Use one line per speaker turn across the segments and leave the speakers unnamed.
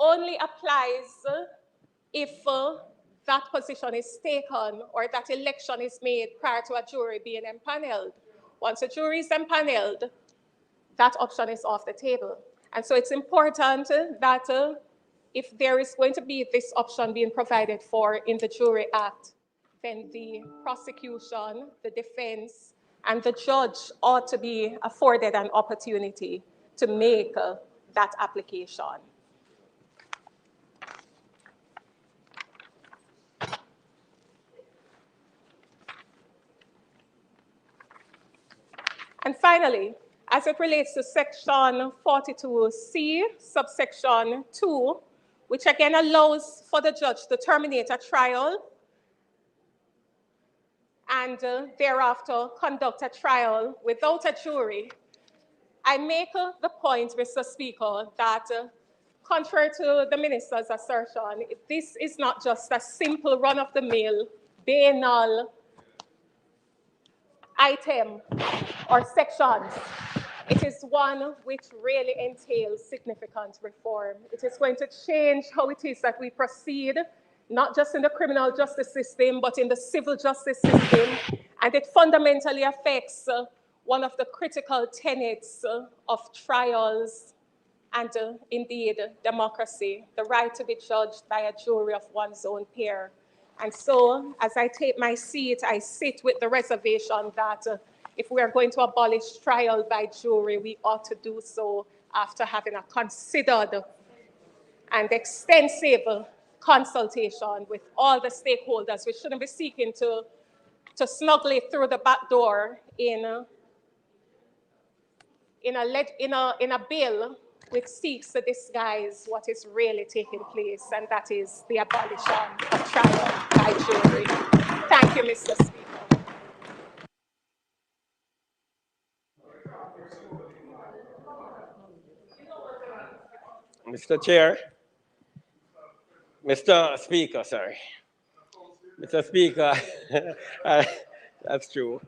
only applies if that position is taken or that election is made prior to a jury being empaneled. Once a jury is empaneled, that option is off the table. And so it's important that if there is going to be this option being provided for in the Jury Act, then the prosecution, the defense, and the judge ought to be afforded an opportunity to make that application. And finally, as it relates to Section 42C, subsection 2, which again allows for the judge to terminate a trial and thereafter conduct a trial without a jury, I make the point, Mr. Speaker, that contrary to the minister's assertion, this is not just a simple run-of-the-mill, banal item or sections. It is one which really entails significant reform. It is going to change how it is that we proceed, not just in the criminal justice system, but in the civil justice system. And it fundamentally affects one of the critical tenets of trials and indeed democracy, the right to be judged by a jury of one's own peer. And so, as I take my seat, I sit with the reservation that if we are going to abolish trial by jury, we ought to do so after having a considered and extensive consultation with all the stakeholders. We shouldn't be seeking to smuggle it through the back door in a bill which seeks to disguise what is really taking place, and that is the abolition of trial by jury. Thank you, Mr. Speaker.
Mr. Chair, Mr. Speaker, sorry. Mr. Speaker, that's true.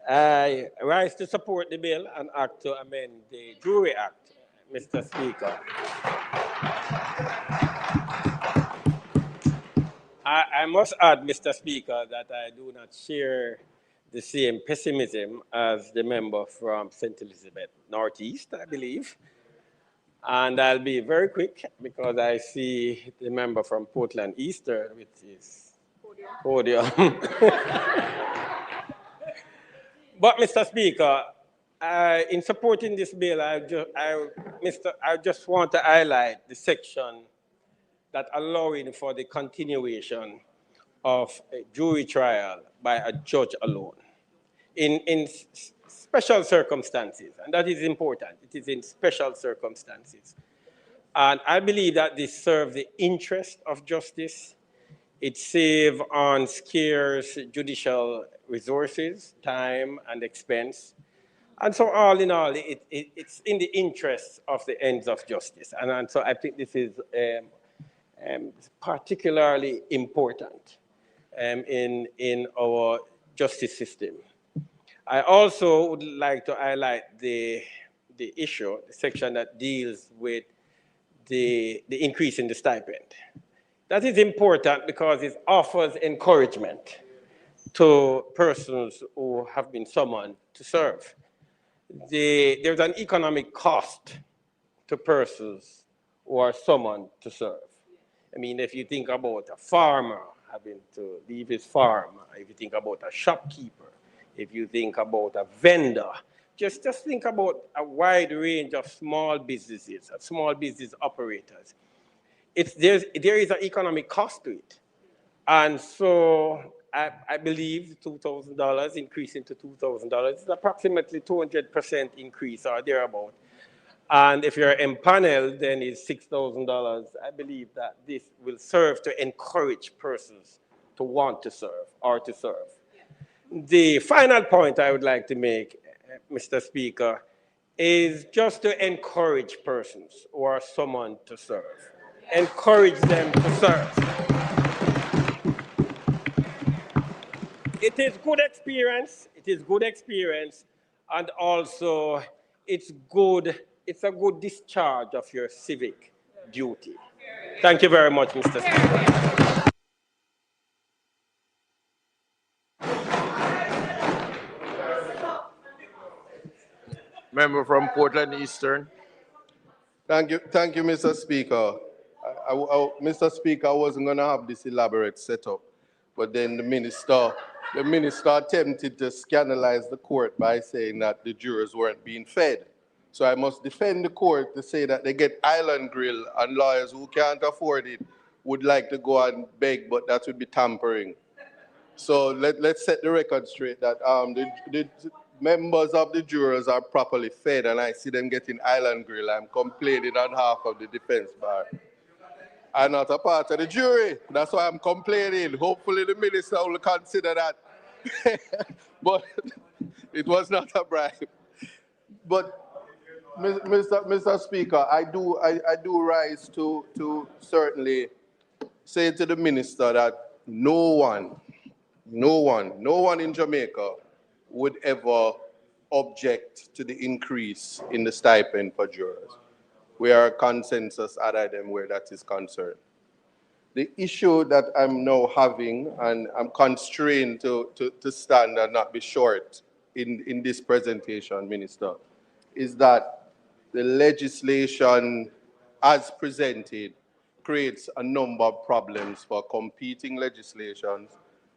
I rise to support the bill and act to amend the Jury Act, Mr. Speaker. I must add, Mr. Speaker, that I do not share the same pessimism as the member from St. Elizabeth Northeast, I believe. And I'll be very quick because I see the member from Portland Eastern with his podium. But, Mr. Speaker, in supporting this bill, I just want to highlight the section that allowing for the continuation of a jury trial by a judge alone in special circumstances, and that is important. It is in special circumstances. And I believe that this serves the interest of justice. It saves on scarce judicial resources, time, and expense. And so all in all, it's in the interest of the ends of justice. And so I think this is particularly important in our justice system. I also would like to highlight the issue, the section that deals with the increase in the stipend. That is important because it offers encouragement to persons who have been summoned to serve. There's an economic cost to persons who are summoned to serve. I mean, if you think about a farmer having to leave his farm, if you think about a shopkeeper, if you think about a vendor, just think about a wide range of small businesses, small business operators. There is an economic cost to it. And so I believe $2,000 increasing to $2,000 is approximately 200% increase or thereabout. And if you're empaneled, then it's $6,000. I believe that this will serve to encourage persons to want to serve or to serve. The final point I would like to make, Mr. Speaker, is just to encourage persons who are summoned to serve. Encourage them to serve. It is good experience. It is good experience, and also it's a good discharge of your civic duty. Thank you very much, Mr. Speaker.
Member from Portland Eastern.
Thank you, Mr. Speaker. Mr. Speaker, I wasn't going to have this elaborate setup, but then the minister attempted to scandalize the court by saying that the jurors weren't being fed. So I must defend the court to say that they get island grill, and lawyers who can't afford it would like to go and beg, but that would be tampering. So let's set the record straight that the members of the jurors are properly fed, and I see them getting island grill. I'm complaining on behalf of the defense bar. I'm not a part of the jury. That's why I'm complaining. Hopefully the minister will consider that. But it was not a bribe. But Mr. Speaker, I do rise to certainly say to the minister that no one in Jamaica would ever object to the increase in the stipend for jurors. We are a consensus at them where that is concerned. The issue that I'm now having, and I'm constrained to stand and not be short in this presentation, Minister, is that the legislation as presented creates a number of problems for competing legislations,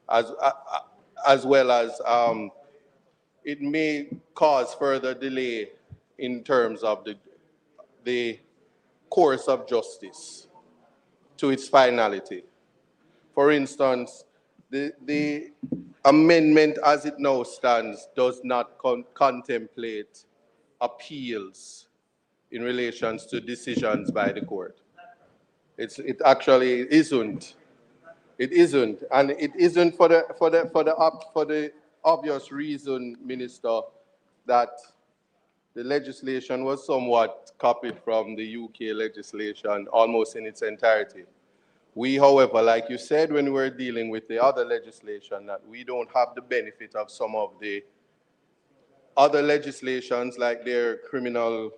as well as it may cause further delay in terms of the course of justice to its finality. For instance, the amendment as it now stands does not contemplate appeals in relation to decisions by the court. It actually isn't. It isn't, and it isn't for the obvious reason, Minister, that the legislation was somewhat copied from the UK legislation almost in its entirety. We, however, like you said when we were dealing with the other legislation, that we don't have the benefit of some of the other legislations, like their criminal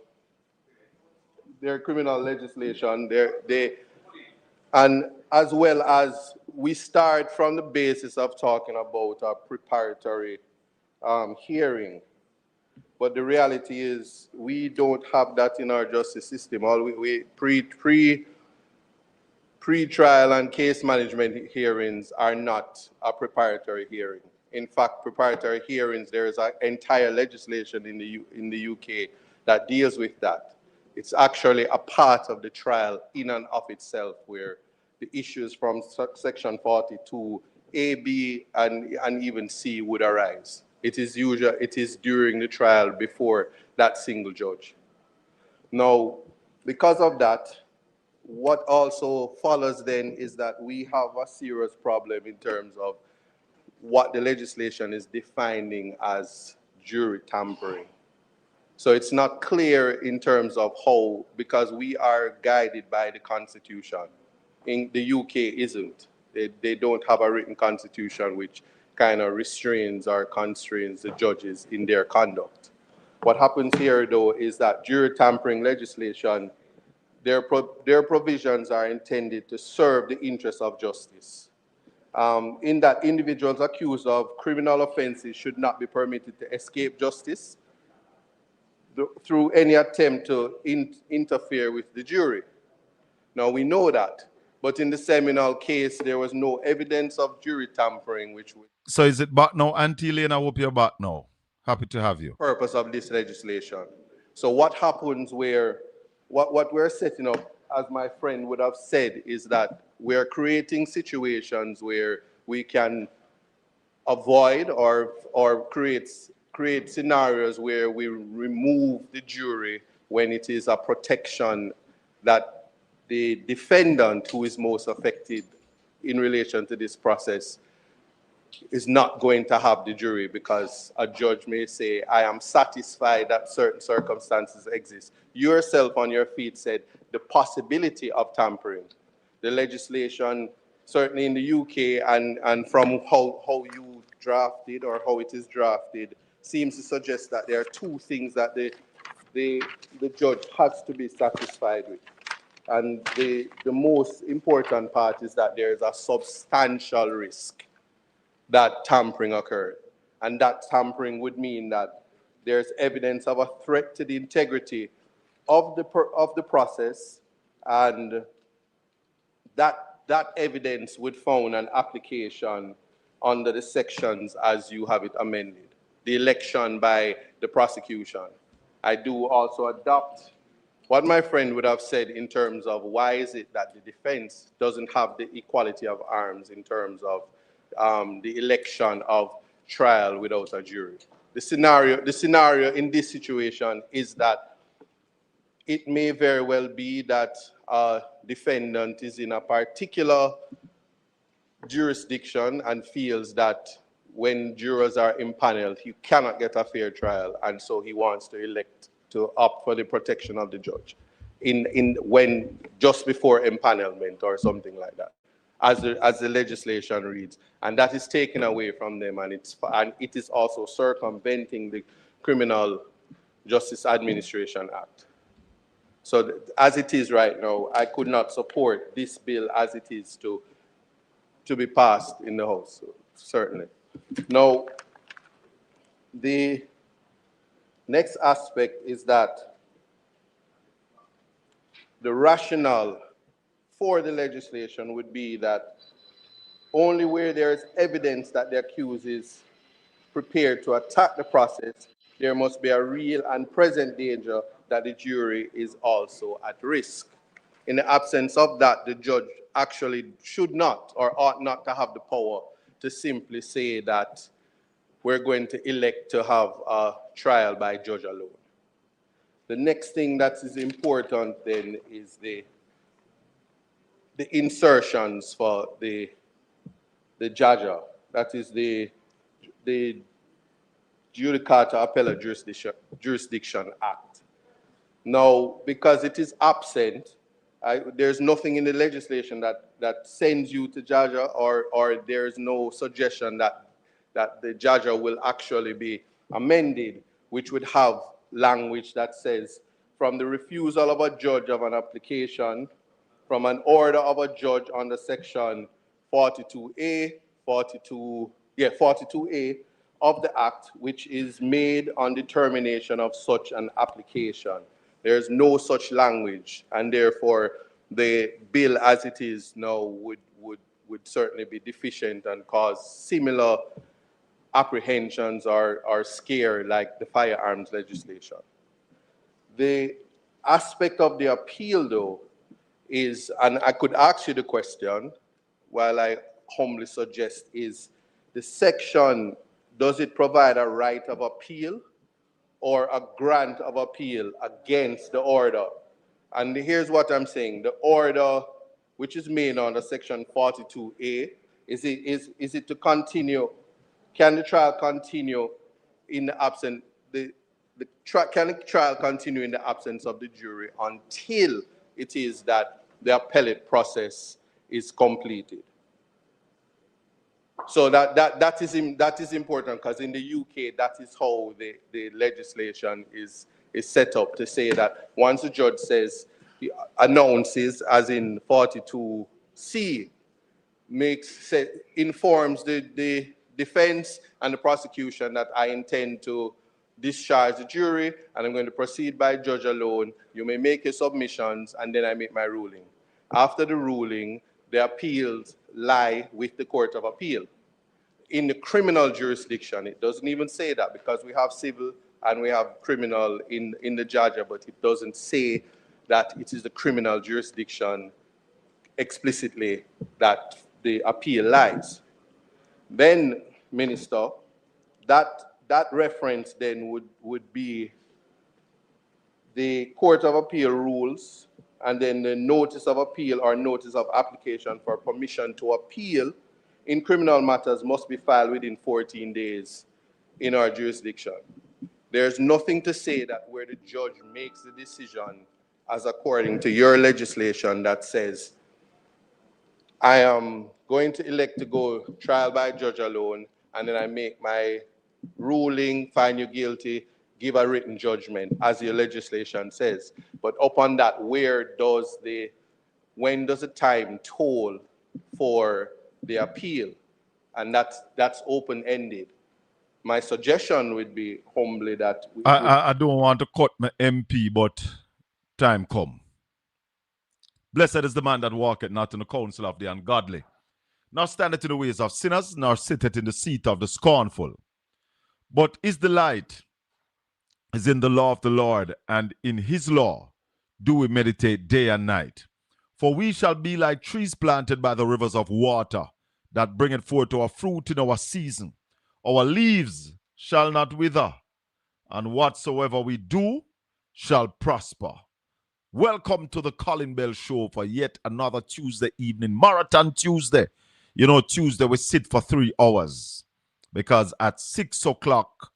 legislation, and as well as we start from the basis of talking about a preparatory hearing. But the reality is we don't have that in our justice system. All we pre-trial and case management hearings are not a preparatory hearing. In fact, preparatory hearings, there is an entire legislation in the UK that deals with that. It's actually a part of the trial in and of itself, where the issues from section 42, A, B, and even C would arise. It is during the trial before that single judge. Now, because of that, what also follows then is that we have a serious problem in terms of what the legislation is defining as jury tampering. So it's not clear in terms of how, because we are guided by the Constitution. In the UK isn't. They don't have a written constitution which kind of restrains or constrains the judges in their conduct. What happens here, though, is that jury tampering legislation, their provisions are intended to serve the interests of justice. In that individuals accused of criminal offenses should not be permitted to escape justice through any attempt to interfere with the jury. Now, we know that, but in the Seminole case, there was no evidence of jury tampering, which would...
So is it back now, Auntie Lane? I hope you're back now. Happy to have you.
Purpose of this legislation. So what happens where, what we're setting up, as my friend would have said, is that we're creating situations where we can avoid or create scenarios where we remove the jury when it is a protection that the defendant who is most affected in relation to this process is not going to have the jury, because a judge may say, I am satisfied that certain circumstances exist. You yourself on your feet said the possibility of tampering. The legislation, certainly in the UK and from how you drafted or how it is drafted, seems to suggest that there are two things that the judge has to be satisfied with. And the most important part is that there is a substantial risk that tampering occurred. And that tampering would mean that there's evidence of a threat to the integrity of the process, and that evidence would found an application under the sections as you have it amended. The election by the prosecution. I do also adopt what my friend would have said in terms of why is it that the defense doesn't have the equality of arms in terms of the election of trial without a jury. The scenario in this situation is that it may very well be that a defendant is in a particular jurisdiction and feels that when jurors are impaneled, he cannot get a fair trial, and so he wants to elect to opt for the protection of the judge when just before empanelment or something like that, as the legislation reads, and that is taken away from them, and it is also circumventing the Criminal Justice Administration Act. So as it is right now, I could not support this bill as it is to be passed in the House, certainly. Now, the next aspect is that the rationale for the legislation would be that only where there is evidence that the accused is prepared to attack the process, there must be a real and present danger that the jury is also at risk. In the absence of that, the judge actually should not or ought not to have the power to simply say that we're going to elect to have a trial by judge alone. The next thing that is important then is the insertions for the JAJA, that is the Judicata Appellate Jurisdiction Act. Now, because it is absent, there's nothing in the legislation that sends you to JAJA, or there's no suggestion that the JAJA will actually be amended, which would have language that says, from the refusal of a judge of an application, from an order of a judge under section 42A of the Act, which is made on determination of such an application. There's no such language, and therefore the bill as it is now would certainly be deficient and cause similar apprehensions or scare like the firearms legislation. The aspect of the appeal, though, is, and I could ask you the question, while I humbly suggest, is the section, does it provide a right of appeal or a grant of appeal against the order? And here's what I'm saying. The order, which is made under section 42A, is it to continue? Can the trial continue in the absence? Can the trial continue in the absence of the jury until it is that the appellate process is completed? So that is important, because in the UK, that is how the legislation is set up, to say that once the judge announces, as in 42C, informs the defense and the prosecution that I intend to discharge the jury and I'm going to proceed by judge alone. You may make your submissions, and then I make my ruling. After the ruling, the appeals lie with the Court of Appeal. In the criminal jurisdiction, it doesn't even say that, because we have civil and we have criminal in the JAJA, but it doesn't say that it is the criminal jurisdiction explicitly that the appeal lies. Then, Minister, that reference then would be the Court of Appeal rules, and then the notice of appeal or notice of application for permission to appeal in criminal matters must be filed within 14 days in our jurisdiction. There's nothing to say that where the judge makes the decision, as according to your legislation, that says, I am going to elect to go trial by judge alone, and then I make my ruling, find you guilty, give a written judgment, as your legislation says. But upon that, when does the time toll for the appeal? And that's open-ended. My suggestion would be humbly that
I don't want to cut my MP, but time come. Blessed is the man that walketh not in the counsel of the ungodly, nor standeth in the ways of sinners, nor sitteth in the seat of the scornful. But his delight is in the law of the Lord, and in his law do we meditate day and night. For we shall be like trees planted by the rivers of water, that bringeth forth our fruit in our season. Our leaves shall not wither, and whatsoever we do shall prosper. Welcome to the Colin Bell Show for yet another Tuesday evening, Marathon Tuesday. You know, Tuesday we sit for 3 hours, because at 6 o'clock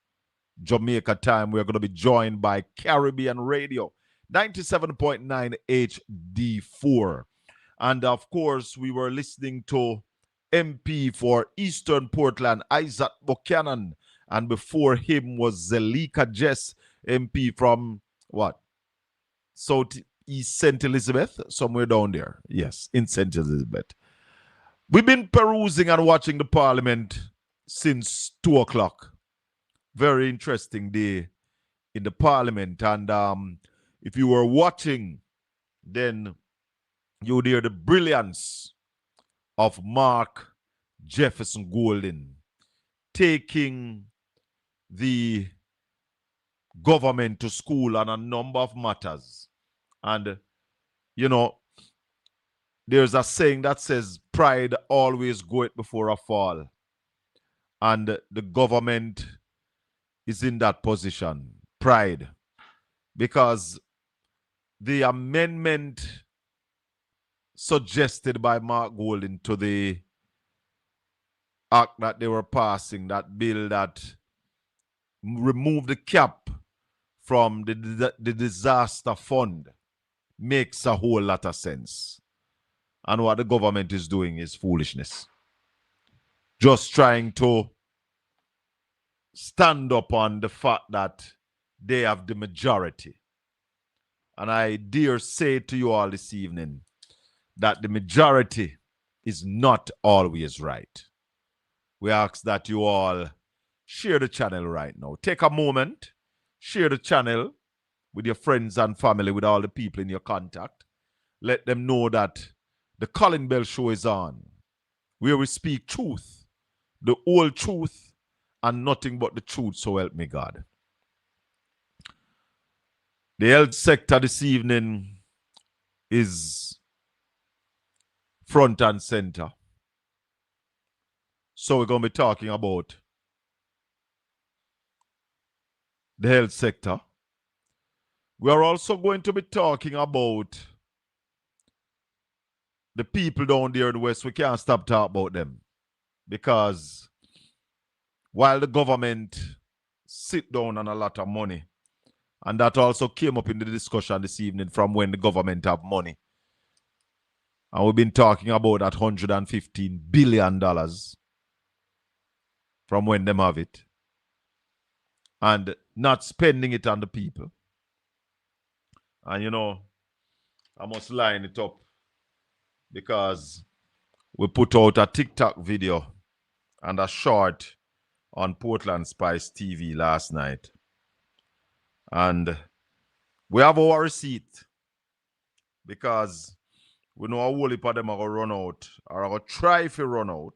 Jamaica time, we're going to be joined by Caribbean Radio, 97.9 HD4. And of course, we were listening to MP for Eastern Portland, Isaac Buchanan. And before him was Zelika Jess, MP from what? Southeast St. Elizabeth, somewhere down there. Yes, in St. Elizabeth. We've been perusing and watching the Parliament since 2 o'clock. Very interesting day in the Parliament. And if you were watching, then you would hear the brilliance of Mark Jefferson Golden taking the government to school on a number of matters. And, you know, there's a saying that says, pride always goeth before a fall. And the government is in that position, pride, because the amendment suggested by Mark Golden to the act that they were passing, that bill that removed the cap from the disaster fund, makes a whole lot of sense. And what the government is doing is foolishness. Just trying to stand up on the fact that they have the majority. And I dare say to you all this evening that the majority is not always right. We ask that you all share the channel right now. Take a moment, share the channel with your friends and family, with all the people in your contact. Let them know that the Colin Bell Show is on, where we speak truth, the whole truth, and nothing but the truth, so help me God. The health sector this evening is front and center. So we're going to be talking about the health sector. We are also going to be talking about the people down there in the West. We can't stop talking about them, because while the government sit down on a lot of money, and that also came up in the discussion this evening, from when the government have money. And we've been talking about that $115 billion from when them have it, and not spending it on the people. And you know, I must line it up, because we put out a TikTok video and a short on PortlandspiceTV last night. And we have our receipt, because we know a whole heap of them are going to run out, or are going to try to run out.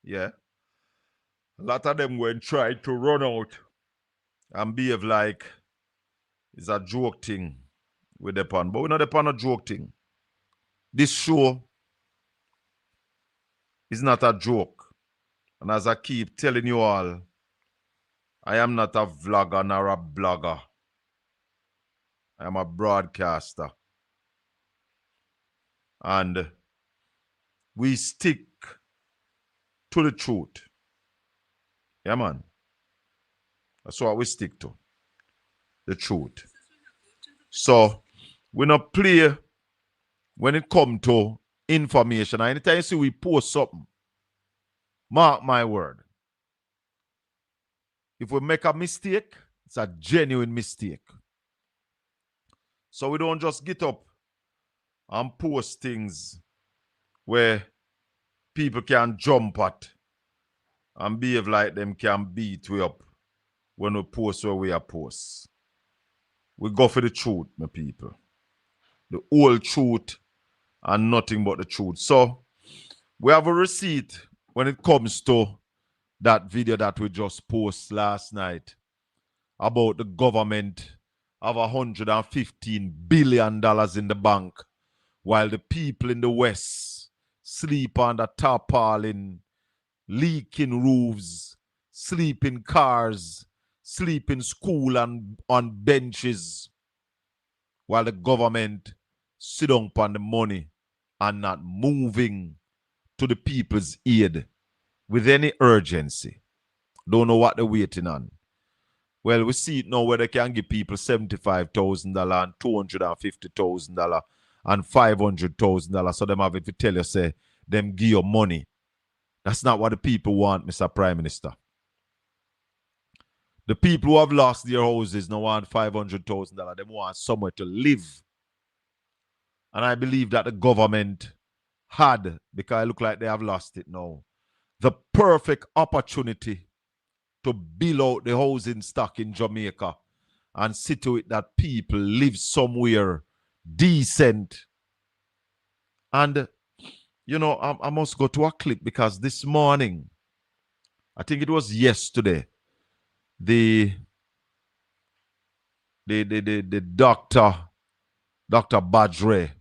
Yeah. A lot of them going to try to run out and behave like it's a joke thing with the pan. But we're not upon a joke thing. This show is not a joke. And as I keep telling you all, I am not a vlogger nor a blogger. I am a broadcaster. And we stick to the truth. Yeah, man. That's what we stick to. The truth. So, we not play when it comes to information. And anytime you see we post something, mark my word. If we make a mistake, It's a genuine mistake. So we don't just get up and post things where people can jump at and behave like them can beat we up when we post where we are post. We go for the truth, my people. The whole truth and nothing but the truth. So we have a receipt when it comes to that video that we just posted last night about the government of $115 billion in the bank while the people in the West sleep under tarpaulin, leaking roofs, sleep in cars, sleep in school and on benches, while the government sit down upon the money and not moving to the people's aid with any urgency. Don't know what they're waiting on. Well, we see it now where they can give people $75,000 and $250,000 and $500,000. So them have it to tell you, say, them give you money. That's not what the people want, Mr. Prime Minister. The people who have lost their houses now want $500,000. They want somewhere to live. And I believe that the government had, because it look like they have lost it now, the perfect opportunity to build out the housing stock in Jamaica and see to it that people live somewhere decent. And, you know, I must go to a clip because this morning, I think it was yesterday, the doctor, Dr. Badre,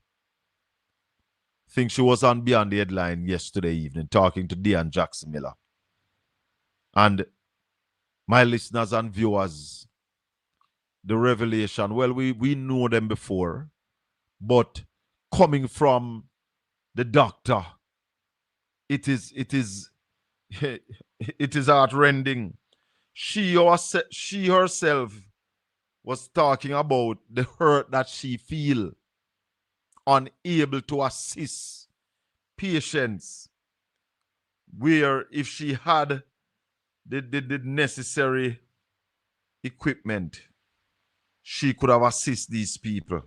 I think she was on Beyond the Headline yesterday evening talking to Dean Jackson Miller. And my listeners and viewers, the revelation, well, we know them before, but coming from the doctor, it is heartrending. She herself was talking about the hurt that she feel, unable to assist patients, where if she had the necessary equipment, she could have assisted these people.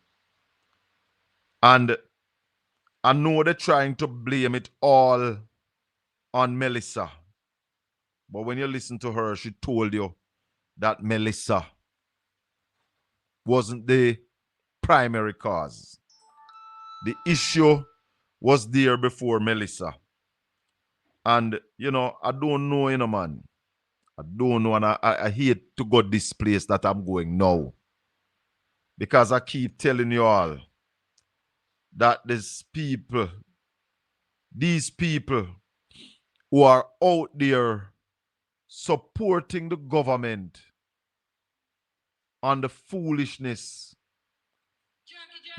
And I know they're trying to blame it all on Melissa. But when you listen to her, she told you that Melissa wasn't the primary cause. The issue was there before Melissa. And, you know, I don't know, man. I don't know, and I hate to go this place that I'm going now. Because I keep telling you all that these people who are out there supporting the government on the foolishness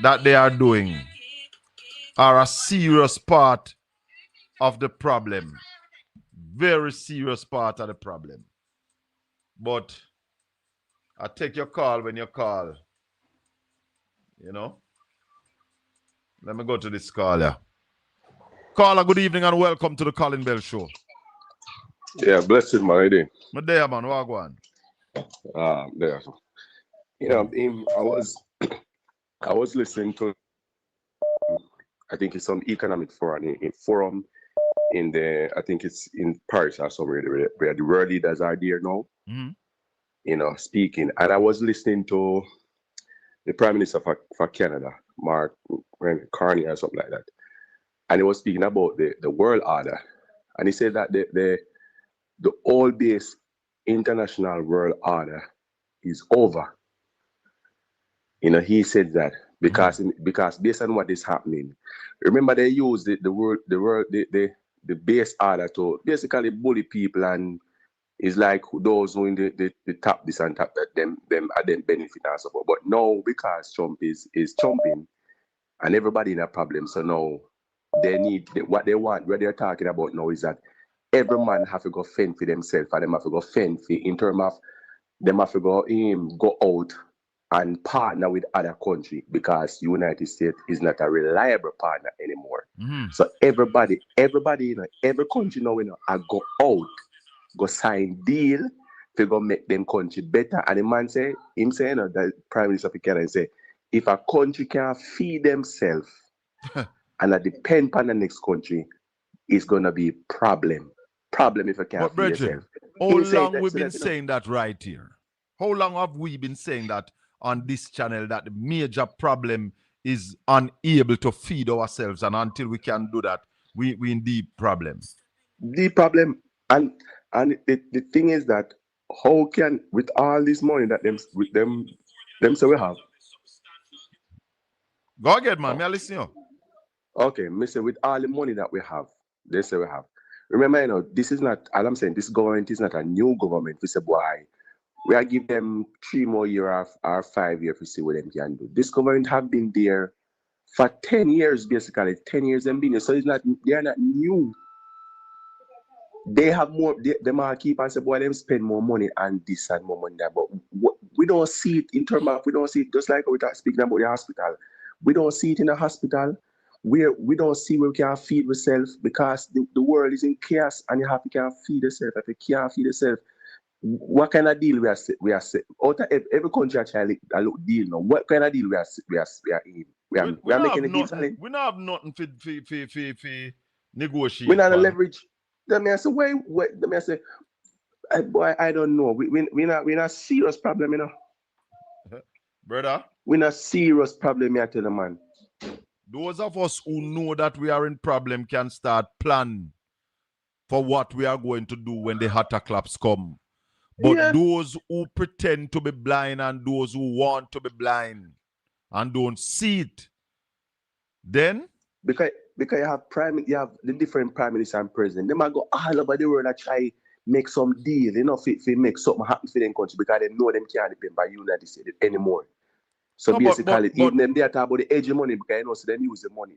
that they are doing are a serious part of the problem. Very serious part of the problem. But I take your call when you call. You know? Let me go to this caller. Caller, good evening and welcome to the Colin Bell Show.
Yeah, blessed man, I
My day, man, what go on?
There. You know, I was listening to, I think it's some economic forum in the, I think it's in Paris or somewhere where the world leaders are there now, you know, speaking. And I was listening to the Prime Minister for Canada, Mark Carney or something like that. And he was speaking about the world order. And he said that the all-based international world order is over. You know, he said that because based on what is happening, remember they use the base order to basically bully people, and it's like those who in the top this and top that them are then benefit and so forth. But now because Trump is trumping and everybody in a problem, so now they need what they want. What they're talking about now is that every man have to go fend for themselves, and them have to go fend for in terms of them have to go out and partner with other country, because United States is not a reliable partner anymore. So everybody, you know, every country now, you know, I go out, go sign deal to go make them country better. And the man say, him saying, the Prime Minister of Canada say, if a country can feed themselves and that depend on the next country, it's gonna be problem. Problem if I can't
But
feed
brethren,
yourself.
how
Him say
long
that,
we've
so
been
that,
saying that right here? How long have we been saying that on this channel that the major problem is unable to feed ourselves, and until we can do that, we in deep problems.
the problem and the thing is that how can with all this money that them say we have.
Go ahead, man. Me I listen you.
Okay, Mister, with all the money that we have, they say we have. Remember, this is not, all I'm saying, this government is not a new government. We say, boy, we are give them 3 more years or 5 years to see what them can do. This government have been there for 10 years, basically. 10 years them been there. So they are not new. They have more, they might keep and say, boy, them spend more money on this and more money there. But we don't see it in terms of, we don't see it, just like we are speaking about the hospital. We don't see it in the hospital. We don't see where we can feed ourselves because the world is in chaos and you have to can feed yourself. If you can't feed yourself, what kind of deal we are out of every country actually a look deal now. What kind of deal we are in? We are making a deal.
We don't have nothing for negotiate.
We're not a leverage. Then I say, wait. Then I say, boy, I don't know. We're not serious problem,
Brother.
We're not serious problem, I tell the man.
Those of us who know that we are in problem can start plan for what we are going to do when the attack come. But those who pretend to be blind and those who want to be blind and don't see it, then
because you have the different prime minister and president. They might go all over the world and try make some deal, if make something happen for them country because they know them can't depend by United States anymore. So basically, even them they are talking about the edge money because so they use the money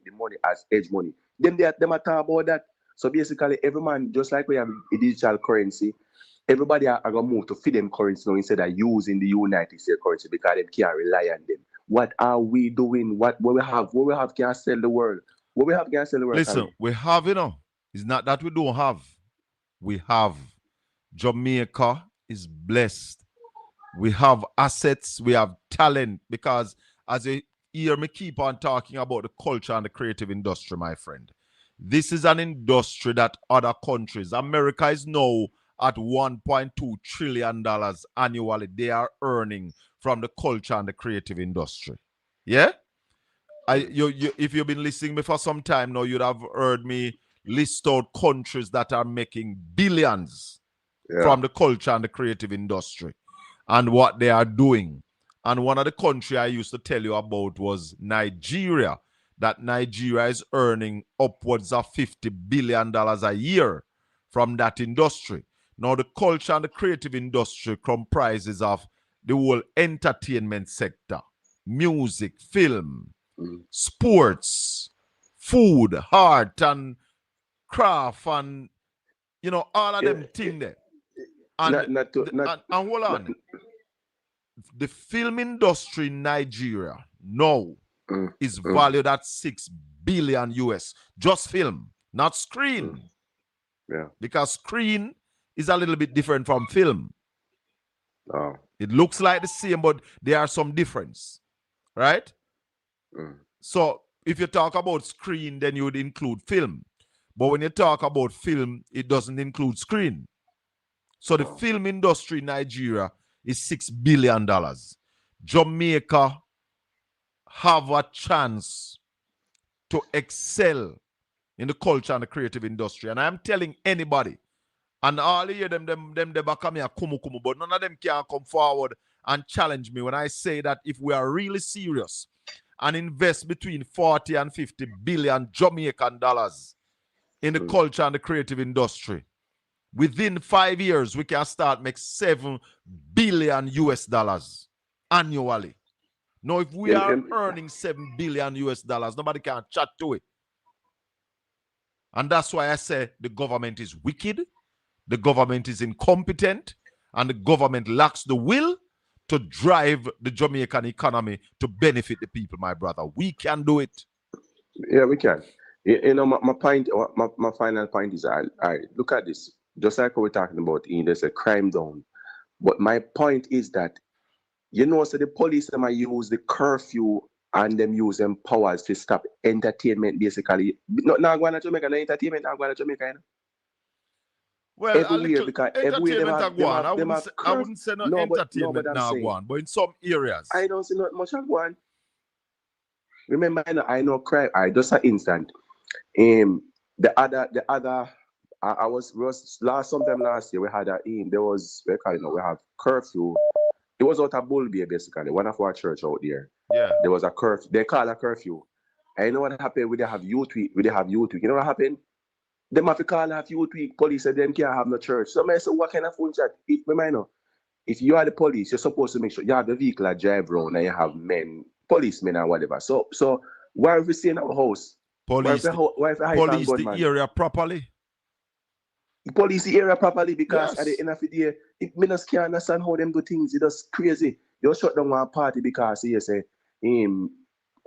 as edge money. Them are talking about that. So basically, every man, just like we have a digital currency, everybody are going to move to feed them currency now instead of using the United States currency because they can't rely on them. What are we doing? What we have can sell the world. What we have can sell the world.
Listen, we have, it's not that we don't have. We have. Jamaica is blessed. We have assets, we have talent, because as you hear me keep on talking about the culture and the creative industry, my friend, this is an industry that other countries, America is now at $1.2 trillion annually they are earning from the culture and the creative industry. Yeah? If you've been listening to me for some time now, you'd have heard me list out countries that are making billions from the culture and the creative industry and what they are doing. And one of the countries I used to tell you about was Nigeria, that Nigeria is earning upwards of $50 billion a year from that industry. Now, the culture and the creative industry comprises of the whole entertainment sector, music, film, sports, food, art, and craft, and, all of them things there. And hold on. The film industry in Nigeria now is valued at $6 billion US. Just film, not screen.
Yeah.
Because screen is a little bit different from film.
Oh.
It looks like the same, but there are some difference. Right? So if you talk about screen, then you would include film. But when you talk about film, it doesn't include screen. So the film industry in Nigeria is $6 billion. Jamaica have a chance to excel in the culture and the creative industry. And I'm telling anybody, and all of you, them they back me a kumu, but none of them can come forward and challenge me when I say that if we are really serious and invest between 40 and 50 billion Jamaican dollars in the culture and the creative industry, within 5 years, we can start make $7 billion US dollars annually. Now, if we are earning $7 billion US dollars, nobody can chat to it. And that's why I say the government is wicked, the government is incompetent, and the government lacks the will to drive the Jamaican economy to benefit the people, my brother. We can do it.
Yeah, we can. My point, my final point is, I look at this. Just like we're talking about, there's a crime down. But my point is that, so the police them use the curfew and them use them powers to stop entertainment basically. Not going to Jamaica, no entertainment, not going to Jamaica.
Well,
Everywhere, because everywhere
entertainment are gone. I
curfew.
wouldn't say no
No, but
entertainment
I'm
now
saying,
gone, but in some areas.
I don't see not much of one. Remember, I know crime. Just an instant. The other. I was sometime last year we had there was we have curfew. It was out of Bulbia basically, one of our church out there.
Yeah.
There was a curfew. They call a curfew. And you know what happened? We have youth week. You know what happened? Them have to call a youth week. Police said them can't have no church. So I said, what kind of phone chat? If you are the police, you're supposed to make sure you have the vehicle that drive around and you have policemen and whatever. So why if we stay in our house?
Police the area properly.
Police the area properly because
Yes.
at the end of the day, I just can't understand how them do things. It's just crazy. You shut down one party because you say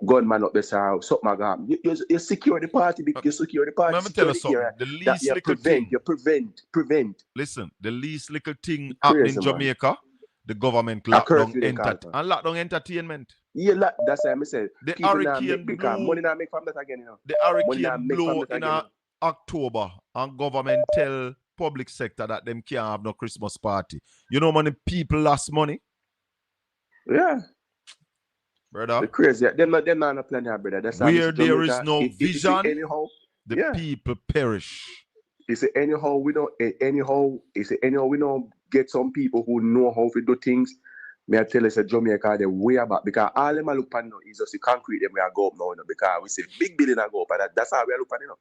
gunman up there, something. You secure the party because you secure the party.
Let me tell you something. The least little thing.
You prevent.
Listen, the least little thing
Crazy,
happening in
man.
Jamaica, the government lock down entertainment.
Yeah, that's why I said.
The hurricane
because
blew.
money not make from that again,
The hurricane blew in October, and government tell public sector that them can't have no Christmas party. You know how many people lost money?
Yeah.
Brother.
The crazy. Them not no plan here, brother. That's
where there is no vision,
the
people perish.
It's anyhow we don't we don't get some people who know how to do things. May I tell you, Jamaica, they're way about because all them I look at now is just the concrete them we are go up now, because we see big building I go up, and that's how we are looking at it.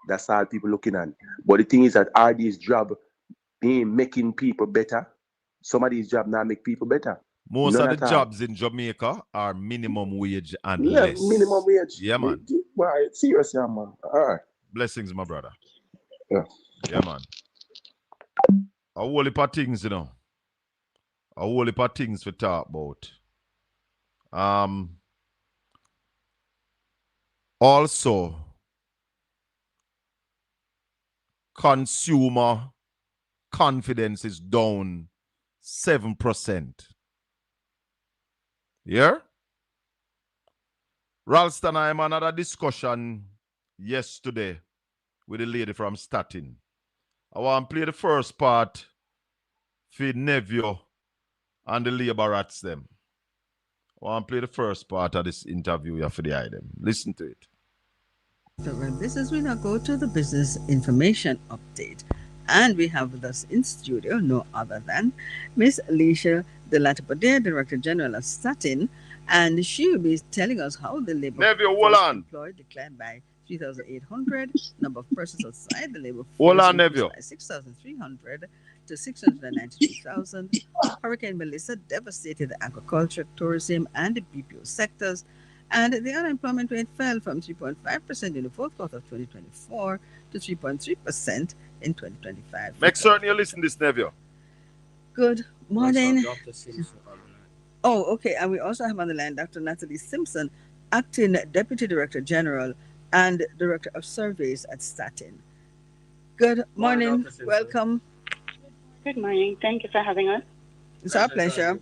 That's all people looking at. But the thing is that are these jobs making people better? Some of these jobs not make people better.
Most of the jobs in Jamaica are minimum wage and less.
Minimum wage.
Yeah, man.
Why? Seriously, man. All right.
Blessings, my brother.
Yeah.
Yeah, man. A whole heap of things, A whole heap of things to talk about. Also, consumer confidence is down 7%. Yeah? Ralston, I had another discussion yesterday with a lady from Staten. I want to play the first part for Nevio and the labor rats them. I want to play the first part of this interview for the item. Listen to it.
This is we now go to the business information update. And we have with us in studio no other than Miss Alicia De Latibodere, Director General of Staten, and she will be telling us how the labor force employed declined by 3,800, number of persons outside the labor force increased by 6,300 to 692,000. Hurricane Melissa devastated the agriculture, tourism, and the BPO sectors, and the unemployment rate fell from 3.5% in the fourth quarter of 2024 to 3.3% in 2025.
Make certain you listen to this, Nevio.
Good morning. Oh, okay. And we also have on the line Dr. Natalie Simpson, Acting Deputy Director General and Director of Surveys at Staten. Good morning. Welcome.
Good morning. Thank you for having us.
It's our pleasure.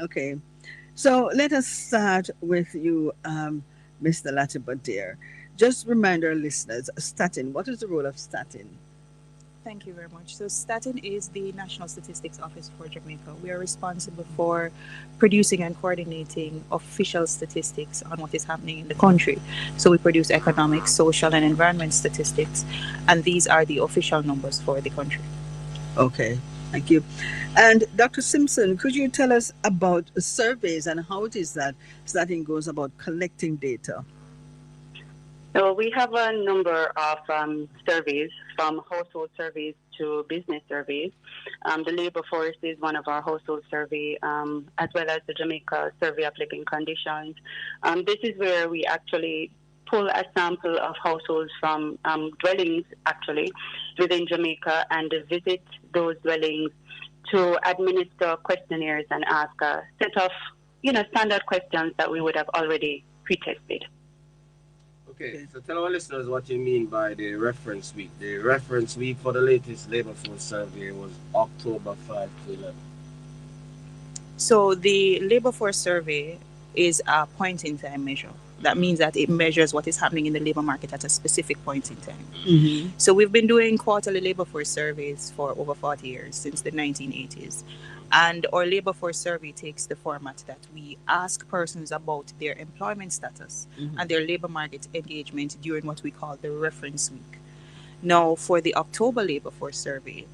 Okay. So let us start with you, Mr. Latibodere. Just remind our listeners, Staten, what is the role of Staten?
Thank you very much. So Staten is the National Statistics Office for Jamaica. We are responsible for producing and coordinating official statistics on what is happening in the country. So we produce economic, social, and environment statistics, and these are the official numbers for the country.
Okay, thank you. And Dr. Simpson, could you tell us about surveys and how it is that Staten goes about collecting data?
So we have a number of surveys, from household surveys to business surveys. The labor force is one of our household survey, as well as the Jamaica survey of living conditions. This is where we actually pull a sample of households from dwellings, actually, within Jamaica, and visit those dwellings to administer questionnaires and ask a set of, standard questions that we would have already pre-tested.
Okay, so tell our listeners what you mean by the reference week. The reference week for the latest labor force survey was October 5 to 11.
So the labor force survey is a point in time measure. That means that it measures what is happening in the labor market at a specific point in time.
Mm-hmm.
So we've been doing quarterly labor force surveys for over 40 years, since the 1980s. And our labor force survey takes the format that we ask persons about their employment status and their labor market engagement during what we call the reference week. Now, for the October labor force survey,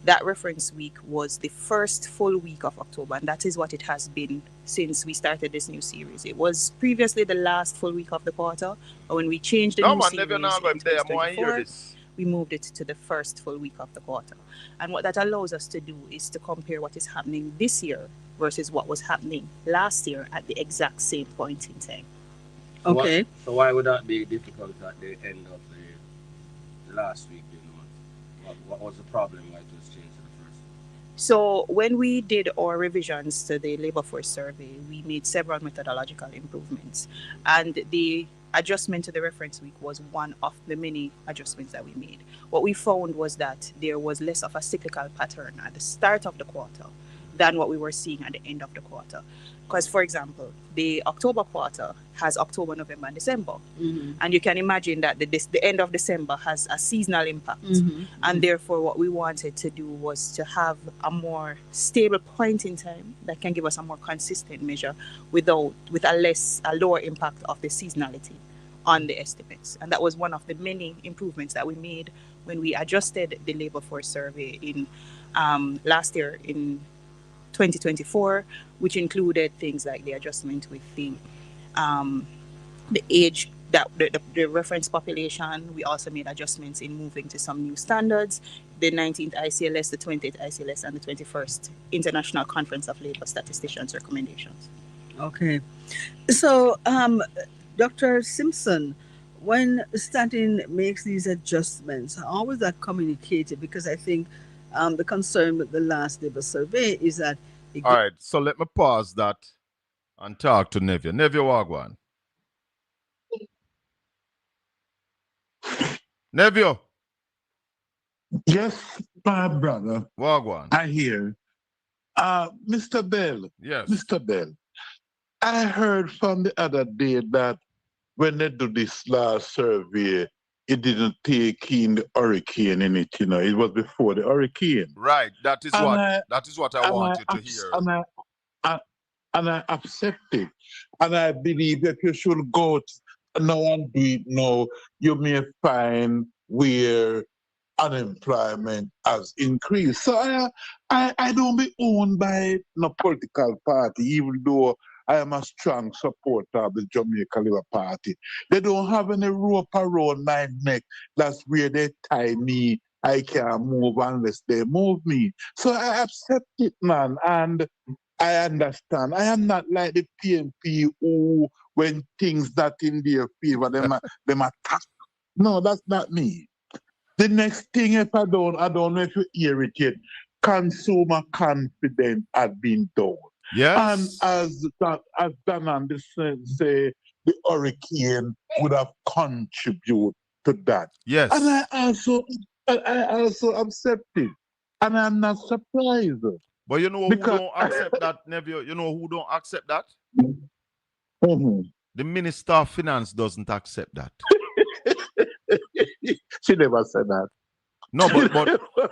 that reference week was the first full week of October, and that is what it has been since we started this new series. It was previously the last full week of the quarter, but when we changed the
No
new
man,
series
never know
in
I'm there. I want to hear
2024,
this.
we moved it to the first full week of the quarter. And what that allows us to do is to compare what is happening this year versus what was happening last year at the exact same point in time.
Okay.
So why would that be difficult at the end of the last week? You know, what was the problem? Why it was changed to the first?
So when we did our revisions to the labor force survey, we made several methodological improvements, and the adjustment to the reference week was one of the many adjustments that we made. What we found was that there was less of a cyclical pattern at the start of the quarter than what we were seeing at the end of the quarter. Because, for example, the October quarter has October, November, and December.
Mm-hmm.
And you can imagine that the end of December has a seasonal impact.
Mm-hmm.
And therefore, what we wanted to do was to have a more stable point in time that can give us a more consistent measure with a lower impact of the seasonality on the estimates. And that was one of the many improvements that we made when we adjusted the labor force survey in last year in 2024, which included things like the adjustment with the age that the reference population. We also made adjustments in moving to some new standards, the 19th ICLS, the 20th ICLS, and the 21st International Conference of Labor Statisticians recommendations.
Okay. So, Dr. Simpson, when Statin makes these adjustments, how is that communicated? Because I think the concern with the last labor survey is that.
All right, so let me pause that and talk to Neville. Neville Wagwan. Neville.
Yes, my brother.
Wagwan.
I hear. Mr. Bell.
Yes.
Mr. Bell. I heard from the other day that when they do this last survey, it didn't take in the hurricane in it, you know. It was before the hurricane.
Right. That is what I want you to hear.
And I accept it. And I believe that you should go now and do it now. You may find where unemployment has increased. So I don't be owned by no political party, even though I am a strong supporter of the Jamaica Labour Party. They don't have any rope around my neck. That's where they tie me. I can't move unless they move me. So I accept it, man. And I understand. I am not like the PNP who, when things that in their favor, them attack. No, that's not me. The next thing, if I don't know if you hear it yet, consumer confidence had been down.
Yes.
And as Dan Anderson say, the hurricane would have contributed to that.
Yes.
And I also accept it. And I'm not surprised.
But you know who don't accept that, Neville? You know who don't accept that?
Mm-hmm.
The Minister of Finance doesn't accept that.
She never said that.
No,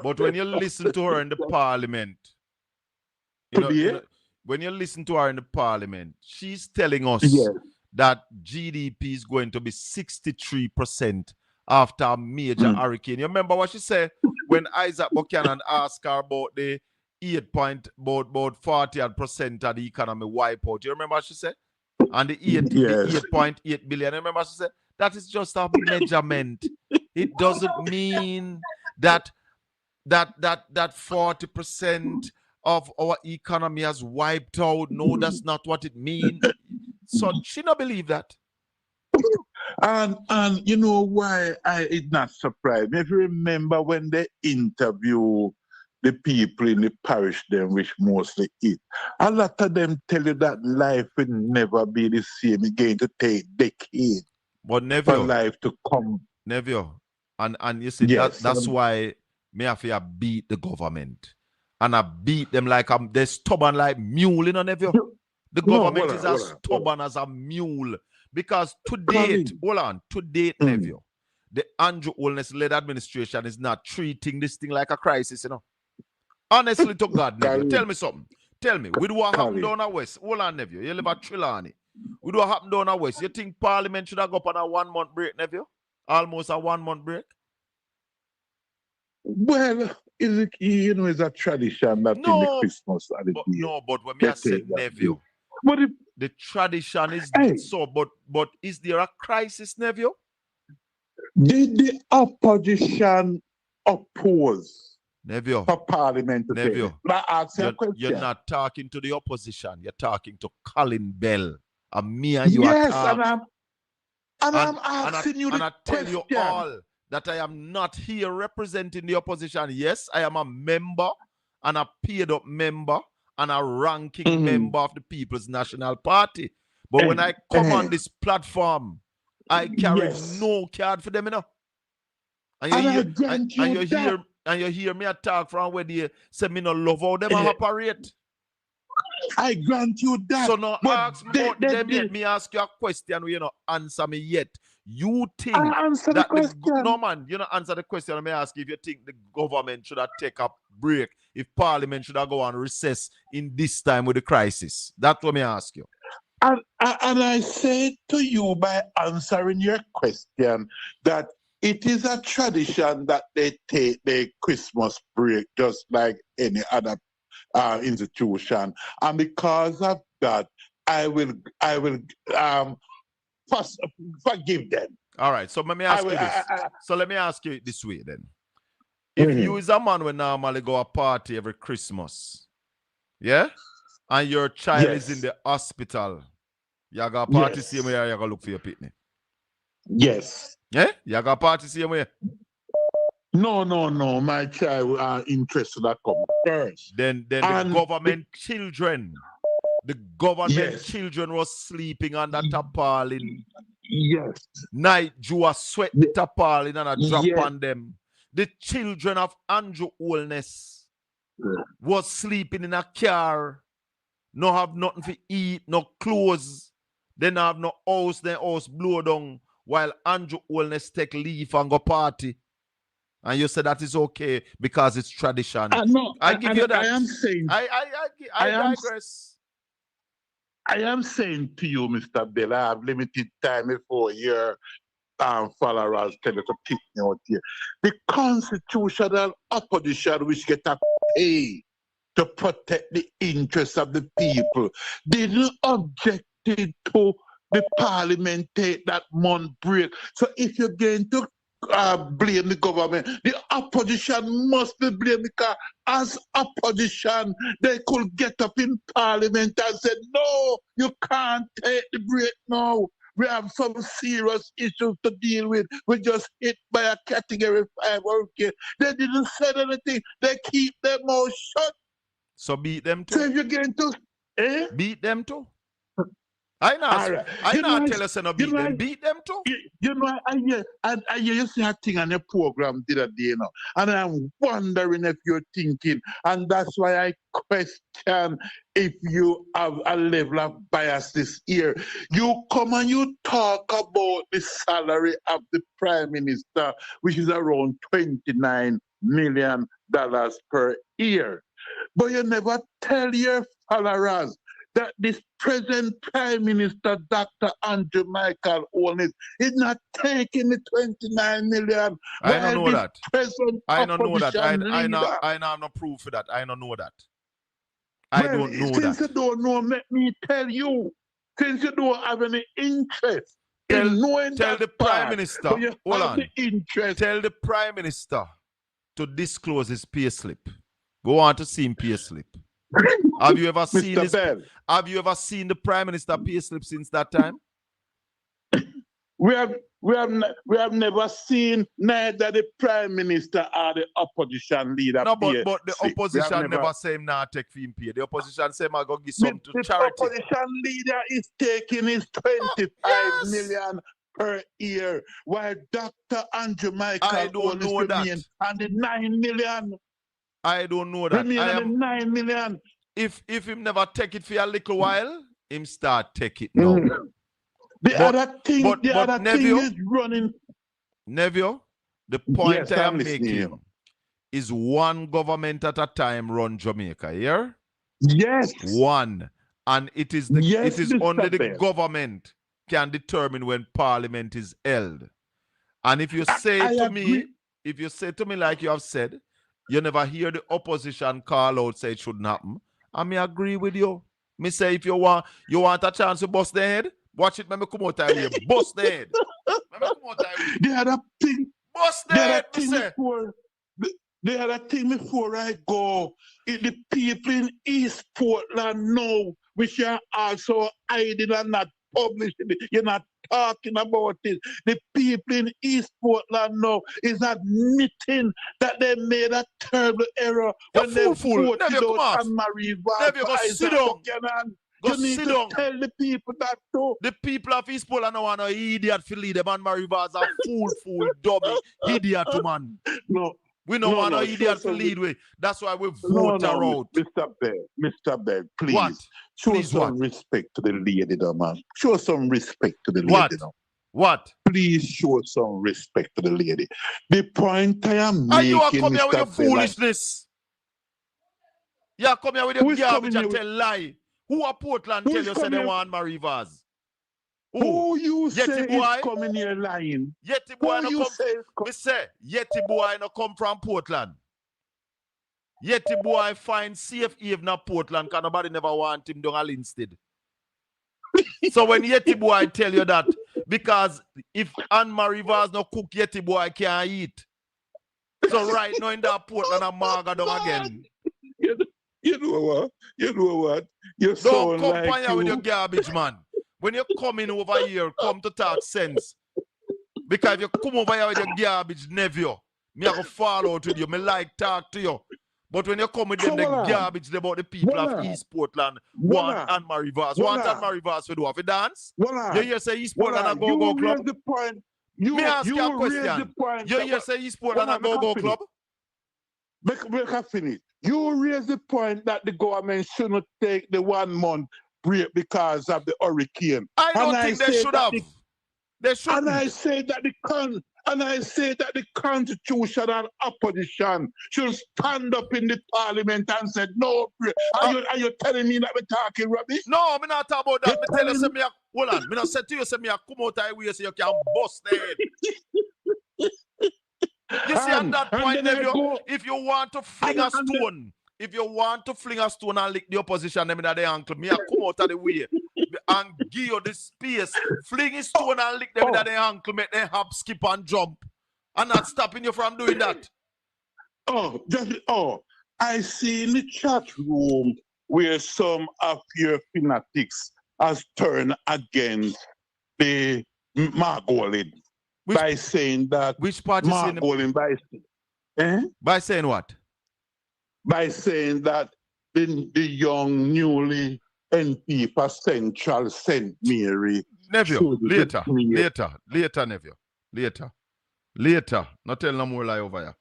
but when you listen to her in the parliament, when you listen to her in the parliament, she's telling us that GDP is going to be 63% after a major hurricane. You remember what she said when Isaac Buchanan asked her about the 40% of the economy wipe out? You remember what she said? And the 8.8 billion. You remember what she said? That is just a measurement. It doesn't mean that 40% of our economy has wiped out. No, that's not what it means. So she don't believe that.
And you know why it not surprised me? If you remember when they interview the people in the parish them which mostly eat, a lot of them tell you that life will never be the same. It's going to take decades.
But
for
nephew,
life to come.
nephew, and you see
Yes.
that's why me have to beat the government. And I beat them like they're stubborn like mule, you know, nephew. The government is as stubborn as a mule. Because to date, nephew, the Andrew Holness-led administration is not treating this thing like a crisis, you know. Honestly to God, nephew, tell me something. Tell me, with what happened down the West, hold on, nephew, you live at Trelawney. With what happened down the West, you think Parliament should have go up on a 1 month break, nephew? Almost a 1 month break?
Well, it's a tradition that in the Christmas and the year.
No, but when me I said nephew,
but
the tradition is so, but is there a crisis, nephew?
Did the opposition oppose
nephew
for Parliament to
nephew?
You're
not talking to the opposition. You're talking to Colin Bell. And me and you are talking.
I'm asking you the question. And
I tell you all that I am not here representing the opposition. Yes, I am a member and a paid up member and a ranking member of the People's National Party. But when I come on this platform, I carry no card for them, you know. And you hear me talk from where they say me no love how them operate.
I grant you that.
So now ask me about them yet. Me ask you a question where you not answer me yet. You think no man, you not answer the question. I may ask you if you think the government should have take a break, if Parliament should have go on recess in this time with the crisis. That's what me ask you.
And I say to you by answering your question that it is a tradition that they take their Christmas break just like any other institution, and because of that, I will forgive them.
All right. So let me ask you this. So let me ask you this way then. If you is a man who normally go a party every Christmas, yeah, and your child is in the hospital, you got a party same way, or you got to look for your picnic?
Yes.
Yeah? You got a party same way?
No. My child are interested to come first.
Then the government children was sleeping on that tarpaulin.
Yes.
Night Jew sweat the tarpaulin and a drop on them. The children of Andrew Holness was sleeping in a car. No have nothing to eat, no clothes. They don't have no house, their house blow down while Andrew Holness take leave and go party. And you say that is okay because it's tradition. I give you that.
I am saying.
I digress.
I am saying to you, Mr. Bell, I have limited time before your followers tell you to kick me out here. The constitutional opposition which get a pay to protect the interests of the people didn't object to the parliament take that month break. So if you're going to blame the government, the opposition must be blamed, because as opposition, they could get up in parliament and say, no, you can't take the break now. We have some serious issues to deal with. We just hit by a category 5 hurricane. They didn't say anything. They keep their mouth shut.
So beat them too.
So if you're going to
beat them too. I not tell us no beat them. Beat them too.
I hear you say a thing on your program the other day, you know, and I'm wondering if you're thinking, and that's why I question if you have a level of bias this year. You come and you talk about the salary of the Prime Minister, which is around $29 million per year. But you never tell your followers that this present Prime Minister, Dr. Andrew Michael Holness, is not taking the $29 million.
I don't know that. I don't know that. I have no proof for that. I don't know that. I don't know that.
Since you don't know, let me tell you. Since you don't have any interest in knowing
tell the Prime Minister.
Hold on.
Tell the Prime Minister to disclose his pay slip. Go on to see him pay slip. Have you ever seen this? Have you ever seen the Prime Minister pay slip since that time?
We have never seen neither the Prime Minister or the opposition leader.
No, but the opposition never say him not take for him pay. The opposition say him go give some to charity.
The opposition leader is taking his $25 million per year, while Dr. Andrew
I
Michael
don't know
remain
that.
on the 9 million.
I don't know that.
Remain
I
on the
am
9 million.
if him never take it for a little while, him start take it now.
The
But
other thing
Neville,
is running.
Neville, the point
Yes,
I
I'm
am
listening to
making
you.
is one government at a time run Jamaica, yeah?
Yes.
One. And it is
Yes,
only
Mr.
the
Bell.
government can determine when parliament is held. And if you say
I
to
agree.
me, if you say to me like you have said, you never hear the opposition call out say it shouldn't happen. I may agree with you. Me say if you want a chance to bust the head, watch it, let me come out that way. Bust the head. Let me come out that way.
The other thing,
Bust the
the
head,
other
me
thing
say.
the other thing before I go, is the people in East Portland know which are also hiding and not publishing it. You're not talking about it. The people in East Portland know is admitting that they made a terrible error when they voted
Neville, come
out
off.
Anne-Marie Val
Neville,
for
go sit
Isaac
down.
Buchanan.
Go
You need
sit
to
down.
tell the people that too.
The people of East Poland want no idiot to lead them, and Mary Vaz a fool, dummy, idiot, man.
No.
We don't want no idiot to lead way. That's why we vote her out.
Mr. Bell, please.
What?
Show
Please
some
what?
respect to the lady, though, man. Show some respect to the
What?
lady, though.
What?
Please show some respect to the lady. The point I am
And you are
making,
coming here with
Mr.
your
Bell,
foolishness. You are coming here with
Who
your
is
garbage
coming
and
here
tell lie. Who are Portland tell you say they want Mary Vaz?
who you say
Yeti
is
boy?
coming here lying?
Yeti boy
Who
no
you
come.
say is
Me say Yeti boy no come from Portland. Yeti boy find safe even in Portland because nobody never want him down instead. So when Yeti boy tell you that, because if Anne-Marie Vaz no cook, Yeti boy can't eat. So right now in that Portland and Marga down again.
You know what? You know what? You
Don't
sound
come
like
here with your
you.
garbage, man. When you're coming over here, come to talk sense. Because if you come over here with your garbage, Neville, me I go fall out with you. Me like talk to you. But when you come with them, the garbage about the people of East Portland, want Anne-Marie Vaz. Want Anne-Marie Vaz to do? Have you dance? You hear say East Portland a go-go club?
The point. You,
me ask you a
raise the
question.
point.
You hear say East Portland a go-go club?
Make her finish. You raise the point that the government shouldn't take the 1 month break because of the hurricane.
I don't think they should have. They shouldn't.
And I say that the constitution and opposition should stand up in the parliament and say no. Are you telling me that we're talking rubbish?
No, I'm not talking about that. Me tell you, say me hold on. Me not say to you, say me come out of way so you can bust the head. You see, at that point, if you want to fling a stone, and lick the opposition them in the ankle, me I come out of the way and give you the space. Fling a stone and lick them in the ankle, make them hop, skip, and jump. I'm not stopping you from doing that.
I see in the chat room where some of your fanatics has turned against the Margolin by saying that
which party
Margolin
by saying what?
By saying that the young newly NP for Central St. Mary.
Nephew, later, nephew. Later. Not tell no more lie over here.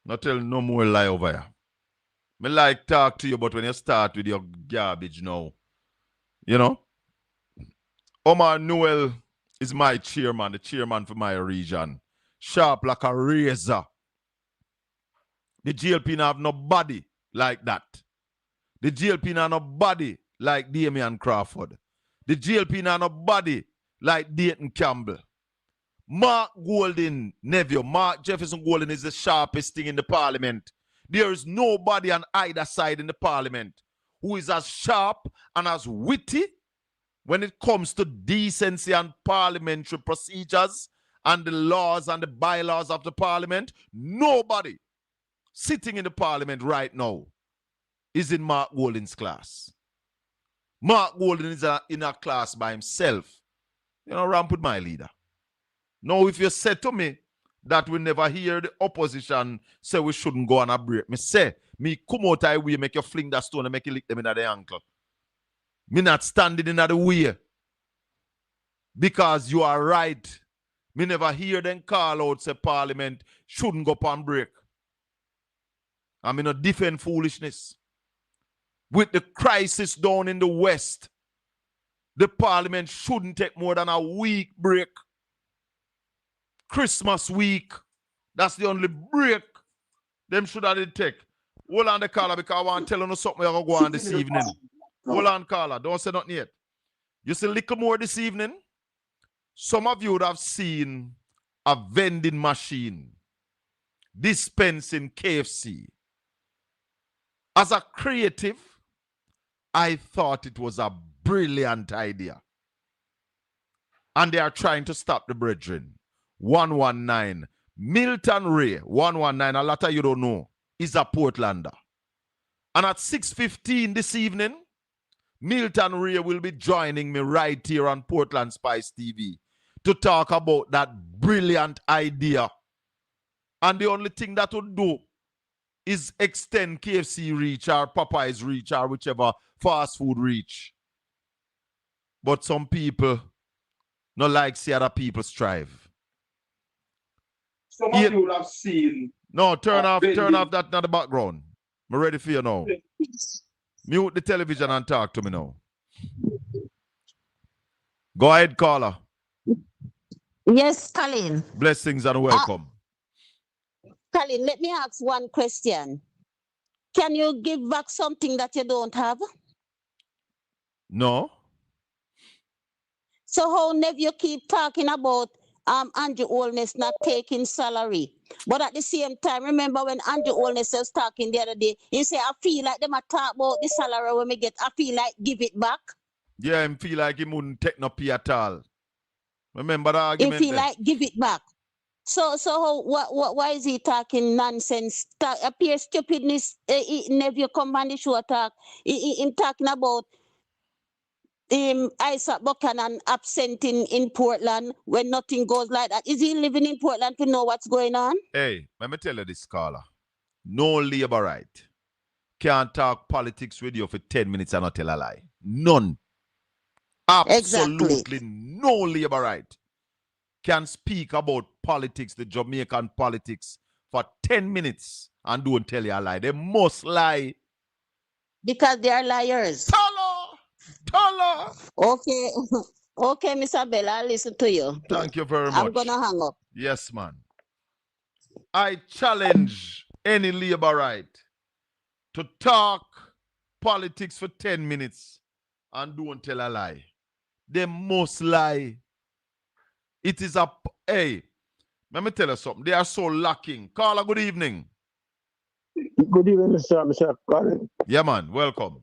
Not tell no more lie over here. Me like talk to you, but when you start with your garbage now, you know? Omar Noel is my chairman, the chairman for my region. Sharp like a razor. The GLP now have nobody like that. The GLP now nobody like Damian Crawford. The GLP now nobody like Dayton Campbell. Mark Golden, nephew, Mark Jefferson Golden is the sharpest thing in the parliament. There is nobody on either side in the parliament who is as sharp and as witty when it comes to decency and parliamentary procedures and the laws and the bylaws of the parliament. Nobody sitting in the parliament right now is in Mark Golden's class. Mark Golden is in a class by himself. You know, ramp with my leader. Now, if you say to me that we never hear the opposition say we shouldn't go on a break, me say, me come out of way, make you fling that stone and make you lick them in the ankle. Me not standing in the way. Because you are right. Me never hear them call out say Parliament shouldn't go upon break. I mean, not defend foolishness. With the crisis down in the West, the Parliament shouldn't take more than a week break. Christmas week, that's the only break them should have take. Hold on the caller because I want to tell you something I'm going to go on this evening. Hold on, caller. Don't say nothing yet. You see a little more this evening? Some of you would have seen a vending machine dispensing KFC. As a creative, I thought it was a brilliant idea. And they are trying to stop the brethren. 119. Milton Ray, 119, a lot of you don't know, is a Portlander. And at 6:15 this evening, Milton Ray will be joining me right here on Portland Spice TV to talk about that brilliant idea. And the only thing that would do is extend KFC reach or Popeye's reach or whichever fast food reach. But some people not like see other people strive.
Some of you would have seen.
No, turn off that in the background. I'm ready for you now. Mute the television and talk to me now. Go ahead, caller.
Yes, Colin.
Blessings and welcome.
Colin, let me ask one question. Can you give back something that you don't have?
No.
So how never you keep talking about Andrew Holness not taking salary? But at the same time, remember when Andrew Holness was talking the other day, he said, I feel like them a talk about the salary when we get, I feel like give it back.
Yeah, I feel like he wouldn't take no pay at all. Remember the argument?
He feel like give it back. So why is he talking nonsense? Appear stupidness. Never come on the show talk. Him talking about Isaac Buchanan absent in Portland when nothing goes like that. Is he living in Portland to know what's going on?
Hey, let me tell you this, caller. No labor right can't talk politics with you for 10 minutes and not tell a lie. None. Absolutely
exactly.
No labor right can speak about politics, the Jamaican politics, for 10 minutes and don't tell you a lie. They must lie.
Because they are liars.
Tala!
Okay. Okay, Mr. Bell, I'll listen to you.
Thank you very much.
I'm going to hang up.
Yes, man. I challenge any labor right to talk politics for 10 minutes and don't tell a lie. They must lie. It is a... Hey, let me tell you something. They are so lacking. Carla, good evening.
Good evening, Mr. Colin.
Yeah, man. Welcome.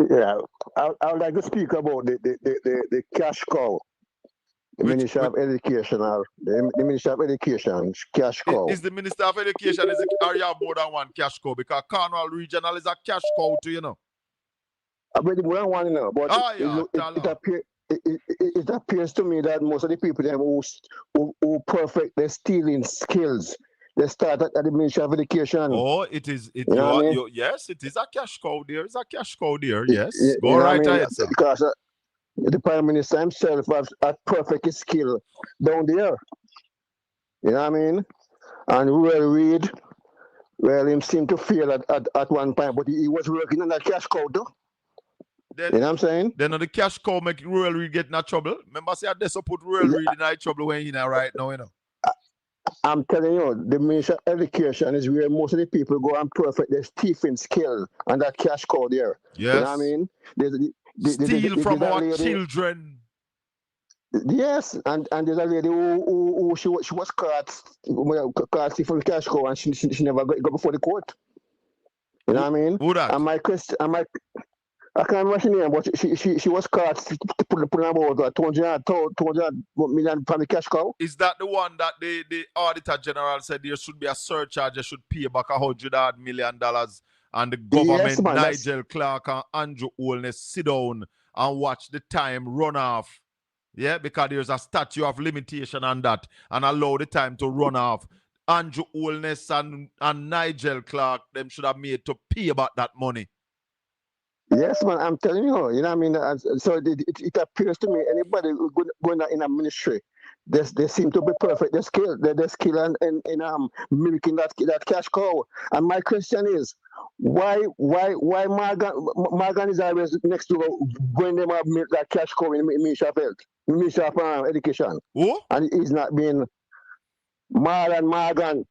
Yeah, I would like to speak about the cash cow. The Minister of Education or the Minister of Education, cash cow.
Is the Minister of Education, are you have more than one cash cow? Because Cornwall Regional is a cash cow too, you know.
I really more than one, you know, but it appears to me that most of the people who perfect their stealing skills, they start at the Ministry of Education.
Oh, it is. Yes, it is a cash cow there. It's a cash cow there. Yes.
Go
right ahead, sir.
Because the Prime Minister himself has perfect skill down there. You know what I mean? And Ruel Reid, well, him seemed to fail at one point, but he was working on that cash cow, though.
Then,
you know what I'm saying?
Then the cash cow make Ruel Reid get in trouble. Remember, say I just put Ruel Reid in trouble when he's right now, you know.
I'm telling you, the Ministry of Education is where most of the people go and perfect their thieving skill and that cash cow there.
Yes.
You know what I mean?
Steal from our children.
Yes, and there's a lady who she was caught stealing cash cow and she never got before the court. You know what I mean?
Who that?
And my question, I can't remember her name, but she was caught putting about 200 million from the cash cow.
Is that the one that the Auditor General said there should be a surcharge, they should pay back $100 million, and the government,
yes, man,
Nigel Clark and Andrew Holness, sit down and watch the time run off? Yeah, because there's a statute of limitation on that and allow the time to run off. Andrew Holness and Nigel Clark, them should have made to pay back that money.
Yes, man, I'm telling you, you know what I mean? So it appears to me anybody going in a ministry, they seem to be perfect. They skill and milking that cash cow. And my question is, why Morgan is always next to going them up milk that cash cow in Ministry of Health, Ministry of Education,
Who?
and he's not being Morgan.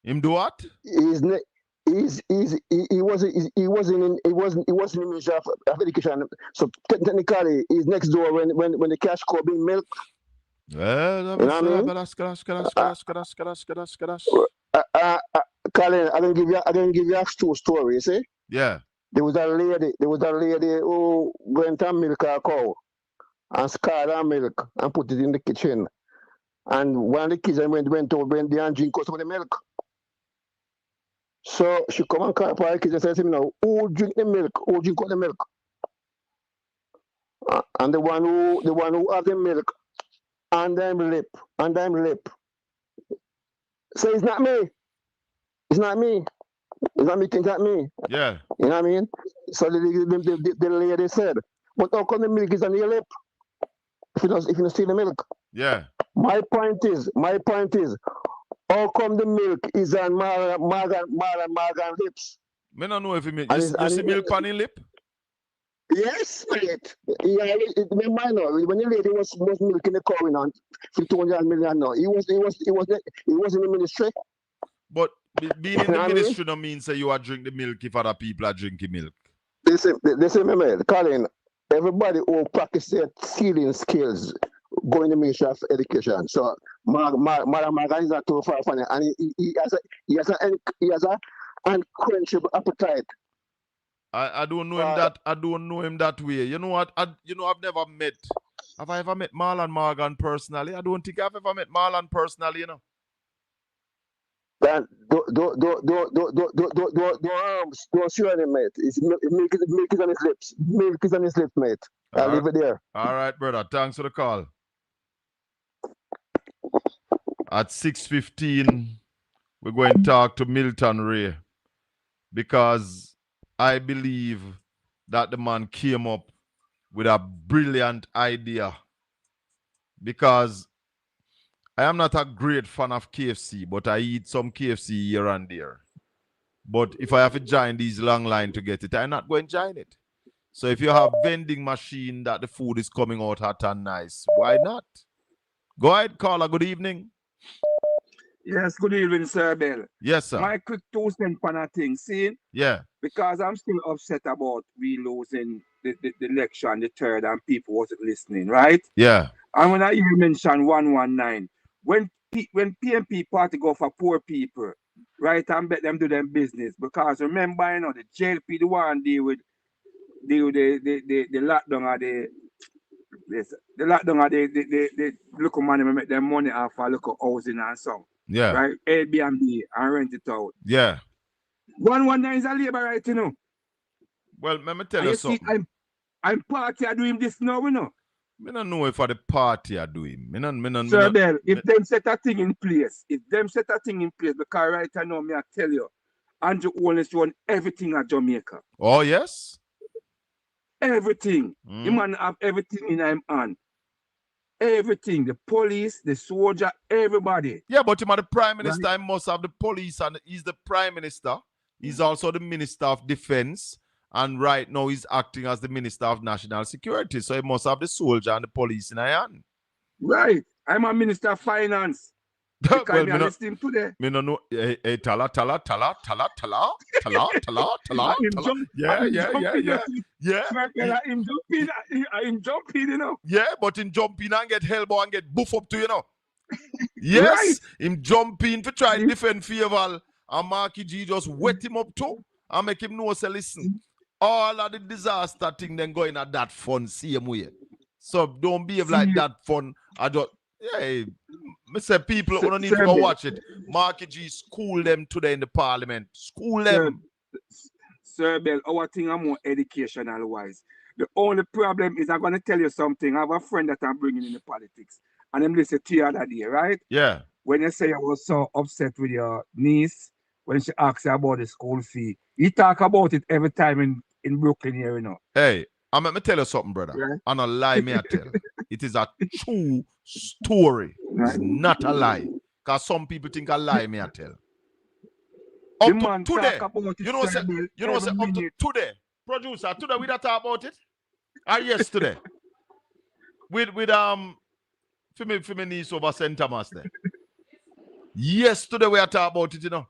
Him do what?
He's ne- he wasn't in the Ministry of Education. So technically he's next door when the cash cow being milk.
Well,
You know what I mean? Colin, I didn't give you a true story, you see?
Yeah.
There was a lady who went and milk her cow and scald her milk and put it in the kitchen. And one of the kids went over and drink some of the milk. So she come and call her kids and says to me now, who drink the milk? Who drink all the milk? And the one who have the milk and them lip. So it's not me. It's not me. It's not me, it's not me.
Yeah.
You know what I mean? So the lady said, but how come the milk is on your lip? If you don't steal the milk.
Yeah.
My point is, how come the milk is on Morgan lips?
Me don't know if he milk. You see milk on his lip?
Yes, mate. Yeah, remember now, when the lady was milking the cow in for 200 million now, he was in the ministry.
But being in the ministry don't mean say you are drink the milk if other people are drinking milk.
Listen, man, Colin, everybody who practice their stealing skills go in the Ministry of Education. So Morgan is not too far from it, and he has a unquenchable appetite.
I don't know him that. I don't know him that way. You know what? I've never met. Have I ever met Marlon Morgan personally? I don't think I've ever met Marlon personally. You know.
Don't sure him, mate. Milk is on his lips. Milk is on his lips, mate. I'll leave it there.
All right, brother. Thanks for the call. At 6:15, we're going to talk to Milton Ray because I believe that the man came up with a brilliant idea. Because I am not a great fan of KFC, but I eat some KFC here and there. But if I have to join these long line to get it, I'm not going to join it. So if you have vending machine that the food is coming out hot and nice, why not? Go ahead, caller. Good evening.
Yes, good evening, Sir Bell.
Yes, sir.
My quick 2 cents on a thing, see?
Yeah.
Because I'm still upset about we losing the election, the third, and people wasn't listening, right?
Yeah.
And when I hear you mention 119, when PMP party go for poor people, right, and bet them do them business, because remember, you know, the JLP, the one deal with the lockdown of the lockdown of the local money make them money off for local housing and so.
Yeah.
Right? Airbnb and rent it out.
Yeah.
119 is a labor right, you know.
Well, let me tell you something.
See, I'm party are doing this now, you know.
I don't know if for the party are doing.
Sir Bell, if them set a thing in place, because right now, me I tell you, Andrew Holness run everything at Jamaica.
Oh, yes?
Everything. The man have everything in him hand. Everything. The police, the soldier, everybody.
Yeah, but the prime minister, right? Must have the police, and he's the prime minister. He's also the minister of defense. And right now he's acting as the Minister of National Security. So he must have the soldier and the police in his hand.
Right. I'm a Minister of Finance. Because well, I listening today.
Me no know. Hey, tala. Yeah.
I'm jumping, you know.
Yeah, but in jumping and get elbow and get buff up to, you know. Yes. Right. Him jumping to try to defend Fieval. And Marky G just wet him up too. And make him know, say, listen. All of the disaster thing then going at that fun same way. So don't behave like that fun. I just, yeah, I say people who don't need to go watch it. Marky G, school them today in the parliament. School them.
Sir Bell, our thing are more educational wise. The only problem is I'm going to tell you something. I have a friend that I'm bringing in the politics. And I'm listening to you the other day, right?
Yeah.
When you say I was so upset with your niece when she asks her about the school fee. He talk about it every time in Brooklyn here, you know.
Hey, I'm going to tell you something, brother.
Right?
And a lie me I tell. It is a true story. It's not a lie. Because some people think a lie me I tell.
The
Up to
man
today,
talk about it
you know, say,
every
up to
minute.
today, producer, today we don't talk about it? Or yesterday? with for me niece over St. Thomas there. Yesterday we are talking about it, you know.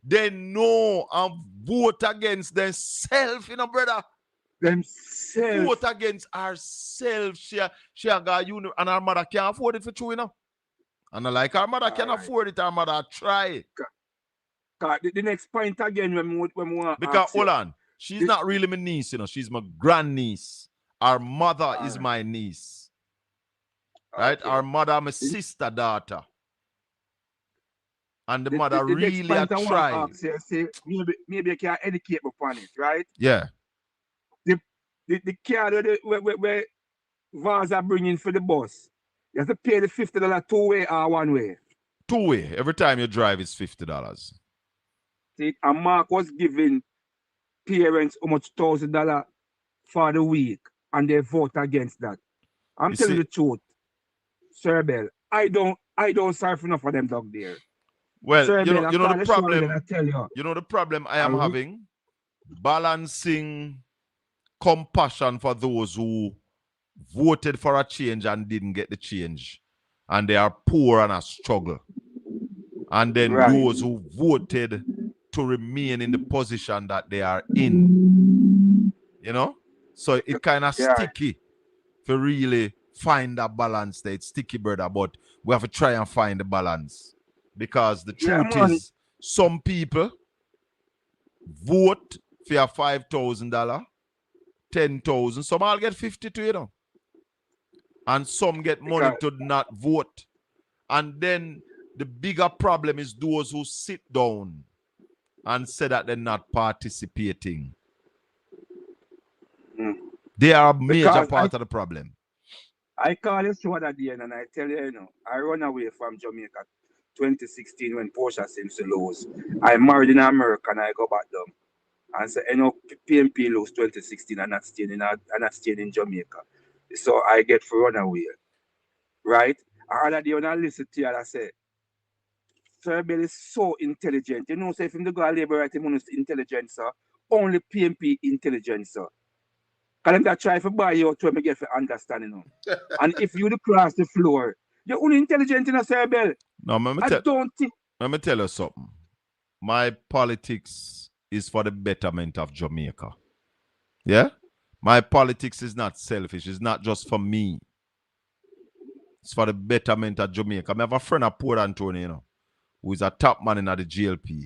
They know and vote against themselves, you know, brother.
Themselves.
Vote against ourselves. She got and our mother can't afford it for true, you know. And like our mother can afford it, our mother try.
The next point again when we want to
Because hold on, she's not really my niece, you know. She's my grandniece. Our mother is my niece. Right?
Okay.
Our mother, my sister daughter. And the mother
the
really
next point
try.
I want to ask you, say, maybe you can educate me upon it, right?
Yeah.
The car where Vans are bringing for the bus, you have to pay the $50 two-way or one-way.
Two-way. Every time you drive, it's $50.
See, and Mark was giving parents almost $1,000 for the week, and they vote against that. I'm telling you the truth, Sir Bell. I don't serve enough for them dog there.
Well,
Sir
you
Bell,
know the problem.
I tell you.
You know the problem I am having? Balancing compassion for those who voted for a change and didn't get the change. And they are poor and a struggle. And then those who voted to remain in the position that they are in. You know? So it kind of sticky to really find that balance there. It's sticky, brother, but we have to try and find the balance. Because the truth is, some people vote for your $5,000, $10,000. Some all get 52, you know. And some get money to not vote. And then the bigger problem is those who sit down and say that they're not participating. They are a major part of the problem.
I call you show that day and I tell you, you know, I run away from Jamaica 2016 when Portia seems to lose. I married in America and I go back down. And say, you know, PNP lose 2016 and not staying in Jamaica. So I get to run away. Right? And other day when I listen to you, I say, Sir Bill is so intelligent. You know, so if you go to labor right, him intelligent, sir. Only PNP intelligent, sir. Because them try to buy you out to me get for understanding. You know? And if you cross the floor, you're only intelligent in a Sir Bill.
No, let me tell you something. My politics is for the betterment of Jamaica. Yeah? My politics is not selfish. It's not just for me. It's for the betterment of Jamaica. I have a friend at Port Antonio, you know, who is a top man in the GLP.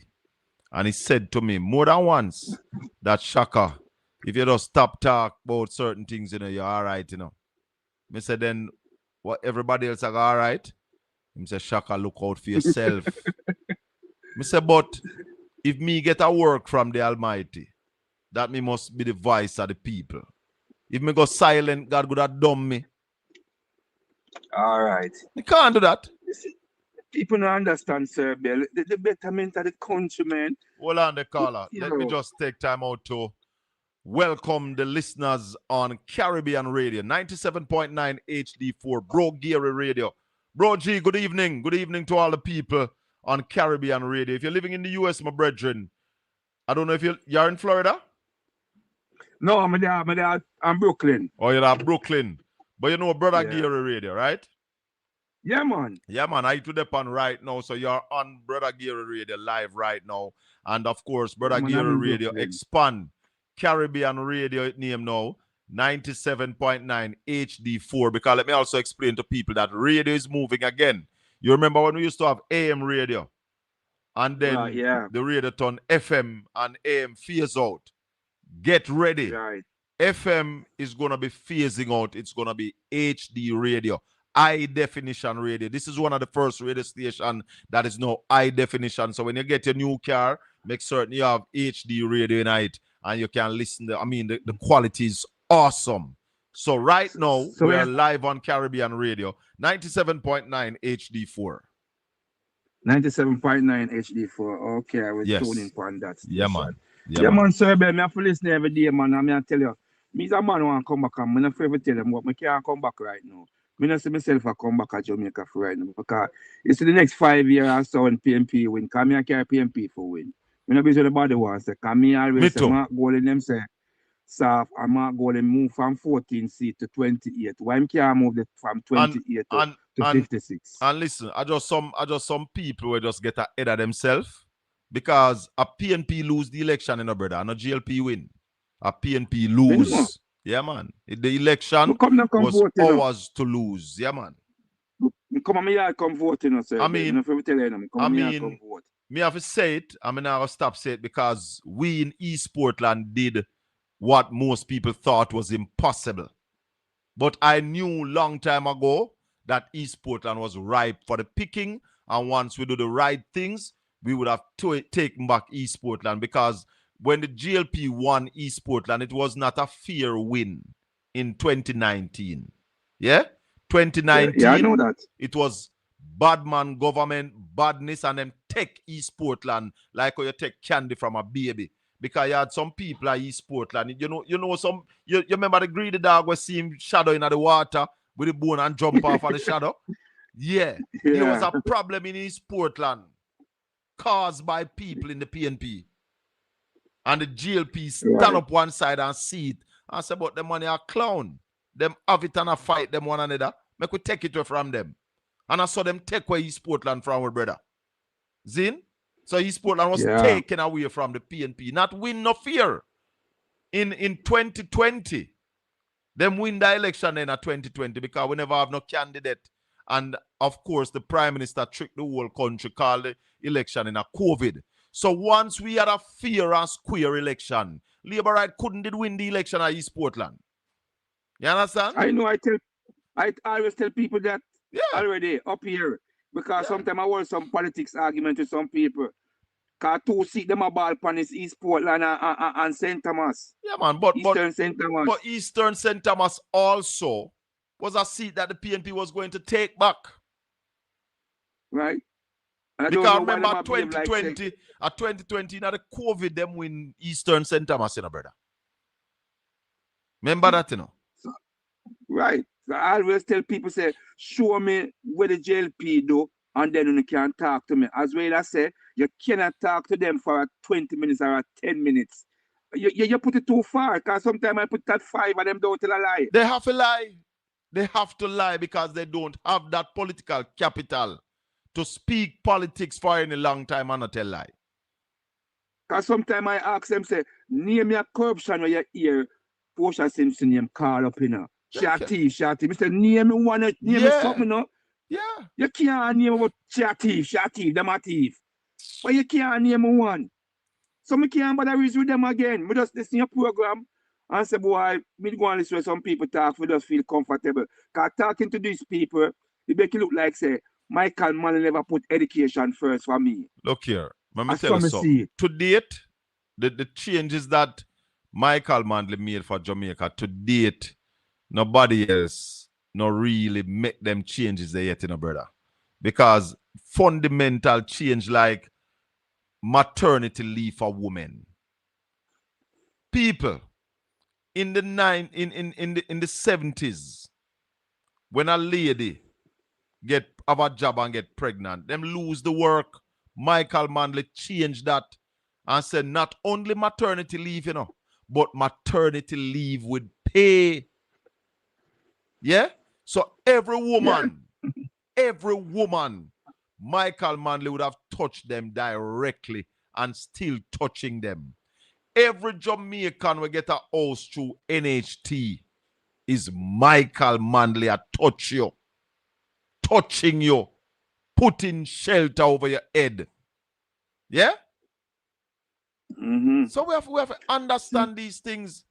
And he said to me more than once that, Shaka, if you just stop talk about certain things, you know, you're all right, you know. I said, then what everybody else are all right? He said, Shaka, look out for yourself. I said, but if me get a work from the Almighty, that me must be the voice of the people. If me go silent, God would have done me.
All right.
You can't do that.
People don't understand, Sir Bill. The betterment of the country, man.
Hold on, the caller. Let me just take time out to welcome the listeners on Caribbean Radio, 97.9 HD4, Bro Geary Radio. Bro G, good evening. Good evening to all the people on Caribbean Radio. If you're living in the U.S., my brethren, I don't know if you're in Florida?
No, I'm Brooklyn.
Oh, you're at Brooklyn. But you know Brother Geary Radio, right?
Yeah, man.
Yeah, man. I to depend right now. So you're on Brother Geary Radio live right now. And of course, Brother Geary Radio expand Caribbean Radio name now, 97.9 HD4. Because let me also explain to people that radio is moving again. You remember when we used to have AM radio? And then the radio turned FM and AM phase out. Get ready.
Right.
FM is going to be phasing out. It's going to be HD radio. High definition radio. This is one of the first radio stations that is now high definition. So when you get your new car, make certain you have HD radio in it and you can listen. The quality is awesome. So right now, we are live on Caribbean Radio, 97.9 HD4.
97.9 HD4. Okay, I will tune in
Yes.
on that
Yeah,
station.
man. Yeah,
Yeah,
man.
man, sir, I have to listen every day, man. I mean, I tell you, me's a man want to come back, and I'm not afraid to tell them what I can't come back right now. I don't see myself I come back at Jamaica for right now because it's the next 5 years or so when PMP win. Come I carry PMP for win. I don't busy about the one say. Come me
Me
always say,
too.
Mark Gold in them say, soft, and Mark Gold move from 14 seat to 28. Why I can't move it from
And
28
and
to
and
56?
and listen, I just some people will just get ahead of themselves because a PNP lose the election, you know, brother, and a GLP win. A PNP
Me know.
lose. Yeah, man. The election
Come now, come
was
vote, you know.
ours to lose. Yeah, man.
Come on, me here, come vote, you know, sir.
I
Me
mean,
not tell you, come
I
on, me here, come
mean,
vote.
me have to say it. I mean, I have to stop say it because we in East Portland did what most people thought was impossible. But I knew long time ago that East Portland was ripe for the picking. And once we do the right things, we would have taken back East Portland because when the GLP won East Portland, it was not a fair win in 2019. Yeah? 2019,
Yeah, I know that.
it was bad man government, badness, and them take East Portland like how you take candy from a baby. Because you had some people at East Portland. You remember the greedy dog was seeing shadow in the water with the bone and jump off of the shadow? Yeah. There was a problem in East Portland caused by people in the PNP. And the GLP stand up one side and see it and say, but the money are clown. Them have it and a fight them one another. Make we take it away from them. And I saw them take away East Portland from our brother. Zin? So East Portland was taken away from the PNP. Not win, no fear. In 2020, them win the election in 2020 because we never have no candidate. And of course, the Prime Minister tricked the whole country, called the election in a COVID. So once we had a fair and square election, Labour right couldn't win the election at East Portland. You understand?
I know. I always tell people that already up here because sometimes I want some politics argument with some people. Cause 2 seats them a ball pan is East Portland and St. Thomas.
Yeah, man.
Eastern St. Thomas.
But Eastern St. Thomas also was a seat that the PNP was going to take back.
Right.
Because remember 2020, at 2020, now the COVID, them win Eastern St. Thomas, you know, brother. Remember that, you know?
Right. So I always tell people, say, show me where the JLP do, and then you can talk to me. As well as say, you cannot talk to them for 20 minutes or 10 minutes. You put it too far, because sometimes I put that 5 and them don't tell a lie.
They have to lie. They have to lie because they don't have that political capital to speak politics for any long time and not tell lie.
Because sometimes I ask them, say, name your corruption where you hear Portia Simpson name call up, you know. Shati. I say, name me one, name me something, you know.
Yeah.
You can't name about Shati, them a thief. But you can't name one. So I can't bother with them again. I just listen to your program and say, boy, me go and listen to some people talk, we just feel comfortable. Because talking to these people, it make it look like, say, Michael Manley never put education first for me.
Look here, let me tell you something. To date, the changes that Michael Manley made for Jamaica, to date, nobody else no really make them changes there yet, you know, brother. Because fundamental change like maternity leave for women. People in the in the 70s, when a lady have a job and get pregnant, them lose the work. Michael Manley changed that and said not only maternity leave, you know, but maternity leave with pay. Yeah? So every woman, Michael Manley would have touched them directly and still touching them. Every Jamaican will get a house through NHT is Michael Manley a touch you, touching you, putting shelter over your head. Yeah? So we have to understand these things.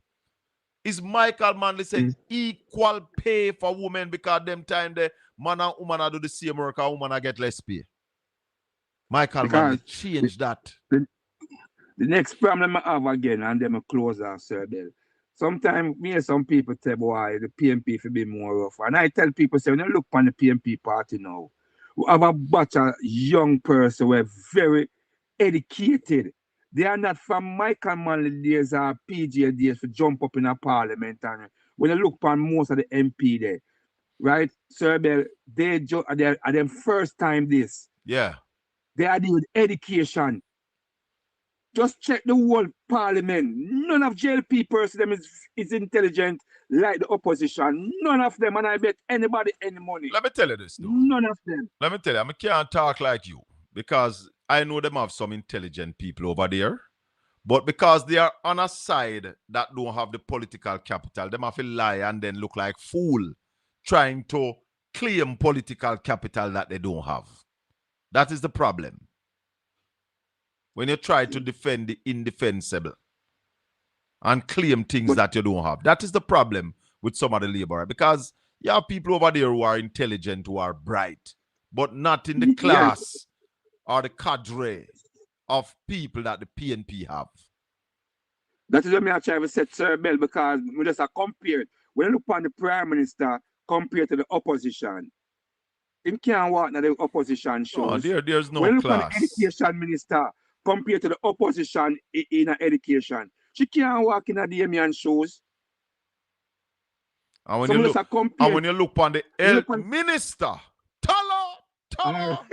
Is Michael Manley said equal pay for women because them time the man and woman do the same work and woman get less pay. Michael Manley changed that.
The next problem I have again, and then I close off, Sir Bell. Sometimes me and some people tell boy the PMP should be more rough. And I tell people, say, when you look on the PMP party now, We have a bunch of young person who are very educated. They are not from Michael Manley days or PJ days to jump up in a parliament. And when you look upon most of the MP there, right, Sir Bell, they are them first time this.
Yeah.
They are dealing with education. Just check the whole parliament. None of JLP person them is intelligent like the opposition. None of them, and I bet anybody any money.
Let me tell you this, though.
None of them.
Let me tell you, I can't talk like you because I know them have some intelligent people over there. But because they are on a side that don't have the political capital, them have to lie and then look like fool trying to claim political capital that they don't have. That is the problem. When you try to defend the indefensible and claim things that you don't have. That is the problem with some of the labor. Because you have people over there who are intelligent, who are bright, but not in the class or the cadre of people that the PNP have.
That is what I try to say, Sir Bell, because we just compare it. When you look upon the Prime Minister compared to the opposition, him can't walk in the opposition shows.
Oh, there's no
when you look
class.
upon the Education Minister compared to the opposition in education, she can't walk in the Damian shows.
And when, when you look on the health minister, Tala,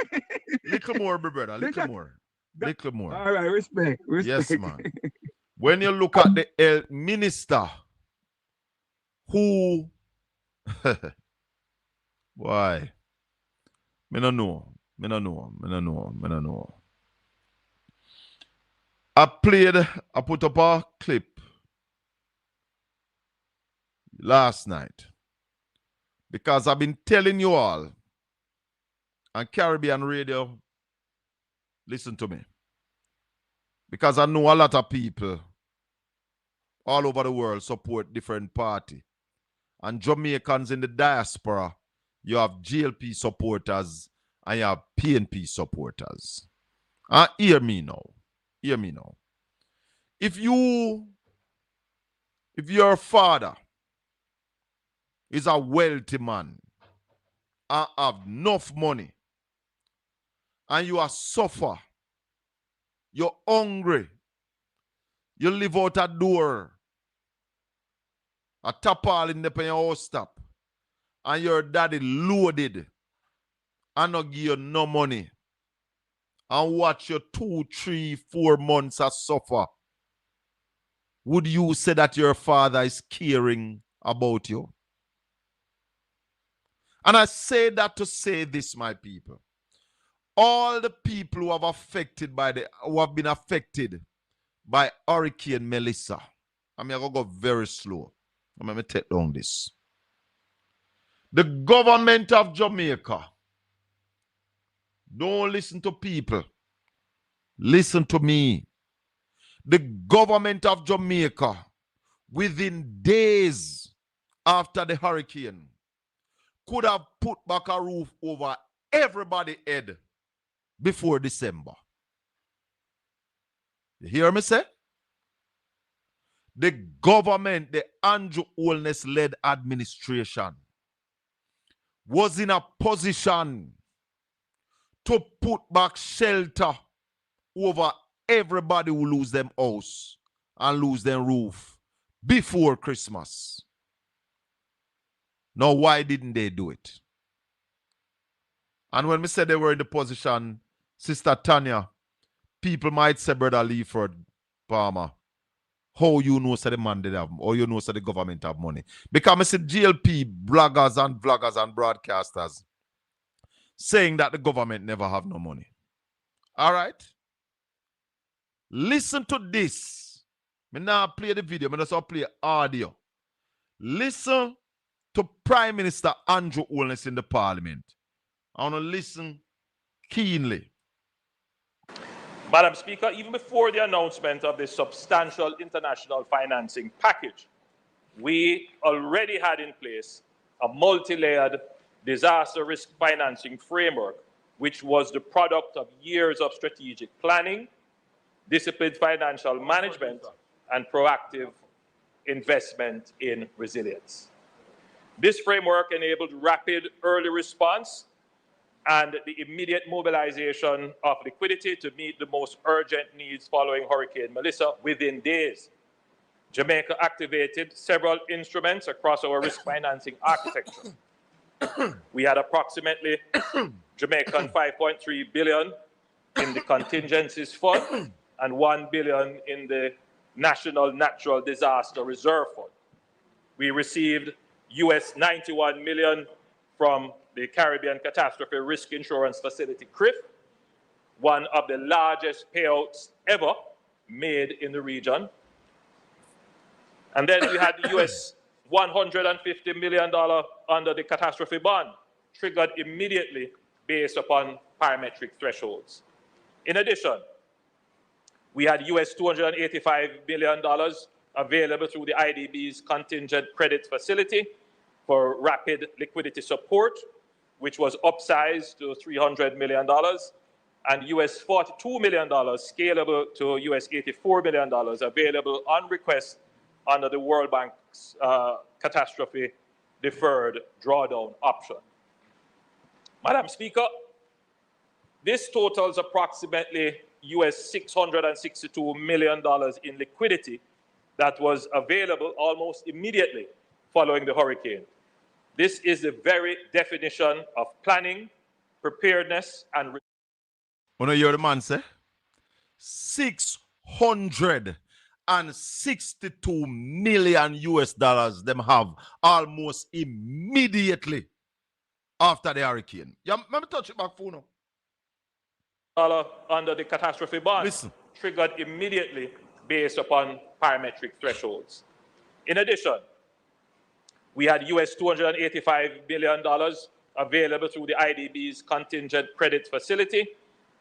little more, my brother, little more. Little more.
All right, respect.
Yes, man. When you look at the health minister, who, why? Me no know. I put up a clip last night because I've been telling you all on Caribbean radio, listen to me. Because I know a lot of people all over the world support different parties. And Jamaicans in the diaspora, you have GLP supporters and you have PNP supporters. Hear me now. If your father is a wealthy man and have enough money and you are suffer, you're hungry, you live out a door, a tapal in the pen your house stop, and your daddy loaded and not give you no money, and watch your 2, 3, 4 months of suffer, would you say that your father is caring about you? And I say that to say this, my people. All the people who have been affected by Hurricane Melissa. I'm going to go very slow. I'm going to take down this. The government of Jamaica. Don't listen to people. Listen to me. The government of Jamaica, within days after the hurricane, could have put back a roof over everybody's head before December. You hear me say? The government, the Andrew Holness-led administration, was in a position to put back shelter over everybody who lose them house and lose their roof before Christmas. Now, why didn't they do it? And when we said they were in the position, Sister Tanya, people might say, Brother Leaford Palmer, how you know say the man did have, or you know say the government have money? Because I see GLP bloggers and vloggers and broadcasters saying that the government never have no money. All right? Listen to this. Me now play the video, me just play audio. Listen to Prime Minister Andrew Holness in the Parliament. I want to listen keenly.
Madam Speaker, even before the announcement of this substantial international financing package, we already had in place a multi-layered disaster risk financing framework, which was the product of years of strategic planning, disciplined financial management, and proactive investment in resilience. This framework enabled rapid early response and the immediate mobilization of liquidity to meet the most urgent needs following Hurricane Melissa within days. Jamaica activated several instruments across our risk financing architecture. We had approximately Jamaican 5.3 billion in the contingencies fund and 1 billion in the National Natural Disaster Reserve Fund. We received US 91 million from the Caribbean Catastrophe Risk Insurance Facility, CRIF, one of the largest payouts ever made in the region. And then we had the US $150 million under the catastrophe bond, triggered immediately based upon parametric thresholds. In addition, we had US $285 million available through the IDB's contingent credit facility for rapid liquidity support, which was upsized to $300 million, and US $42 million scalable to US $84 million available on request under the World Bank's catastrophe deferred drawdown option. Madam Speaker, this totals approximately US $662 million in liquidity that was available almost immediately following the hurricane. This is the very definition of planning, preparedness, and...
When you hear the man say, 662 million US dollars them have almost immediately after the hurricane. Yeah, let me touch it back for now.
Under the catastrophe bond, triggered immediately based upon parametric thresholds. In addition, we had US $285 million available through the IDB's contingent credit facility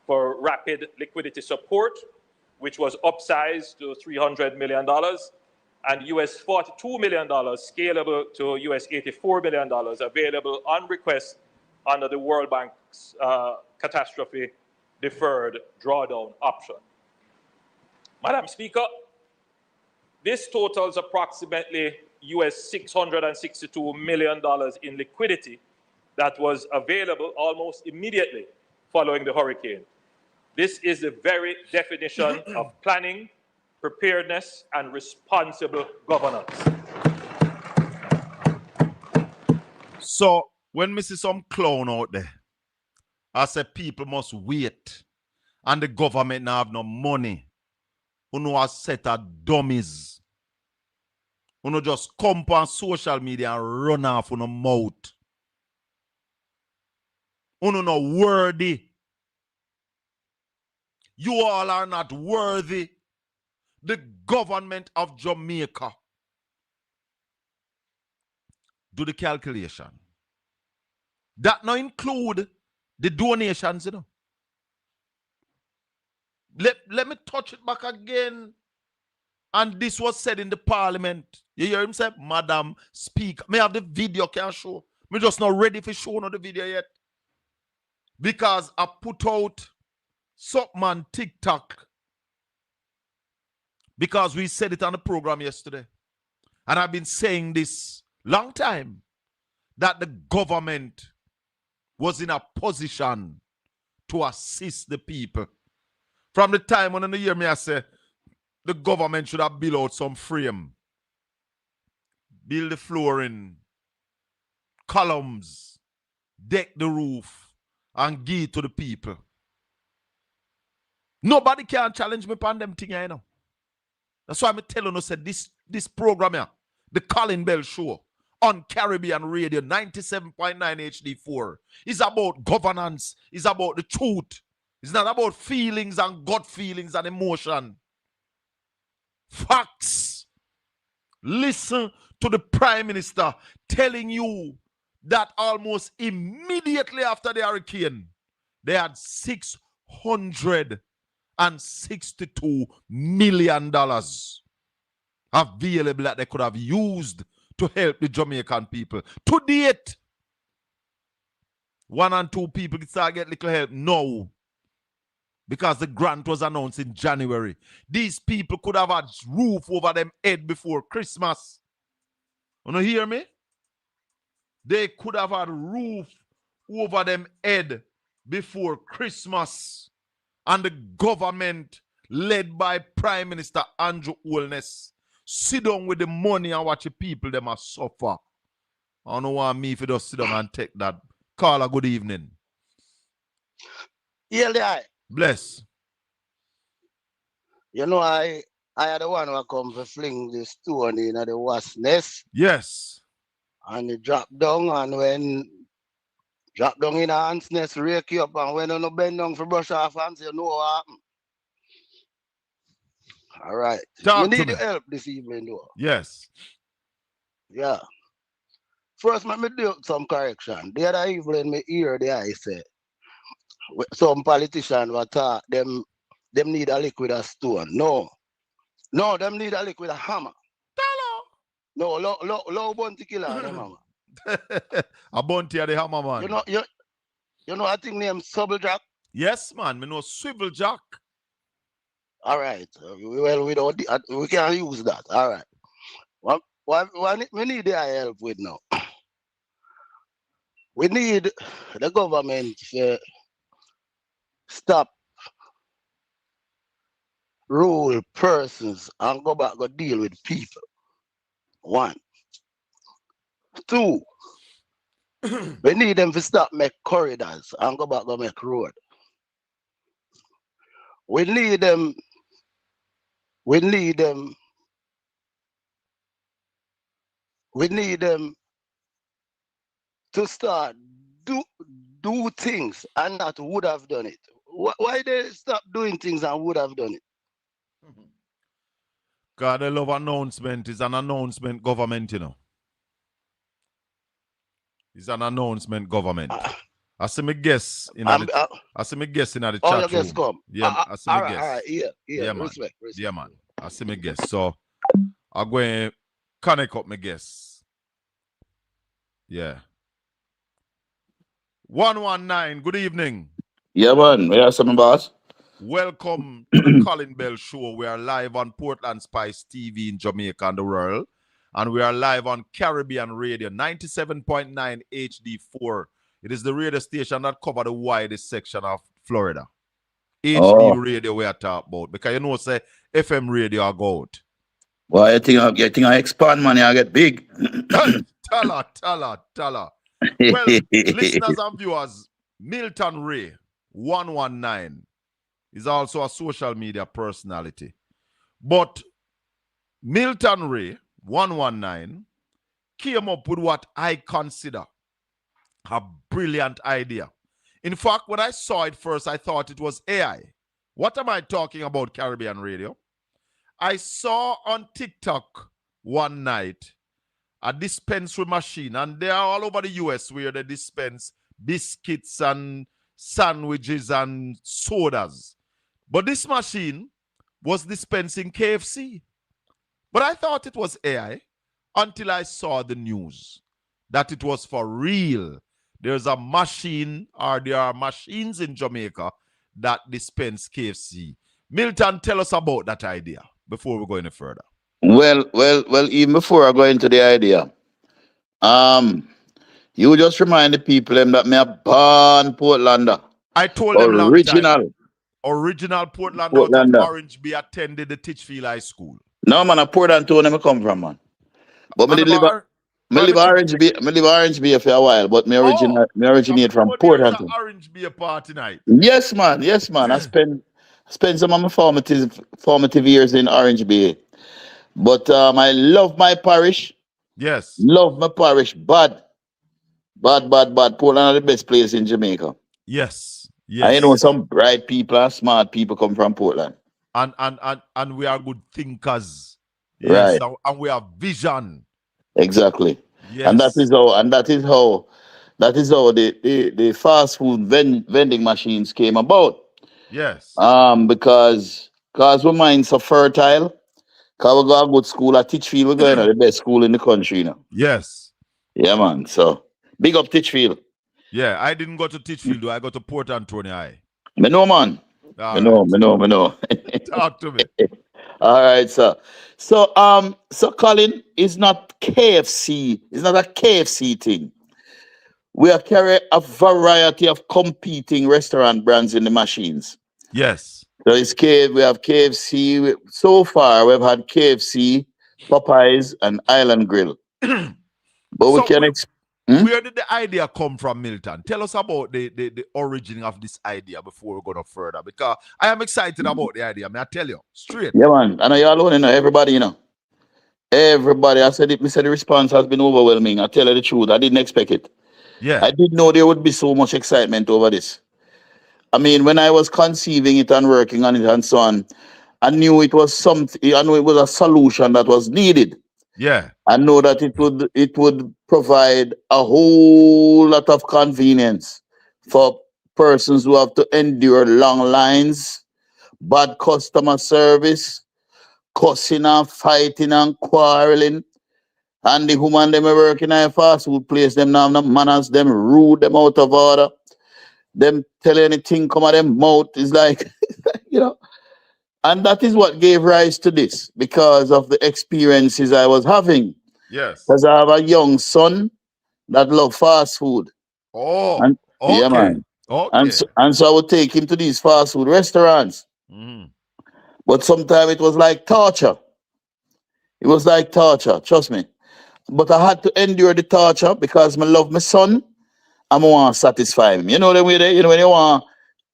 for rapid liquidity support, which was upsized to $300 million, and US $42 million scalable to US $84 million available on request under the World Bank's catastrophe deferred drawdown option. Madam Speaker, this totals approximately US $662 million in liquidity that was available almost immediately following the hurricane. This is the very definition of planning, preparedness, and responsible governance.
So, when me see some clown out there, I say people must wait, and the government now have no money. Who know a set of dummies. Who know just come on social media and run off on a mouth. Who know not worthy. You all are not worthy. The government of Jamaica. Do the calculation. That not include the donations, you know. Let me touch it back again. And this was said in the parliament. You hear him say, Madam Speaker. May have the video can show. Me just not ready for showing the video yet. Because I put out something on TikTok. Because we said it on the program yesterday. And I've been saying this long time. That the government was in a position to assist the people. From the time when you hear me, I say, the government should have built out some frame. Build the flooring, columns, deck the roof, and give it to the people. Nobody can challenge me on them thing, you know. That's why I'm telling you, said this program here, the Colin Bell Show, on Caribbean Radio 97.9 HD4, is about governance, is about the truth. It's not about feelings and gut feelings and emotion. Facts. Listen to the Prime Minister telling you that almost immediately after the hurricane, they had $662 million available that they could have used to help the Jamaican people. To date, 1 and 2 people start get little help now. Because the grant was announced in January. These people could have had roof over them head before Christmas. You hear me? They could have had roof over them head before Christmas, and the government led by Prime Minister Andrew Holness sit down with the money and watch the people them a suffer. I don't want me if you just sit down and take that. Carla, good evening.
Yeah,
Bless.
you know, I had the one who come to fling the stone in the wasp nest.
Yes.
And it drop down, and when drop down in the ant's nest, rake you up, and when you no bend down for brush off hands, you know what happen. All right.
Talk
you
to
need
me.
your help this evening, though.
Yes.
Yeah. First, let me do some correction. The other evening, me hear the I say, some politician were talk, them need a liquid a stone. No, them need a liquid a hammer. No, low bounty killer them hammer.
A bounty at the hammer, man.
You know a thing named Subble Jack?
Yes, man. Me know Swivel Jack.
All right. Well, we can use that. All right. What we need their help with now? We need the government to stop rule persons and go back go deal with people. 1. 2. We need them to stop make corridors and go back go make road. We need them to start do things and not would have done it. Why they stop doing things and would have done it?
God, I love announcement. It's an announcement government, you know. It's an announcement government. I see me guess in the I see me guess in the chat
your guess
room.
come.
Yeah, I see me guess.
All right, yeah,
man.
respect.
Yeah, man. I see me guess. So I'm going to connect up my guess. Yeah. 119, good evening.
Yeah, man. May I have something, boss?
Welcome to the Colin Bell Show. We are live on Portland Spice TV in Jamaica and the world. And we are live on Caribbean Radio, 97.9 HD4. It is the radio station that covers the widest section of Florida. HD radio we are talking about. Because you know, say, FM radio are go out.
Well, I think I expand, man. I get big.
Tell her. Well, listeners and viewers, Milton Ray, 119, is also a social media personality. But Milton Ray, 119, came up with what I consider a brilliant idea. In fact, when I saw it first, I thought it was AI. What am I talking about, Caribbean Radio? I saw on TikTok one night a dispensary machine, and they are all over the US where they dispense biscuits and sandwiches and sodas. But this machine was dispensing KFC. But I thought it was AI until I saw the news that it was for real. There's a machine, or there are machines in Jamaica that dispense KFC. Milton, tell us about that idea before we go any further.
Well, even before I go into the idea, you just remind the people them that me a born Portlander.
I told them long time. Original Portlander out of Orange Bay, attended the Titchfield High School.
No, man, I Portland town I come from, man. But me live Orange Bay for a while, but me originate from Portland.
Orange Bay party night.
Yes, man. I spent some of my formative years in Orange Bay. But I love my parish.
Yes.
Love my parish. Bad. Portland are the best place in Jamaica.
Yes.
I know some bright people and smart people come from Portland.
And we are good thinkers. Yes.
Right.
And we have vision.
Exactly.
Yes.
And that is how the fast food vending machines came about.
Yes.
Because we mind so fertile. Because we go to good school at Titchfield, we're going to the best school in the country now.
Yes.
Yeah, man. So big up Titchfield.
Yeah, I didn't go to Titchfield, though. I got to Port Antonio High.
Me know, man. Me know.
Talk to me.
All right, sir. So Colin, is not KFC. It's not a KFC thing. we are carry a variety of competing restaurant brands in the machines.
Yes.
So we have KFC. So far, we've had KFC, Popeyes, and Island Grill. But we
So
can
where did the idea come from, Milton? Tell us about the origin of this idea before we go no further. Because I am excited about the idea. May I tell you straight?
Yeah, man. And you alone, everybody, Everybody, I said it, me said the response has been overwhelming. I tell you the truth. I didn't expect it.
Yeah.
I didn't know there would be so much excitement over this. I mean, when I was conceiving it and working on it and so on, I knew it was something, I knew it was a solution that was needed.
Yeah.
I know that it would provide a whole lot of convenience for persons who have to endure long lines, bad customer service, cussing and fighting and quarreling. And the woman them work in a fast food place, them now have no manners, them rude, them out of order. Them tell anything come out them mouth is like, And that is what gave rise to this, because of the experiences I was having.
Yes.
Because I have a young son that love fast food.
Oh,
and,
okay.
Yeah, man.
Okay.
And so I would take him to these fast food restaurants.
Mhm.
But sometimes it was like torture. It was like torture, trust me. But I had to endure the torture because I love my son. I want to satisfy him. You know the way they, when you want.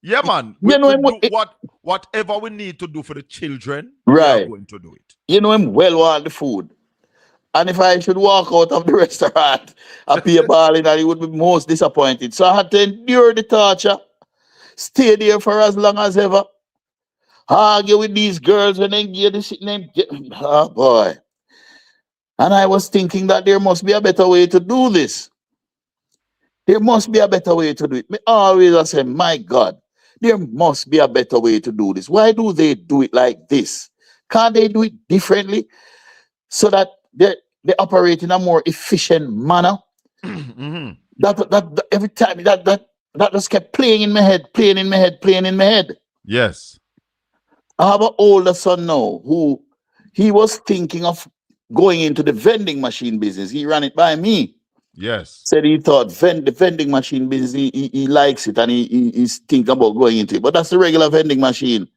Yeah, man.
You know
we do whatever we need to do for the children, we
Right.
are going to do it.
You know him well want the food. And if I should walk out of the restaurant, I pay a balling and he would be most disappointed. So I had to endure the torture, stay there for as long as ever, argue with these girls when they get this name. Oh boy. And I was thinking that there must be a better way to do this. There must be a better way to do it. Me always I say, my God, there must be a better way to do this. Why do they do it like this? Can't they do it differently so that they operate in a more efficient manner?
Mhm.
That every time that just kept playing in my head.
Yes.
I have an older son now who he was thinking of going into the vending machine business. He ran it by me.
Yes.
Said he thought the vending machine business, he likes it and he's thinking about going into it. But that's the regular vending machine,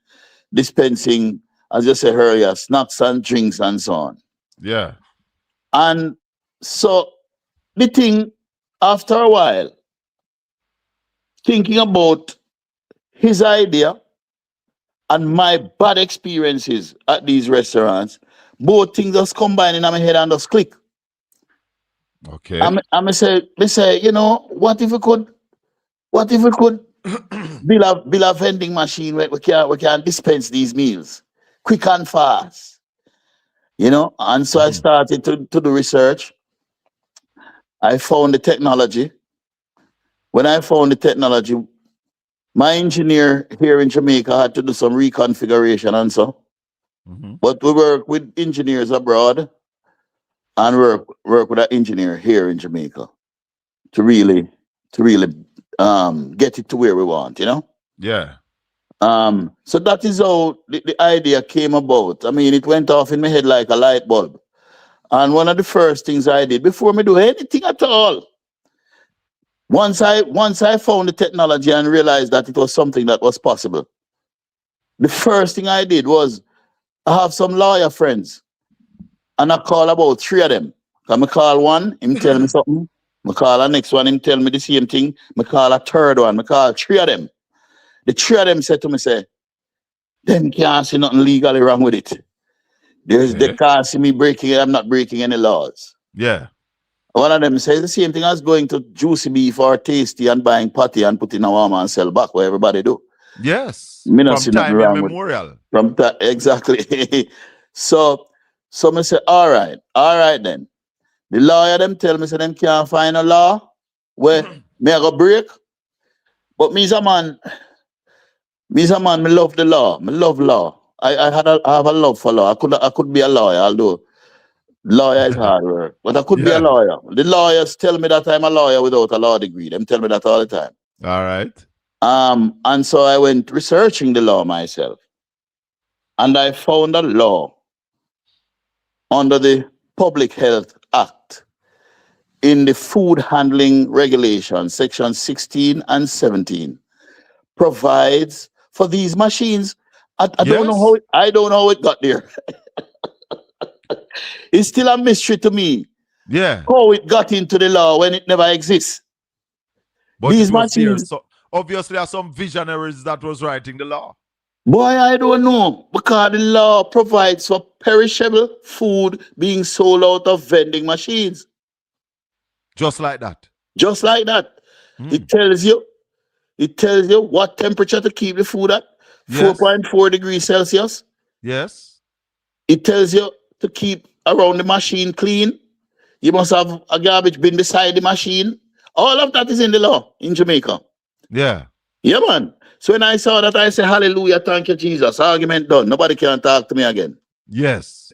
dispensing, as you said earlier, snacks and drinks and so on.
Yeah.
And so the thing, after a while, thinking about his idea and my bad experiences at these restaurants, both things just combine in my head and just click.
Okay.
I say, what if we could build a vending machine where we can dispense these meals quick and fast, And so I started to do research. I found the technology. When I found the technology, my engineer here in Jamaica had to do some reconfiguration and so. But we work with engineers abroad and work with an engineer here in Jamaica to really get it to where we want,
Yeah.
So that is how the idea came about. I mean, it went off in my head like a light bulb. And one of the first things I did before me do anything at all, once I found the technology and realized that it was something that was possible, the first thing I did was I have some lawyer friends, and I call about 3 of them. I call one, him tell me something. I call the next one, him tell me the same thing. I call a third one. I call 3 of them. The 3 of them said to me, them can't see nothing legally wrong with it. They can't see me breaking it. I'm not breaking any laws.
Yeah.
One of them says the same thing as going to Juicy Beef or Tasty and buying patty and putting a warm and sell back, what everybody do.
Yes.
Me not
From
see nothing
time
wrong
immemorial.
From that, exactly. So I say, all right then. The lawyer them tell me say them can't find a law where me I go break. But me as a man, me love the law. Me love law. I have a love for law. I could be a lawyer, although lawyer is hard work. But I could be a lawyer. The lawyers tell me that I'm a lawyer without a law degree. Them tell me that all the time.
All right.
And so I went researching the law myself. And I found a law under the Public Health Act in the food handling regulation, section 16 and 17, provides for these machines. I don't know how I don't know how it got there. It's still a mystery to me.
Yeah.
How it got into the law when it never exists.
But
These
it was there.
machines.
So obviously there are some visionaries that was writing the law.
Boy, I don't know, because the law provides for perishable food being sold out of vending machines.
Just like that.
Just like that. It tells you what temperature to keep the food at.
Yes.
4.4 degrees Celsius.
Yes.
It tells you to keep around the machine clean. You must have a garbage bin beside the machine. All of that is in the law in Jamaica.
Yeah.
Yeah, man. So when I saw that, I said, hallelujah, thank you, Jesus. Argument done. Nobody can talk to me again.
Yes.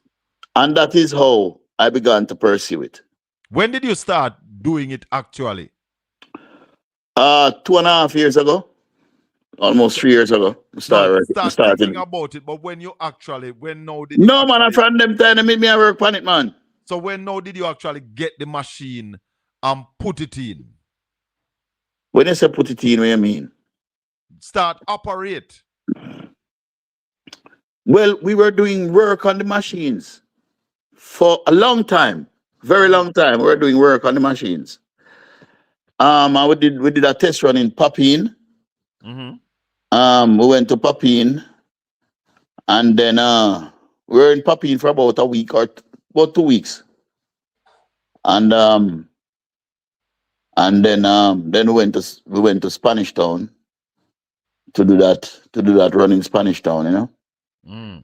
And that is how I began to pursue it.
When did you start doing it actually?
2.5 years ago. Almost 3 years ago.
Start
Started.
thinking about it, but when now did you
No, man, I from them time they made me work on it, man.
So when now did you actually get the machine and put it in?
When you say put it in, what you mean?
Start operate.
Well, we were doing work on the machines for a long time. Very long time. We were doing work on the machines. And we did a test run in Papine. We went to Papine, and then we were in Papine for about a week or about 2 weeks. And then we went to Spanish Town to do that run in Spanish Town, you know.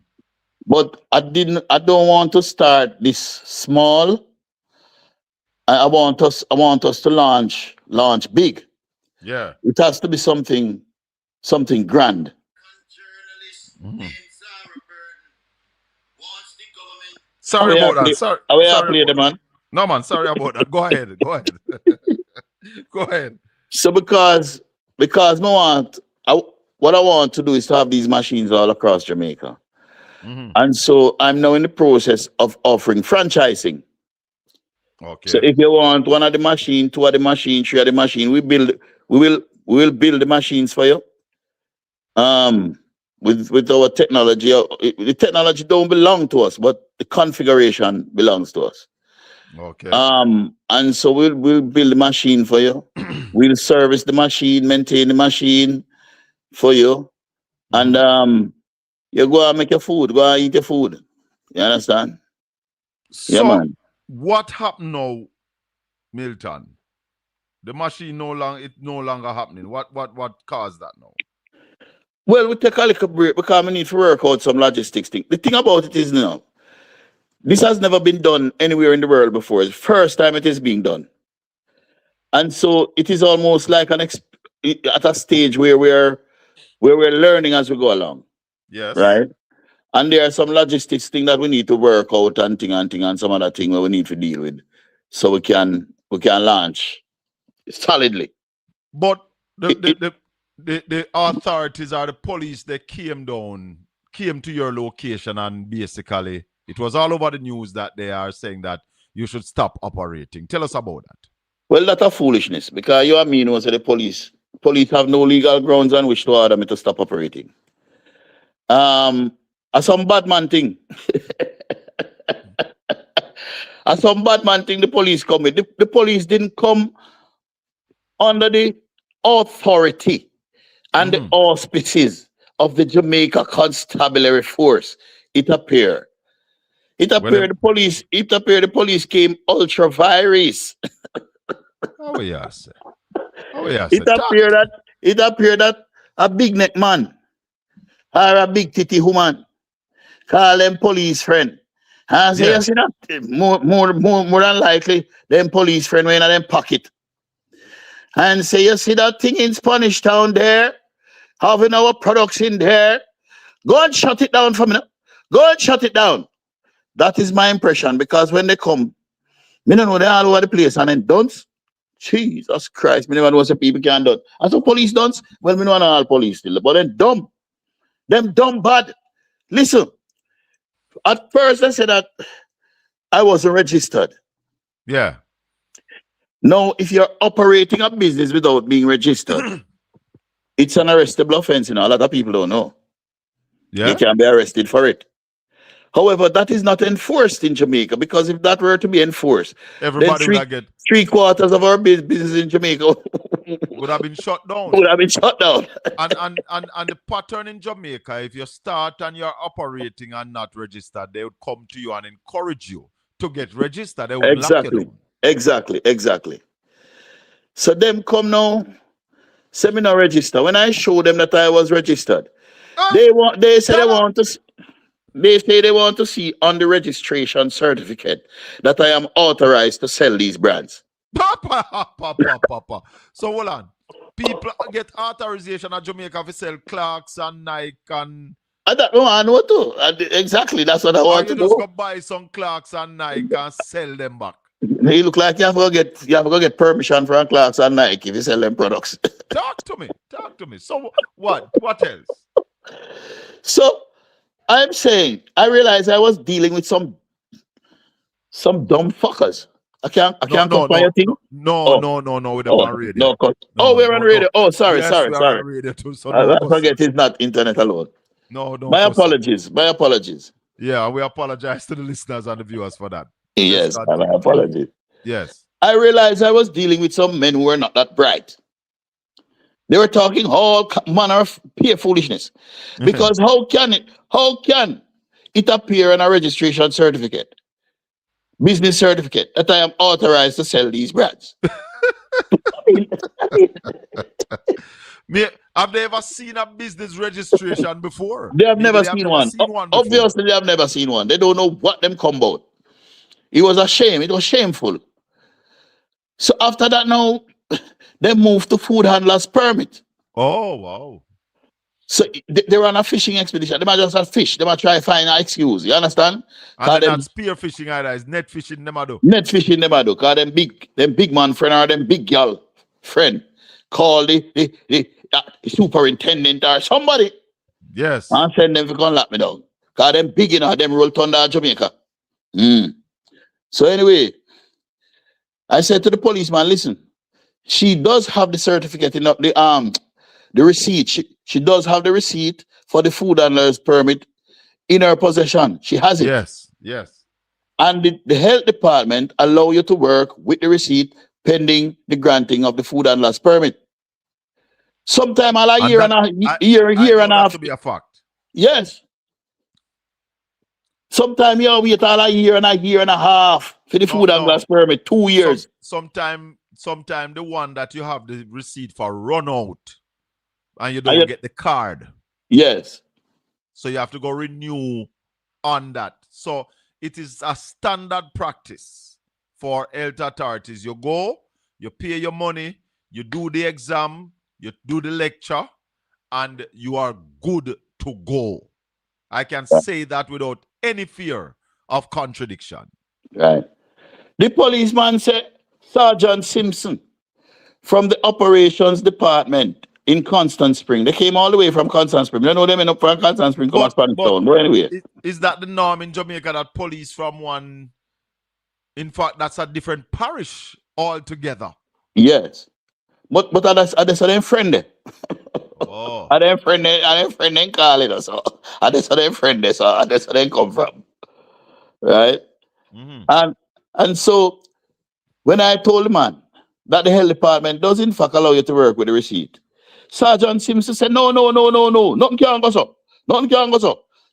But I don't want to start this small. I want us to launch big.
Yeah.
It has to be something grand.
Sorry about that. Sorry.
Sorry about man.
No, man, sorry about that. Go ahead. Go ahead. Go ahead.
So because what I want to do is to have these machines all across Jamaica. And so I'm now in the process of offering franchising.
Okay.
So if you want one of the machine, two of the machine, three of the machine, we will build the machines for you. With our technology, the technology don't belong to us, but the configuration belongs to us.
Okay.
And so we'll build the machine for you. We'll service the machine, maintain the machine for you, and you go and make your food, go and eat your food. You understand?
So
Yeah, man.
What happened now, Milton? The machine no longer happening. What caused that now?
Well, we take a little break because we need to work out some logistics thing. The thing about it is now, this has never been done anywhere in the world before. It's the first time it is being done. And so it is almost like at a stage where we're learning as we go along.
Yes.
Right? And there are some logistics thing that we need to work out and some other thing where we need to deal with. So we can launch solidly.
But the authorities or the police, they came to your location, and basically it was all over the news that they are saying that you should stop operating. Tell us about that.
Well, that's a foolishness, because you and me know that the police have no legal grounds on which to order me to stop operating. A some bad man thing. A some bad man thing the police come with. The police didn't come under the authority and the auspices of the Jamaica Constabulary Force. It appeared the police came ultra virus.
Oh yes.
It appeared that a big neck man or a big titty woman call them police friend. And say, you see that? More than likely, them police friend were in them pocket. And say, you see that thing in Spanish Town there? Having our products in there? Go and shut it down for me. Go and shut it down. That is my impression, because when they come, me don't know they all over the place, and then dunce. Jesus Christ, me never know what people can do. And so police dunce, well, me know all police still, but then dumb. Them dumb bad. Listen, at first I said that I wasn't registered.
Yeah.
Now, if you're operating a business without being registered, it's an arrestable offense. You know, a lot of people don't know.
Yeah.
You can be arrested for it. However, that is not enforced in Jamaica, because if that were to be enforced, then
Everybody would have get
three-quarters of our business in Jamaica
would have been shut down.
would have been shut down.
And the pattern in Jamaica, if you start and you're operating and not registered, they would come to you and encourage you to get registered. They would lock you down.
Exactly. So them come now, say me not register. When I show them that I was registered, they say they want to see on the registration certificate that I am authorized to sell these brands.
Papa. So hold on. People get authorization at Jamaica to sell Clarks and Nike and
I know too. Exactly, that's what I want to do.
You just go buy some Clarks and Nike and sell them back.
You look like you have to get permission from Clarks and Nike if you sell them products.
Talk to me. So what else?
So I'm saying I realized I was dealing with some dumb fuckers. I can't come by your thing.
No, we're on radio.
We're on radio. Oh, sorry.
We're on radio too. So
I forget it's not internet alone.
No.
My apologies.
Yeah, we apologize to the listeners and the viewers for that.
Yes, my apologies.
Yes.
I realized I was dealing with some men who were not that bright. They were talking all manner of pure foolishness. Because how can it appear on a registration certificate, business certificate, that I am authorized to sell these brands?
Have they ever seen a business registration before?
They have never seen one. Obviously, they have never seen one. They don't know what them come about. It was a shame. It was shameful. So after that now, they moved to food handlers permit.
Oh, wow.
So they were on a fishing expedition. They might just have fish. They might try to find an excuse. You understand?
And they're not spear fishing either. It's net fishing them do.
Net fishing them do. Because them big man friend or them big girl friend call the superintendent or somebody.
Yes.
And send them to come lock me down. Because them big enough, them roll thunder Jamaica. So anyway, I said to the policeman, listen, she does have the certificate in the receipt. She does have the receipt for the food handler's permit in her possession. She has it.
Yes.
And the health department allow you to work with the receipt pending the granting of the food handler's permit. Sometime a year and a half.
To be a fact.
Yes. Sometime you wait a year and a half for the food handler's permit. 2 years.
Sometime the one that you have the receipt for run out and you don't get the card.
Yes.
So you have to go renew on that. So it is a standard practice for health authorities. You go, you pay your money, you do the exam, you do the lecture, and you are good to go. I can say that without any fear of contradiction.
Right. The policeman said, Sergeant Simpson from the operations department in Constant Spring. They came all the way from Constant Spring. You know them up from Constant Spring, come Spanish Town. But anyway.
Is that the norm in Jamaica that police from one, in fact, that's a different parish altogether?
Yes. But are them friend there?
Oh.
Are them friend then call it so? Are them friend there, so that's where they come from. Right? And so when I told the man that the health department does in fact allow you to work with the receipt, Sergeant Simpson said, no. Nothing can go so.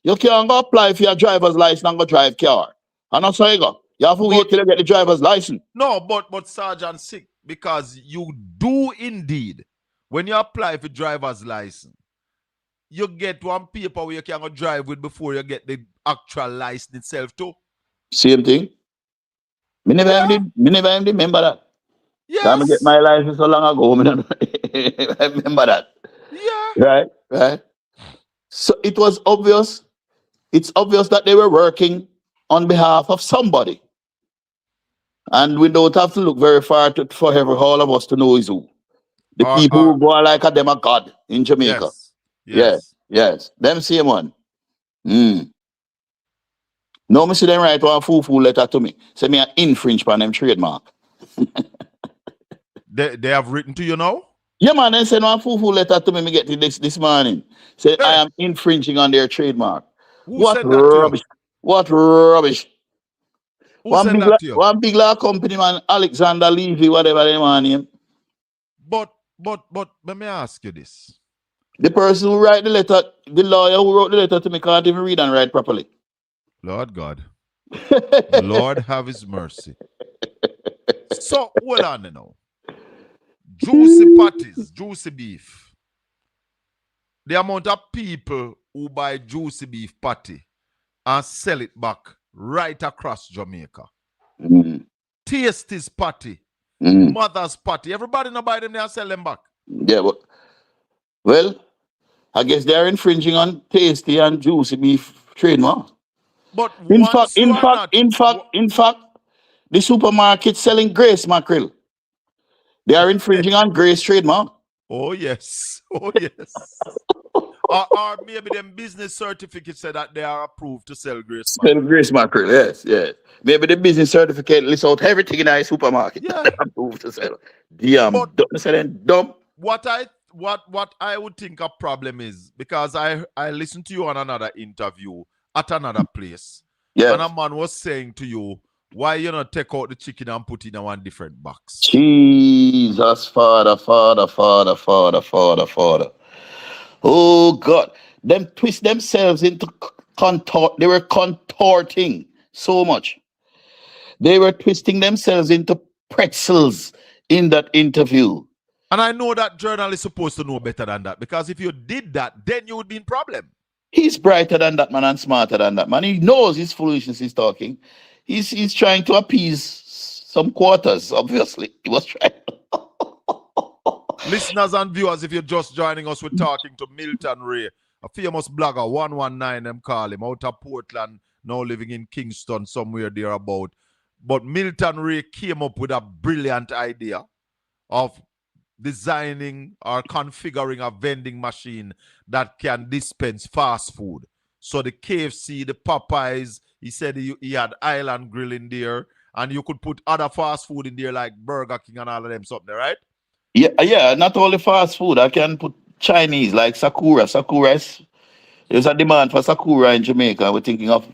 You can't go apply for your driver's license and go drive car. And that's how you go. You have to wait till you get the driver's license.
No, but Sergeant Sick, because you do indeed, when you apply for driver's license, you get one paper where you can go drive with before you get the actual license itself too.
Same thing. Me never even remember that.
Yes.
I get my license so long ago. I remember that.
Yeah.
Right. So it was obvious. It's obvious that they were working on behalf of somebody. And we don't have to look very far for all of us to know is who. The people who go like a them a god in Jamaica. Yes. Them same one. No, me see them write one fool letter to me. Say me a infringe on them trademark.
They have written to you now?
Yeah, man, they sent one full letter to me get it this morning. Say I
Hey.
am infringing on their trademark.
Who
What
sent that to you?
rubbish. What rubbish.
Who sent that to you?
One big law company, man, Alexander Levy, whatever they want name.
But let me ask you this.
The person who write the letter, the lawyer who wrote the letter to me can't even read and write properly.
Lord God. Lord have his mercy. So, hold on now. Juicy patties, juicy beef. The amount of people who buy juicy beef patty and sell it back right across Jamaica. Tasty's patty, Mother's patty. Everybody now buy them there and sell them back.
Yeah, but well, I guess they are infringing on tasty and juicy beef trademark.
But
In fact, the supermarket selling Grace mackerel. They are infringing on Grace trademark.
Oh yes. Oh yes. or maybe them business certificates say that they are approved to sell Grace mackerel.
Sell Grace mackerel, yes. Maybe the business certificate lists out everything in a supermarket.
Yeah.
Approved to sell. Dumb.
What I would think a problem is, because I listened to you on another interview at another place.
Yes.
And a man was saying to you, why you not take out the chicken and put it in one different box?
Jesus, Father. Oh God. Them twist themselves into contort. They were contorting so much. They were twisting themselves into pretzels in that interview.
And I know that journalists supposed to know better than that, because if you did that, then you would be in problem.
He's brighter than that man and smarter than that man. He knows his foolishness he's talking. He's trying to appease some quarters, obviously. He was trying.
Listeners and viewers, if you're just joining us, we're talking to Milton Ray, a famous blogger, 119 them call him, out of Portland, now living in Kingston, somewhere thereabout. But Milton Ray came up with a brilliant idea of designing or configuring a vending machine that can dispense fast food. So the KFC, the Popeyes, he said he had Island Grill in there, and you could put other fast food in there like Burger King and all of them something, right?
Yeah, not only fast food. I can put Chinese like Sakura. There's a demand for Sakura in Jamaica. We're thinking of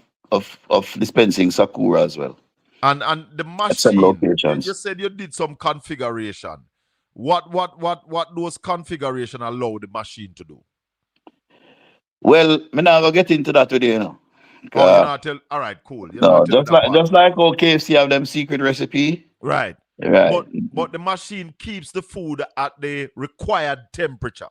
dispensing Sakura as well.
And the machine,
at some locations.
you said you did some configuration. What those configuration allow the machine to do?
Well, me not gonna get into that today, you know.
Oh, you're not tell. All right, cool. You're
No,
not telling that part.
just like how KFC have them secret recipe.
Right.
Right.
But the machine keeps the food at the required temperature.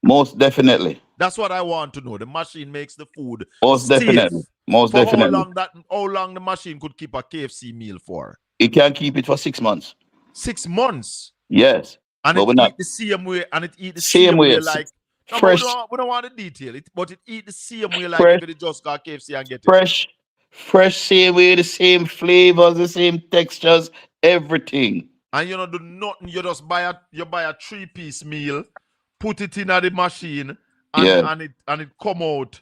Most definitely.
That's what I want to know. The machine makes the food
Most
safe.
definitely. Most
for
definitely.
How long the machine could keep a KFC meal for?
It can keep it for 6 months.
6 months.
Yes.
And
but
it eat the same way, and it eat the same way like no,
fresh.
We don't want the detail. But it eat the same way like if it just got KFC and get it.
Fresh, same way, the same flavors, the same textures, everything.
And you don't do nothing. You just buy a 3-piece meal, put it in the machine, and it come out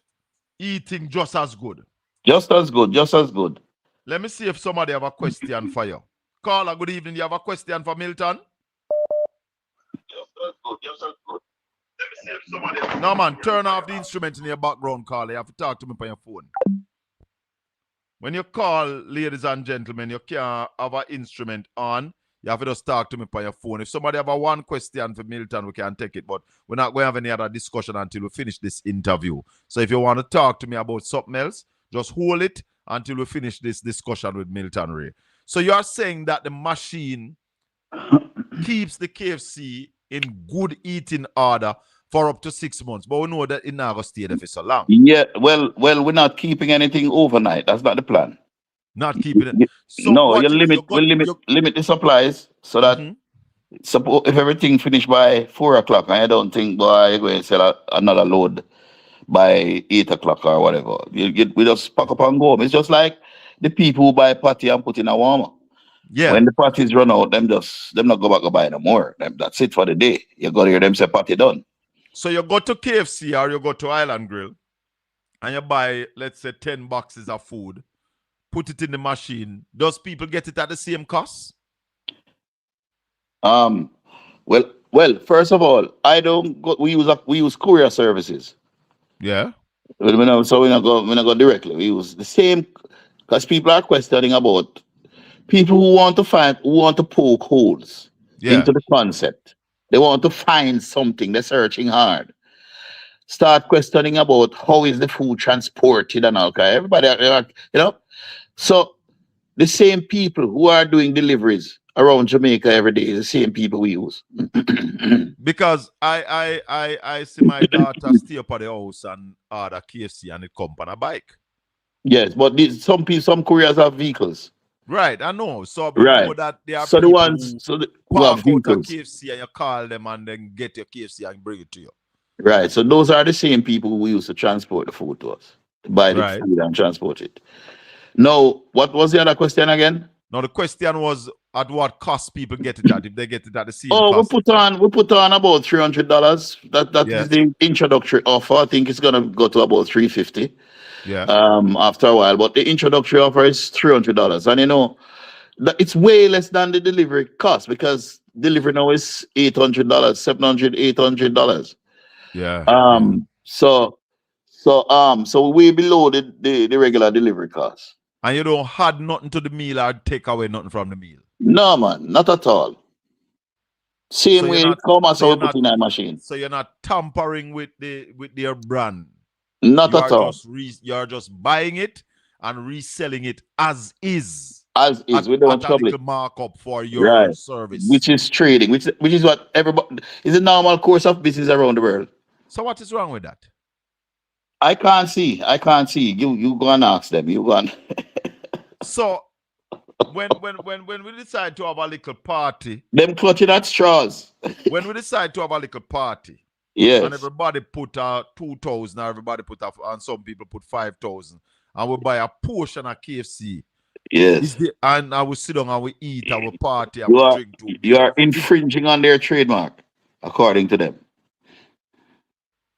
eating just as good.
Just as good.
Let me see if somebody have a question for you. Caller, good evening. You have a question for Milton?
Just as good. Let me see if somebody.
No, man, turn off the instrument in your background, caller. You have to talk to me on your phone. When you call, ladies and gentlemen, you can't have an instrument on. You have to just talk to me on your phone. If somebody have one question for Milton, we can take it. But we're not going to have any other discussion until we finish this interview. So if you want to talk to me about something else, just hold it until we finish this discussion with Milton Ray. So you are saying that the machine keeps the KFC in good eating order for up to 6 months. But we know that it not going to stay there for so long.
Yeah, well, we're not keeping anything overnight. That's not the plan.
Not keeping it. So
no, you limit the supplies so that suppose if everything finished by 4 o'clock, I don't think you're going to sell another load by 8 o'clock or whatever. We just pack up and go home. It's just like the people who buy patty and put in a warmer.
Yeah.
When the patties run out, them not go back and buy no more. That's it for the day. You go here, them say patty done.
So you go to KFC or you go to Island Grill and you buy, let's say, 10 boxes of food, put it in the machine. Does people get it at the same cost?
Well, first of all, I don't go, we use courier services.
Yeah.
So we not go directly. We use the same because people are questioning about people who want to poke holes
Yeah.
into the concept. They want to find something. They're searching hard. Start questioning about how is the food transported and all. 'Cause everybody, So the same people who are doing deliveries around Jamaica every day is the same people we use.
Because I see my daughter stay up at the house and order KFC and it come on a bike.
Yes, but some couriers have vehicles.
Right, I know. So we know
Right.
that there are
So the
people
ones
who
who have
park out a
vehicles.
KFC and you call them and then get your KFC and bring it to you.
Right. So those are the same people who used to transport the food to us, buy the
Right.
food and transport it. Now, what was the other question again?
Now the question was at what cost people get it at, if they get it at the same
Oh,
cost.
we put on about $300. That
Yeah.
is the introductory offer. I think it's gonna go to about $350.
Yeah.
After a while, but the introductory offer is $300, and it's way less than the delivery cost because delivery now is $800, $700, $800.
Yeah.
So way below the regular delivery cost.
And you don't add nothing to the meal or take away nothing from the meal.
No, man, not at all. Same way it come as we put in a machine.
So you're not tampering with their brand.
Not at all.
You're just buying it and reselling it as is.
As is, we don't
at a
trouble
little
it.
markup for your service.
Which is trading, which is what everybody is a normal course of business around the world.
So what is wrong with that?
I can't see. You go and ask them. You go and
So when we decide to have a little party,
them clutching at straws.
when we decide to have a little party,
yes,
and everybody put 2,000, and everybody put and some people put 5,000, and we buy a portion of KFC.
Yes.
And I will sit down and we eat, and we party, and we drink too.
You are infringing on their trademark, according to them.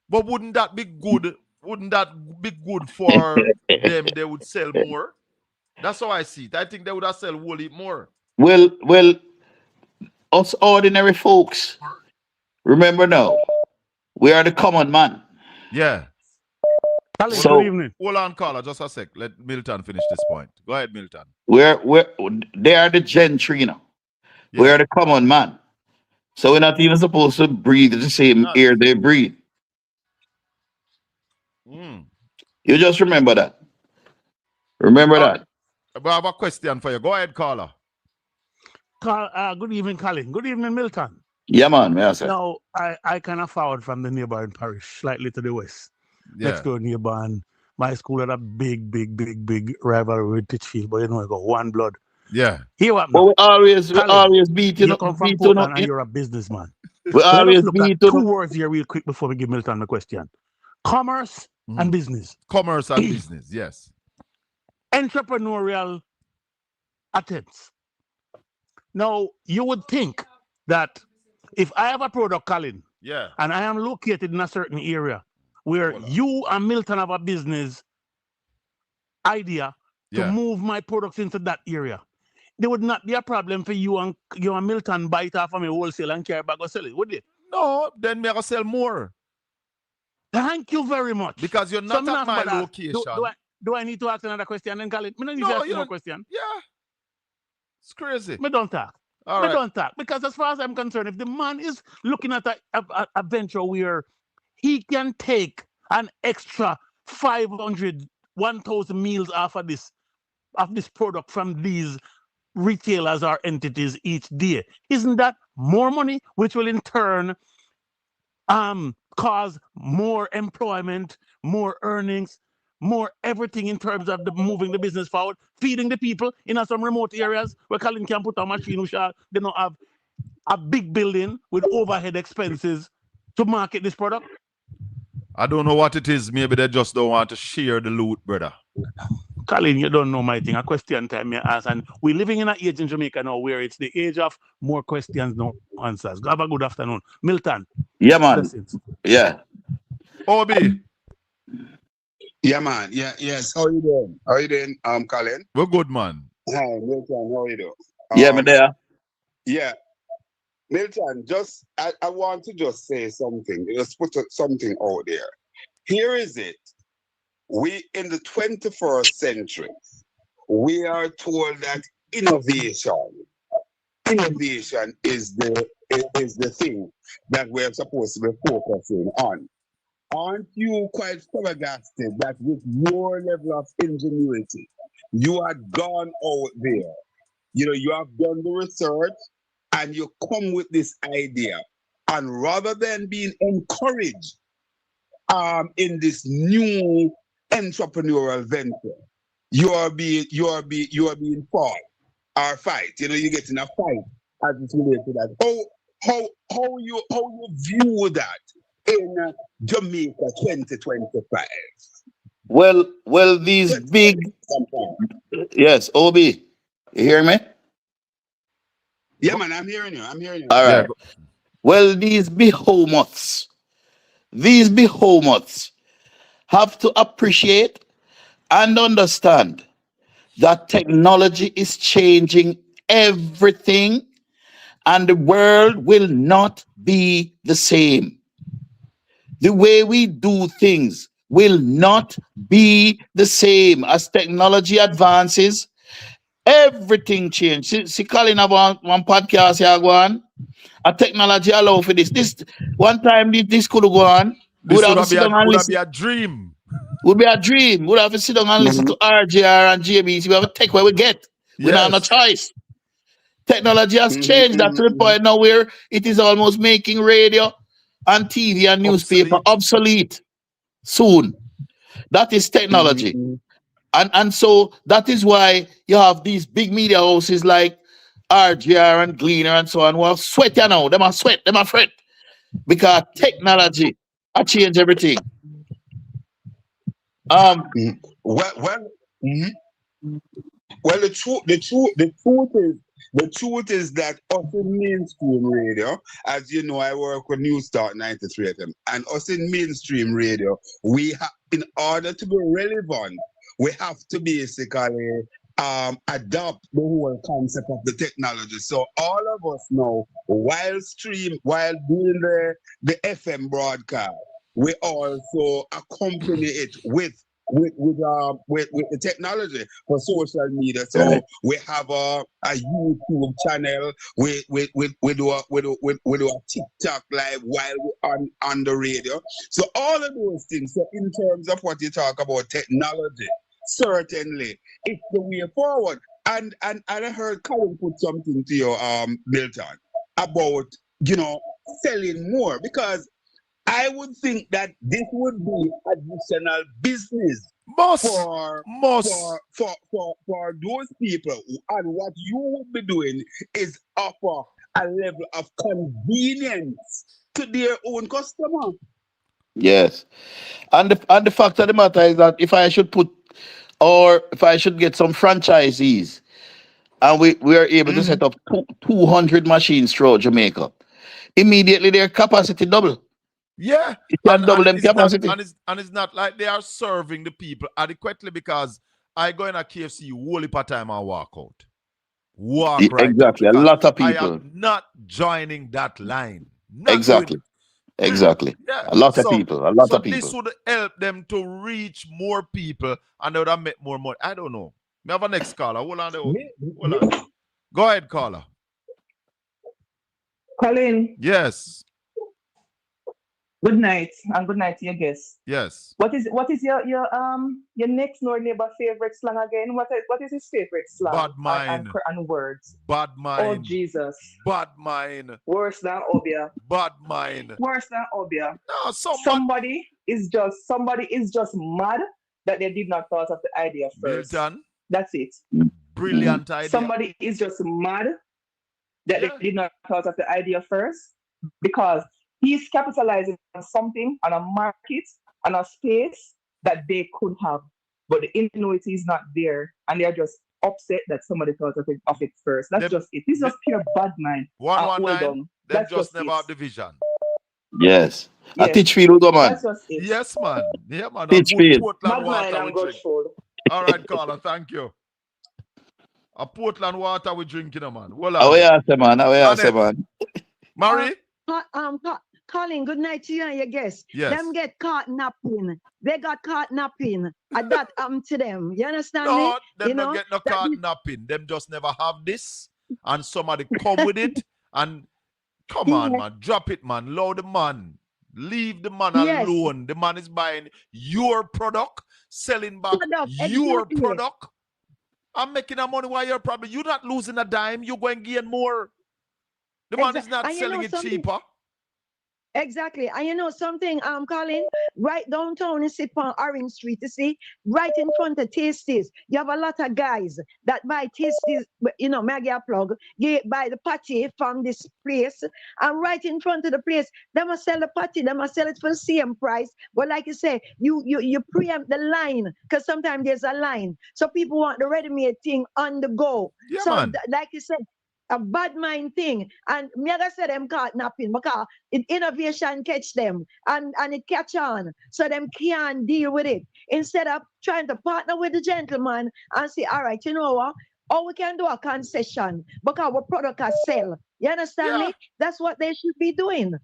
But wouldn't that be good? Wouldn't that be good for them? They would sell more. That's how I see it. I think they would have sell whole heap more.
Well, us ordinary folks, remember now, we are the common man.
Yeah.
So,
good evening.
Hold on, caller, just a sec. Let Milton finish this point. Go ahead, Milton.
They are the gentry, Yeah. We are the common man. So we're not even supposed to breathe the same air they breathe. You just remember that. Remember that.
I have a question for you. Go ahead, caller.
Good evening, Colin. Good evening, Milton.
Yeah, man. Yeah, sir.
Now, I kind of forward from the neighboring parish, slightly to the west.
Yeah.
Next door neighbor, and my school had a big rivalry with Titchfield, but I got one blood.
Yeah.
Here what
now? Well, we always beat
you come from Portland and you're a businessman.
We always
look
beat
at 2 words here real quick before we give Milton the question. Commerce and business.
Commerce and business, yes.
Entrepreneurial attempts. Now, you would think that if I have a product, Colin, and I am located in a certain area where you and Milton have a business idea to move my products into that area, there would not be a problem for you and Milton buy it off of me wholesale and carry back or sell it, would it?
No, then me I sell more.
Thank you very much.
Because you're not at my location.
Do I need to ask another question then, Colin? I don't need to ask more question.
Yeah. It's crazy.
Me don't talk. Don't talk. Because as far as I'm concerned, if the man is looking at a venture where he can take an extra 500, 1,000 meals off of this product from these retailers or entities each day, isn't that more money, which will in turn cause more employment, more earnings, more everything in terms of moving the business forward, feeding the people in some remote areas where Colin can put a machine which they don't have a big building with overhead expenses to market this product?
I don't know what it is. Maybe they just don't want to share the loot, brother.
Colin, you don't know my thing. A question time me ask, and we're living in an age in Jamaica now where it's the age of more questions, no answers. Have a good afternoon, Milton.
Yeah, man.
Blessings.
Yeah.
Obi.
Yeah, man. Yeah, yes. How you doing? How you doing, Colin?
We're good, man.
Hi, Milton. How you doing?
Yeah, man. There.
Yeah. Milton, I want to just say something. Just put something out there. Here is it. We in the 21st century, we are told that innovation is the thing that we're supposed to be focusing on. Aren't you quite flabbergasted that with your level of ingenuity, you had gone out there, you have done the research and you come with this idea, and rather than being encouraged in this new entrepreneurial venture, you are being fought or fight. You get in a fight as it's related to that. How you view that in Jamaica 2025?
Well, these big, yes, Ob, you hear me?
Yeah, man, I'm hearing you.
All right. Well, these behemoths have to appreciate and understand that technology is changing everything and the world will not be the same. The way we do things will not be the same as technology advances. Everything changes. See Colin about one podcast here go on. A technology allow for this. This one time this could go on.
This would be a dream.
Would be a dream. Would have to sit down and listen to RJR and JBC. We have to take what we get. We don't have no choice. Technology has changed that to the point now where it is almost making radio and TV and newspaper obsolete soon. That is technology. And so that is why you have these big media houses like RGR and Gleaner and so on who are sweating now. Them are sweat, them are fret. Because technology has changed everything.
Well, the truth is that us in mainstream radio, as you know, I work with New Start 93 FM, and us in mainstream radio, we have, in order to be relevant, we have to basically adopt the whole concept of the technology. So all of us now, while doing the FM broadcast, we also accompany it with the technology for social media. So we have a YouTube channel. We do a TikTok live while we're on the radio. So all of those things. So in terms of what you talk about technology, certainly it's the way forward. And I heard Colin put something to you, Milton, about selling more, because I would think that this would be additional business for those people, and what you would be doing is offer a level of convenience to their own customer.
Yes. And the fact of the matter is that if I should get some franchisees and we are able to set up 200 machines throughout Jamaica, immediately their capacity double.
Yeah,
it can double them capacity.
And it's not like they are serving the people adequately, because I go in a KFC whole heap of time and walk out. Right
exactly.
out,
A lot of
I
people.
am not joining that line.
Exactly.
Yeah.
A lot of people.
So this would help them to reach more people and they would have made more money. I don't know. We have a next caller. Hold on. Go ahead, caller.
Colin.
Yes.
Good night, and good night to your guests.
Yes.
What is your next door neighbor favorite slang again? What is his favorite slang?
Bad mind.
And words.
Bad mind.
Oh Jesus.
Bad mind.
Worse than Obia.
Bad mind.
Worse than Obia.
No,
somebody is just mad that they did not thought of the idea first.
Milton.
That's it.
Brilliant idea.
Somebody is just mad that they did not thought of the idea first, because he's capitalizing on something, on a market, on a space that they could have, but the ingenuity is not there, and they're just upset that somebody thought of it first. That's just it. This is just pure bad mind.
119. Them just never have the vision.
Yes. A teach field, man.
That's just it.
Yes, man. Yeah, man.
Teach field.
Bad mind and good food.
All right, caller. Thank you. A Portland water we drinking, man.
How we are, man?
Mary?
Colin, good night to you and your guests.
Yes.
Them get caught napping. They got caught napping. And that to them. You understand me?
No, them
You
not
know?
get no card napping. Them just never have this. And somebody come with it. And come on,
Yes.
man. Drop it, man. Load the man. Leave the man
Yes.
alone. The man is buying your product, selling back your
exactly.
product. I'm making a money while you're probably you're not losing a dime. You're going to gain more. The man is not
And you know
selling it
something?
cheaper.
Exactly. And you know something, Colin, right downtown in Sipon, Orange Street, you see, right in front of Tasties, you have a lot of guys that buy Tasties, you know, Maggie a plug, they buy the patty from this place, and right in front of the place, they must sell the patty, they must sell it for the same price. But like you say, you preempt the line, because sometimes there's a line. So people want the ready-made thing on the go.
Yeah,
so
man.
Like you said, a bad mind thing. And me I say them caught napping because innovation catch them and it catch on. So them can't deal with it. Instead of trying to partner with the gentleman and say, all right, you know what? Or we can do a concession because our product can sell. You understand me? That's what they should be doing.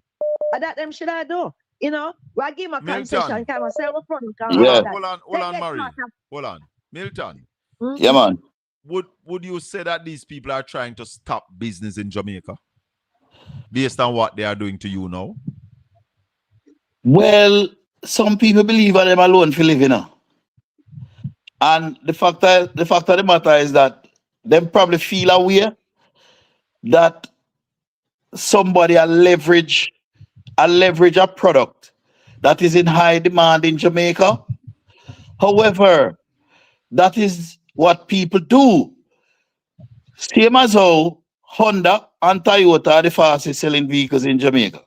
And that them should I do. You know, we give them a concession, can I sell a product and all that.
Hold on, Mary. Hold on. Milton.
Yeah, man.
Would you say that these people are trying to stop business in Jamaica based on what they are doing to you now?
Well, some people believe that them alone for living now. And the fact of the matter is that them probably feel aware that somebody a leverage a product that is in high demand in Jamaica. However, that is what people do. Same as how Honda and Toyota are the fastest selling vehicles in Jamaica.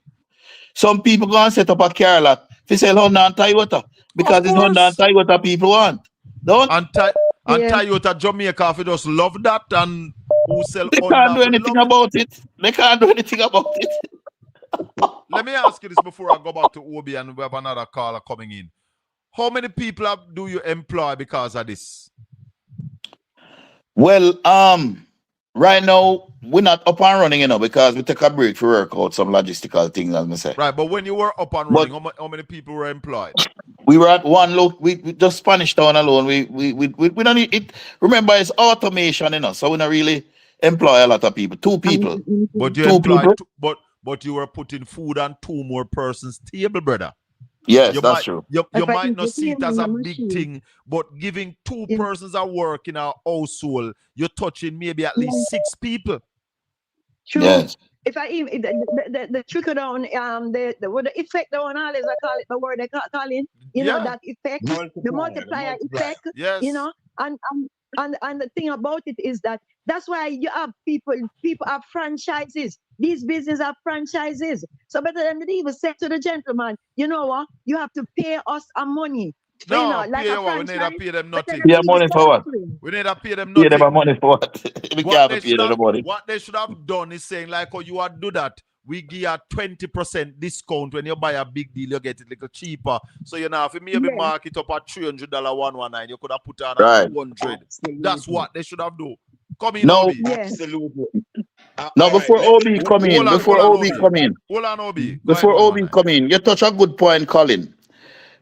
Some people go and set up a car lot to sell Honda and Toyota because it's Honda and Toyota people want. Don't?
And Toyota Jamaica, if you just love that and who sell
They
Honda,
can't do anything about it. They can't do anything about it.
Let me ask you this before I go back to Obi and we have another caller coming in. How many people do you employ because of this?
Well, right now we're not up and running, because we take a break for work out some logistical things, as I say.
Right, but when you were up and running, how many people were employed?
We were at one look. We just Spanish Town alone. We don't need it. Remember, it's automation, so we don't really employ a lot of people. 2 people.
But you but you were putting food on 2 more persons' table, brother.
Yes, that's true.
You might not see it as a big thing, but giving 2 persons a work in a household, you're touching maybe at least 6 people.
True.
Yes.
If I even the trickle down, the effect down, all is I call it the word they call it, know, that effect, the multiplier effect,
yes.
And the thing about it is that's why you have people have franchises. These businesses have franchises. So better than they even say to the gentleman, you know what, you have to pay us a money.
No,
like
pay
a
we need to pay them nothing.
Pay money for what?
We need to pay them
Pay
nothing.
them money for what? We can't pay them the money.
What they should have done is saying, like, oh, you would do that. We give you a 20% discount when you buy a big deal, you get it a little cheaper. So you know, if you maybe mark it up at $300 119, you could have put on
Right.
100. That's what they should have done. Come in,
No.
Obi.
Absolutely.
Now, before Obi come in, before Obi come in,
Hold on, Obi.
before Obi come in, you touch a good point, Colin.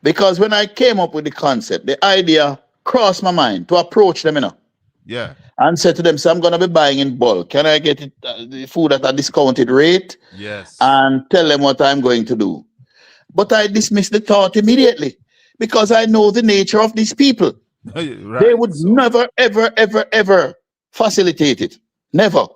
Because when I came up with the concept, the idea crossed my mind to approach them,
Yeah.
and said to them, so I'm going to be buying in bulk. Can I get it, the food at a discounted rate?
Yes.
And tell them what I'm going to do. But I dismissed the thought immediately because I know the nature of these people.
Right.
They would never, ever, ever, ever facilitate it. Never.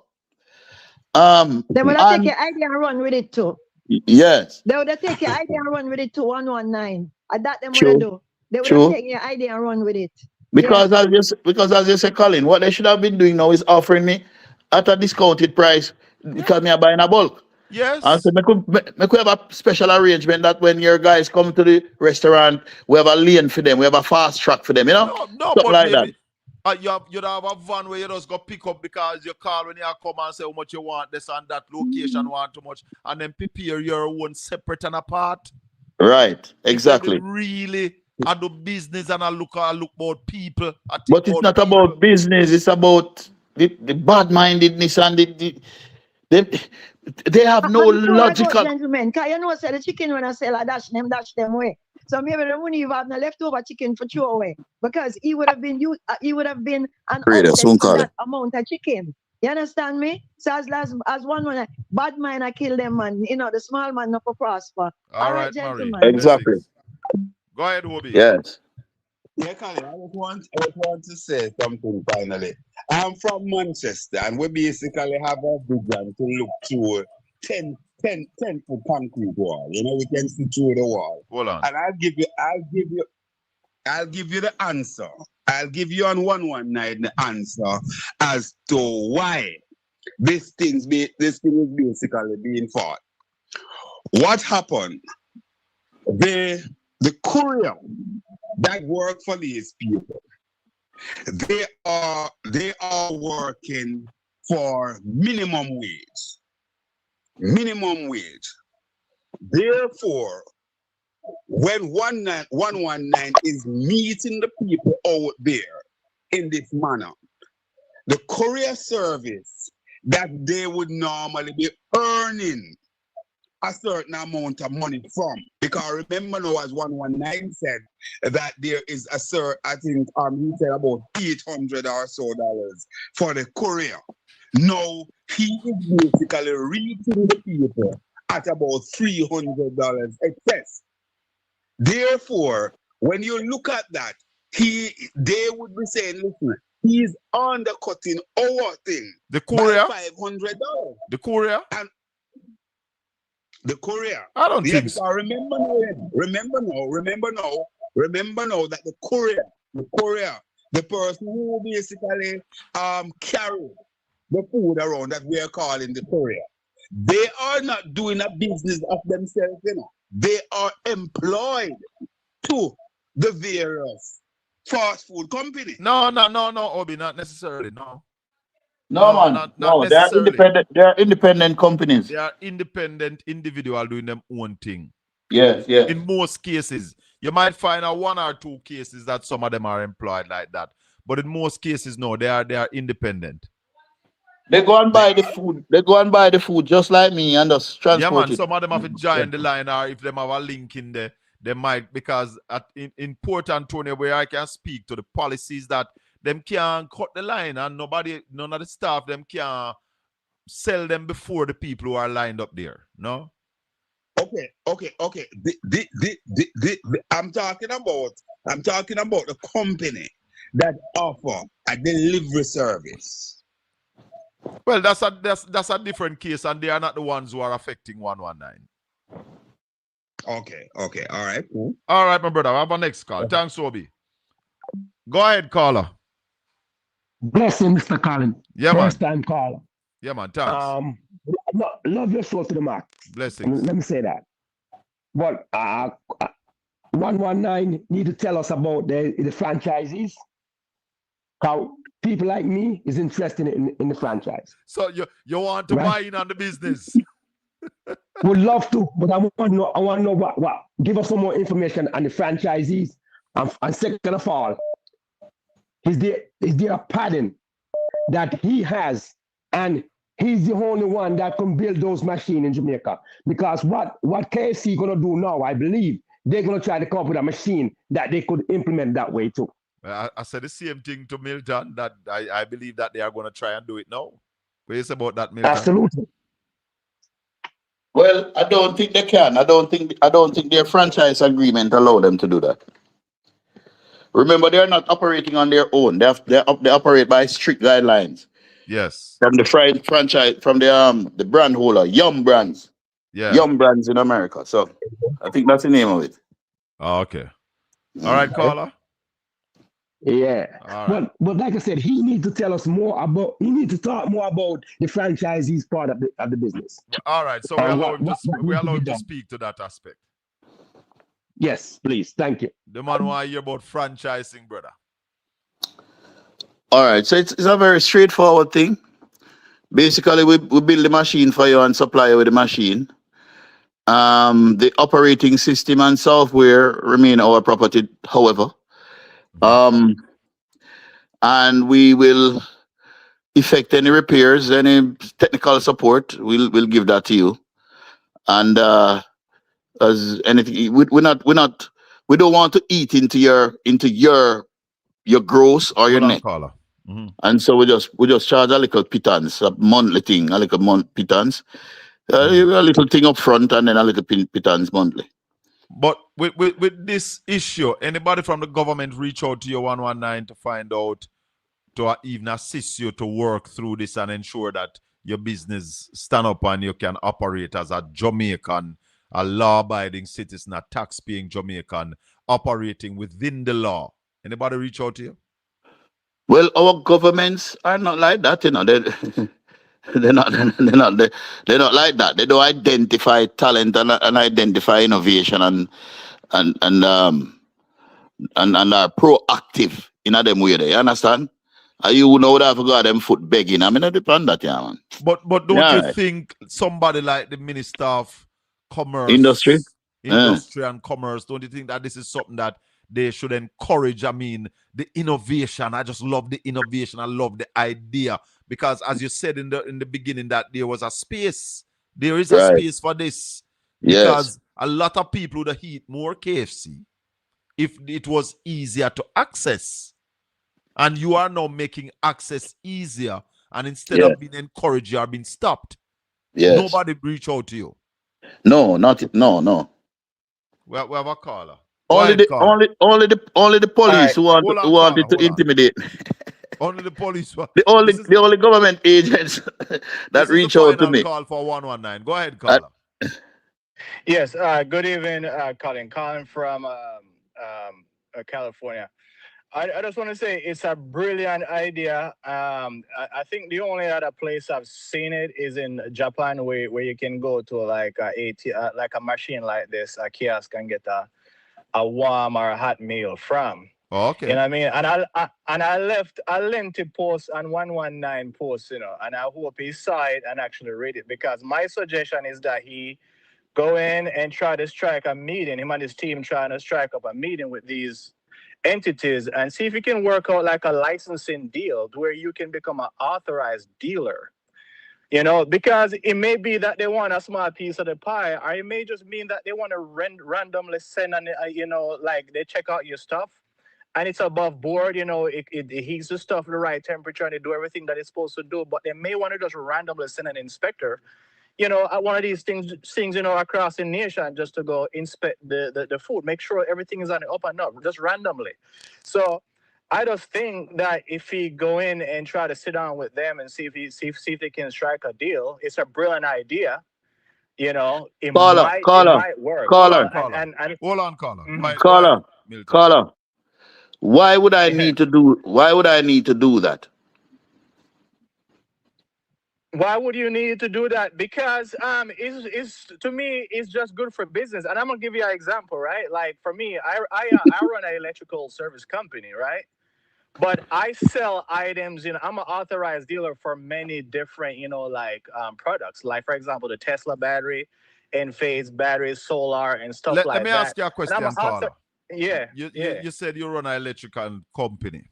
They would have take your idea and run with it too.
Yes.
They would have take your idea and run with it to 119. And that them
True.
would do. They would
True.
have taken your idea and run with it.
Because as you say, Colin, what they should have been doing now is offering me at a discounted price because me are buying a bulk.
Yes.
And so we could have a special arrangement that when your guys come to the restaurant, we have a lane for them, we have a fast track for them,
No,
something
but
like
maybe,
that.
you'd have a van where you just go pick up because you call when you come and say how much you want, this and that location want too much, and then prepare your own separate and apart.
Right, exactly.
If you really I do business and I look about people.
But it's not about business, it's about the bad-mindedness and They have no
But before I go,
logical.
gentlemen, because you know, say the chicken when I sell, I dash them way. So maybe the money you have the leftover chicken for throw away because he would have been an
Radio,
outlet
soon
for
call
that
it.
amount of chicken. You understand me? So as one bad man, I kill them man. You know the small man not for prosper. All right,
Murray.
gentlemen.
Exactly.
Go ahead, Obi.
Yes.
Yeah, Colin, I just want to say something finally. I'm from Manchester and we basically have a vision to look through 10 foot concrete wall. You know, we can see through the wall.
Hold on.
And I'll give you the answer. I'll give you on 119 the answer as to why this thing is basically being fought. What happened? The courier that work for these people, they are working for minimum wage. Minimum wage. Therefore, when 119 is meeting the people out there in this manner, the courier service that they would normally be earning a certain amount of money from. Because remember now, as 119 said, that there is a certain, I think he said about $800 or so for the courier. Now, he is basically reaching the people at about $300 excess. Therefore, when you look at that, they would be saying, listen, he's undercutting our thing.
The courier?
By $500.
The courier?
And the courier.
I don't think so.
Remember now that the courier, the person who basically carry the food around that we are calling the courier, they are not doing a business of themselves, you know. They are employed to the various fast food company.
No, Obi, not necessarily, no.
No, man.
Not
They are
necessarily.
independent. They are independent companies.
They are independent individual doing them own thing.
Yes, yes.
In most cases, you might find a 1 or 2 cases that some of them are employed like that. But in most cases, no, they are independent.
They go and buy the food. They go and buy the food just like me and just transport
Yeah, man.
it.
Some of them have to join the line, or if them have a link in there, they might, because in Port Antonio, where I can speak to the policies that them can't cut the line, and none of the staff them can sell them before the people who are lined up there. No.
Okay. I'm talking about the company that offer a delivery service.
Well, that's a different case, and they are not the ones who are affecting 119.
Okay. All right. Cool.
All right, my brother. I have a next call. Thanks, Obi. Go ahead, caller.
Blessing, Mr. Colin.
Yeah, man.
First time caller.
Yeah, man. Thanks.
Love your show to the max.
Blessings.
Let me say that. But 119 need to tell us about the franchisees. How people like me is interested in the franchise.
So you want to buy in on the business?
Would love to, but I want to know what. Give us some more information on the franchisees. And second of all, is there a pattern that he has, and he's the only one that can build those machines in Jamaica? Because what KFC gonna do now, I believe they're gonna try to come up with a machine that they could implement that way too.
I said the same thing to Milton, that I believe that they are going to try and do it now. What is about that, Milton?
Absolutely.
Well, I don't think they can. I don't think their franchise agreement allow them to do that. Remember, they are not operating on their own. They operate by strict guidelines.
Yes.
From the franchise, from the brand holder, Yum Brands.
Yeah.
Yum Brands in America. So I think that's the name of it.
Oh, okay. All right, caller.
Yeah.
Right.
But like I said, he needs to tell us more about. He needs to talk more about the franchisees part of the business.
All right. So we allow him to speak to that aspect.
Yes, please. Thank you.
The man want to hear about franchising, brother.
All right. So it's a very straightforward thing. Basically, we build the machine for you and supply you with the machine. The operating system and software remain our property, however. And we will effect any repairs, any technical support, we'll give that to you. And as anything, we don't want to eat into your gross or your
Hold on,
net.
caller.
And so we just charge a little pittance, a monthly thing, a little pittance, a little thing up front, and then a little pittance monthly.
But with this issue, anybody from the government reach out to you 119 to find out, to even assist you to work through this and ensure that your business stand up and you can operate as a Jamaican, a law-abiding citizen, a tax-paying Jamaican, operating within the law? Anybody reach out to you?
Well, our governments are not like that, you know. They're not like that. They don't identify talent and identify innovation and are proactive in a them way. You understand? You know that I forgot them foot begging. I mean, I depend that, yeah, man.
But don't you think somebody like the Minister of Commerce,
Industry
and Commerce, don't you think that this is something that they should encourage? I mean, the innovation. I just love the innovation. I love the idea, because as you said in the beginning, that there was a space. There is a space for this, because a lot of people would eat more KFC if it was easier to access. And you are now making access easier, and instead of being encouraged, you are being stopped. Nobody reach out to you.
No.
We have a caller.
Only the police who wanted to intimidate.
Only the police.
The only government agents that reach out to me.
Call for 119. Go ahead, caller.
Yes. Good evening, Colin. Colin from California. I just want to say it's a brilliant idea. I think the only other place I've seen it is in Japan, where you can go to like a machine like this, a kiosk, and get a warm or a hot meal from.
Okay.
You know what I mean? And I left a lengthy post on 119 post, you know, and I hope he saw it and actually read it, because my suggestion is that he go in and try to strike a meeting. Him and his team trying to strike up a meeting with these entities and see if you can work out like a licensing deal where you can become an authorized dealer, you know, because it may be that they want a small piece of the pie, or it may just mean that they want to randomly send and you know, like they check out your stuff and it's above board, you know, it heats the stuff the right temperature and they do everything that it's supposed to do, but they may want to just randomly send an inspector, you know, at one of these things, you know, across the nation, just to go inspect the food, make sure everything is on the up and up, just randomly. So I just think that if he go in and try to sit down with them and see if they can strike a deal, it's a brilliant idea. You know, it might work.
Caller.
Hold on, caller.
Caller. Why would I need to do that?
Why would you need to do that? Because it's to me, it's just good for business. And I'm gonna give you an example, right? Like for me, I run an electrical service company, right? But I sell items, you know, I'm an authorized dealer for many different, you know, like products. Like for example, the Tesla battery, Enphase batteries, solar, and stuff like that.
Let me ask you a question, caller.
Yeah.
You said you run an electrical company,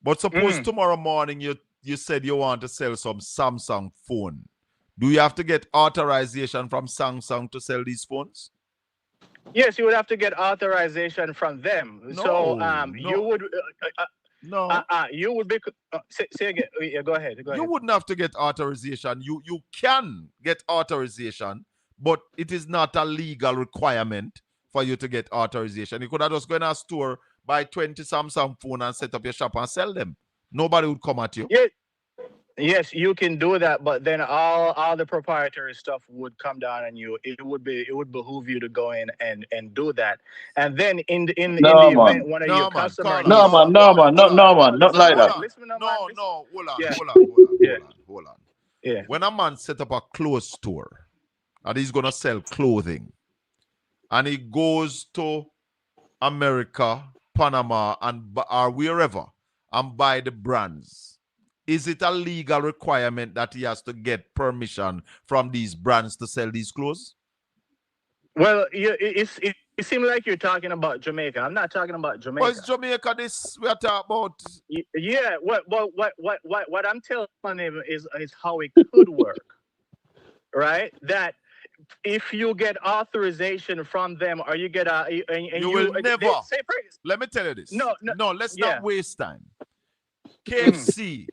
but suppose tomorrow morning you said you want to sell some Samsung phone. Do you have to get authorization from Samsung to sell these phones?
Yes, you would have to get authorization from them. You would. You would be. Say again. Yeah, go ahead.
You wouldn't have to get authorization. You can get authorization, but it is not a legal requirement for you to get authorization. You could have just go in a store, buy 20 Samsung phone and set up your shop and sell them. Nobody would come at you.
Yes, you can do that, but then all the proprietary stuff would come down on you. It would behoove you to go in and do that. And then in the event one of your customers
not like that.
Hold on. Yeah. When a man set up a clothes store and he's gonna sell clothing, and he goes to America, Panama, or wherever, and buy the brands, is it a legal requirement that he has to get permission from these brands to sell these clothes?
Well, it's It seems like you're talking about Jamaica. I'm not talking about Jamaica.
Well, it's Jamaica this we are talking about.
Yeah, what I'm telling him is how it could work. Right? That if you get authorization from them or you get a
you will never let me tell you this. No, let's not waste time. KFC,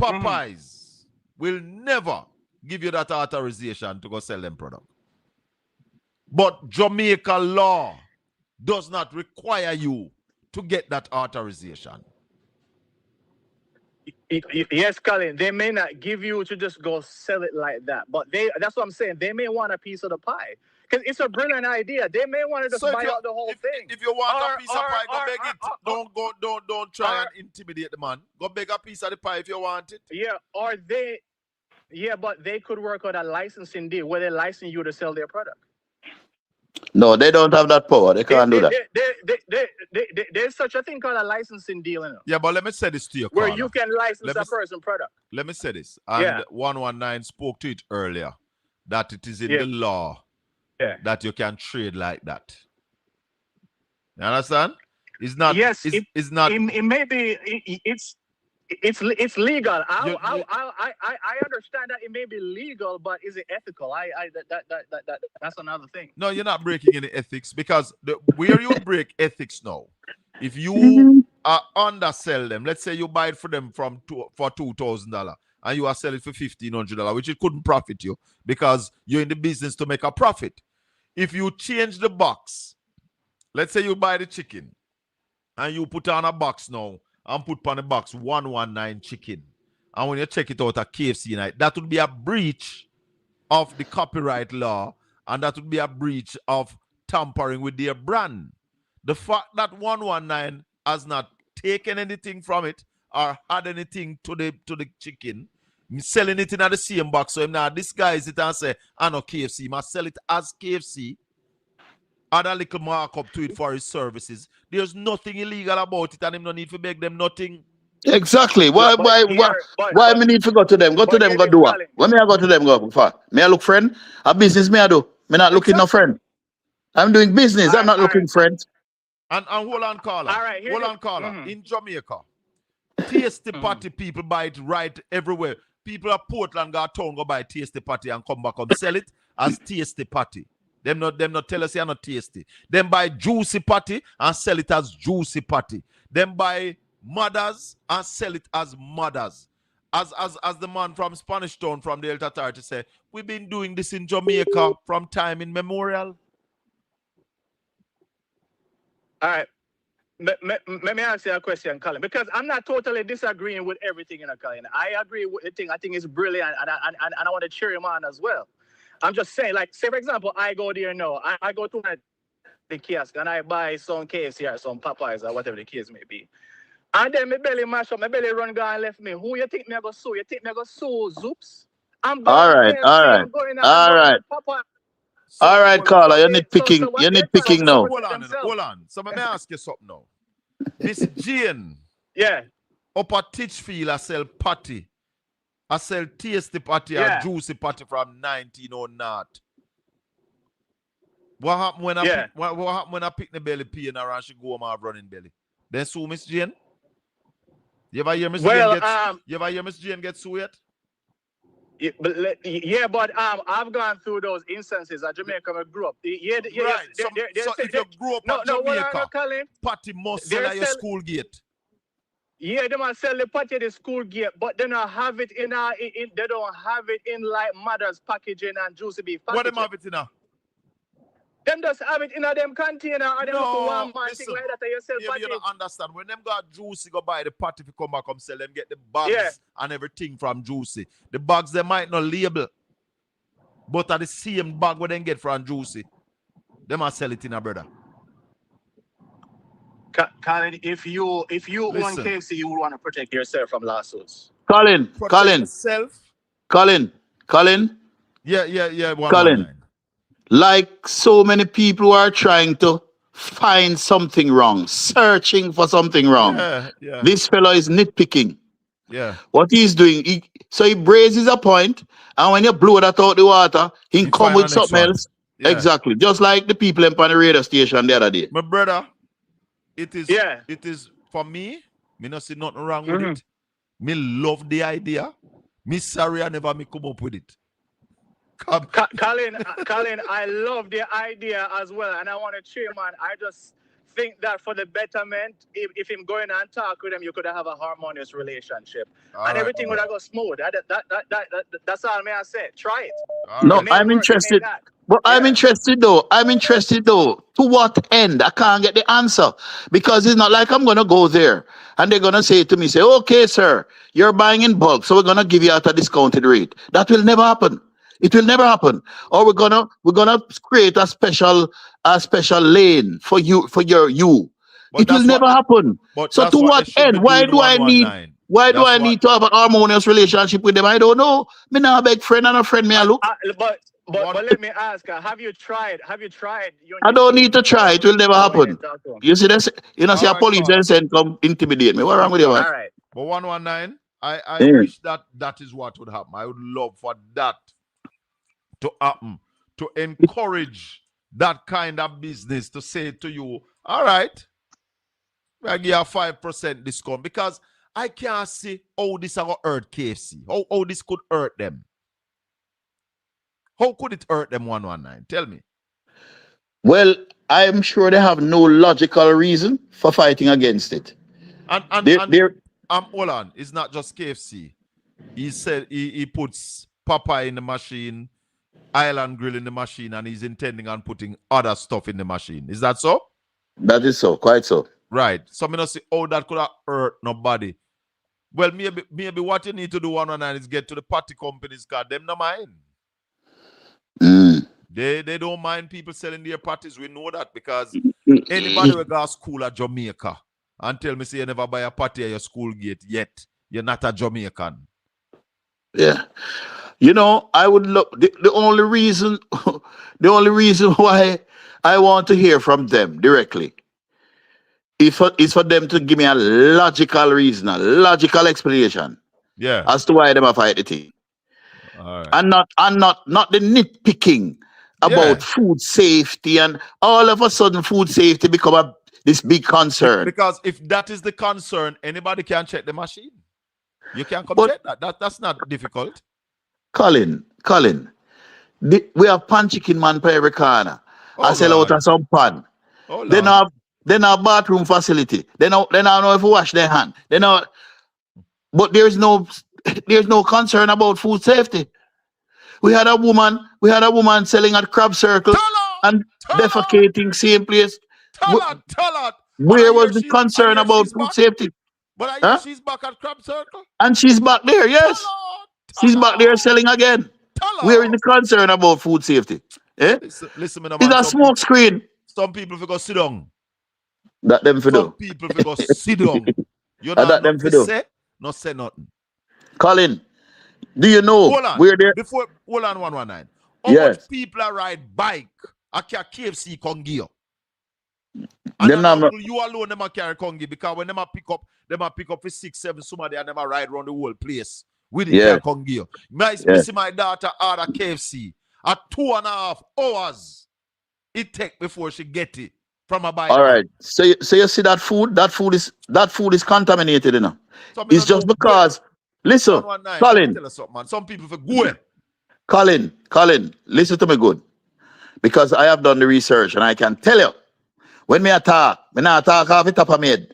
Popeyes will never give you that authorization to go sell them product. But Jamaica law does not require you to get that authorization.
Yes, Colin, they may not give you to just go sell it like that, but that's what I'm saying. They may want a piece of the pie because it's a brilliant idea. They may want to just buy out the whole thing.
If you want a piece of pie, go beg it. Don't try and intimidate the man. Go beg a piece of the pie if you want it.
Yeah, but they could work out a licensing deal where they license you to sell their product.
No, they don't have that power. They can't do that.
There's such a thing called a licensing deal, you know?
Yeah, but let me say this to you,
where
Carla.
you can license a person product.
Let me say this. And 119 spoke to it earlier, that it is in the law that you can trade like that. You understand? It's not.
Yes,
it's not.
It may be. It's legal. I understand that it may be legal, but is it ethical? That's another thing.
No, you're not breaking any ethics because where you break ethics now, if you undersell them, let's say you buy it for them for $2,000 and you are selling it for $1,500, which it couldn't profit you because you're in the business to make a profit. If you change the box, let's say you buy the chicken and you put on a box now and put on the box 119 chicken. And when you check it out at KFC night, that would be a breach of the copyright law and that would be a breach of tampering with their brand. The fact that 119 has not taken anything from it or had anything to the chicken, selling it in the same box, so him now disguise it and say, I know KFC, he must sell it as KFC. Add a little markup to it for his services. There's nothing illegal about it, and him no need to beg them nothing.
Exactly. Why me need to go to them? Go to them, go do what? When me I go to them, go for? Me I look friend? A business me I do. Me not looking no friend. I'm doing business. I'm not looking friend.
And hold on, Carla. Hold on, Carla. In Jamaica, tasty patty people buy it right everywhere. People at Portland go town go buy tasty patty and come back and sell it as tasty patty. Them not tell us you're not tasty. Them buy juicy patty and sell it as juicy patty. Them buy mothers and sell it as mothers. As the man from Spanish Town from the Health Authority say, we've been doing this in Jamaica from time immemorial.
All right. Let me ask you a question, Colin, because I'm not totally disagreeing with everything in a Colin. I agree with the thing. I think it's brilliant, and I want to cheer him on as well. I'm just saying, like, say, for example, I go there now. I go to the kiosk and I buy some KFC or some Popeyes or whatever the case may be. And then my belly mash up, my belly run gone and left me. Who you think me I go sue? You think me I go sue Zoops? I'm going
all right. All right, Carla, you're nitpicking now.
Hold on. So let me ask you something now. Miss Jane.
Yeah.
Up at Titchfield, I sell patty. I sell tasty patty and juicy patty from 1909. What happened when I pick the belly pee and I should go home and have running belly? Then sue Miss Jane? You ever hear Miss Jane get sued yet?
Yeah, but I've gone through those instances at Jamaica. I grew up.
So if you grew up at Jamaica, patty must sell at your school gate.
Yeah, they must sell the patty at the school gate, but they don't have it in they don't have it in like mother's packaging and juicy beef packaging.
What them have it in now?
Them just have it in a them container or them
No,
thing like that you sell patty.
You don't understand. When them got juicy, go buy the patty if you come back and sell them, get the bags and everything from juicy. The bags they might not label, but are the same bag what they get from juicy. They must sell it in a brother.
Colin, if you own KFC, you would want to protect yourself from lawsuits.
Colin.
Yeah.
Colin. Like so many people who are trying to find something wrong, searching for something wrong.
Yeah.
This fellow is nitpicking.
Yeah.
What he's doing, he raises a point, and when you blow that out the water, he come with something else.
Yeah.
Exactly. Just like the people on the radio station the other day.
My brother, it is for me not see nothing wrong with it. Me love the idea. Me sorry I never me come up with it.
Colin, I love the idea as well, and I want to chairman. I just think that for the betterment, if him going and talk with him, you could have a harmonious relationship, and everything would have go smooth. That's all me I say. Try it.
No, I'm interested. But I'm interested though. To what end? I can't get the answer. Because it's not like I'm gonna go there and they're gonna say to me, okay, sir, you're buying in bulk, so we're gonna give you at a discounted rate. That will never happen. It will never happen. Or we're gonna create a special lane for you. But it will never happen. So to what end? Why do I need to have an harmonious relationship with them? I don't know. Me not a big friend and a friend me I look.
But let me ask, have you tried?
I don't need to try. It will never happen. You see this? You know, see a police then come intimidate me. What wrong with you, man?
All right.
But 119, I wish that is what would happen. I would love for that to happen, to encourage that kind of business to say to you, all right, I give you a 5% discount, because I can't see how this will hurt KFC. How this could hurt them. How could it hurt them, 119? Tell me.
Well, I'm sure they have no logical reason for fighting against it.
Hold on. It's not just KFC. He said he puts Popeye in the machine, Island Grill in the machine, and he's intending on putting other stuff in the machine. Is that so?
That is so. Quite so.
Right. So me not see how that could have hurt nobody. Well, maybe what you need to do, 119, is get to the party companies, because them no mind. They don't mind people selling their parties. We know that, because anybody who go to school at Jamaica and tell me say you never buy a party at your school gate yet, you're not a Jamaican.
Yeah. You know, I would look the only reason why I want to hear from them directly is for them to give me a logical reason, a logical explanation.
Yeah.
As to why them are fight the thing.
All right.
And not the nitpicking about food safety, and all of a sudden food safety become this big concern.
Because if that is the concern, anybody can check the machine. You can come check that. That's not difficult.
Colin, we have pan chicken man per every corner. I sell out of some pan. They have bathroom facility. They don't know if to wash their hand. But there's no concern about food safety. We had a woman selling at Crab Circle and defecating same place.
Tell her.
Where was the concern about food safety?
But I hear she's back at Crab Circle.
And she's back there, yes. She's back there selling again. Where is the concern about food safety? Eh?
Listen, man,
it's a smoke screen.
Some people forgot sit down.
That them for do.
Some people forgot sit down. You know
that them for do.
Not say nothing.
Colin, do you know where they
hold on 119. How much people are ride bike at KFC Kongi? And you alone them carry Kongi, because when them pick up for 6, 7, somebody and them ride around the whole place with the Kongi. Me see my daughter order KFC at 2.5 hours it take before she get it from a bike.
All right. So you see that food? That food is contaminated, you know. It's just because listen, Colin.
Tell us something, man. Some people for go.
Colin, listen to me good. Because I have done the research and I can tell you, when me attack off the top of my head.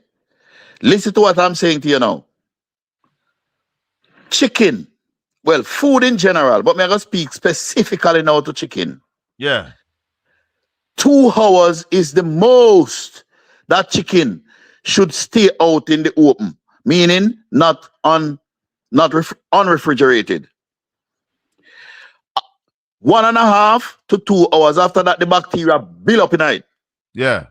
Listen to what I'm saying to you now. Chicken, well, food in general, but me going to speak specifically now to chicken.
Yeah.
2 hours is the most that chicken should stay out in the open, meaning not unrefrigerated. 1.5 to 2 hours after that, the bacteria build up in it.
Yeah.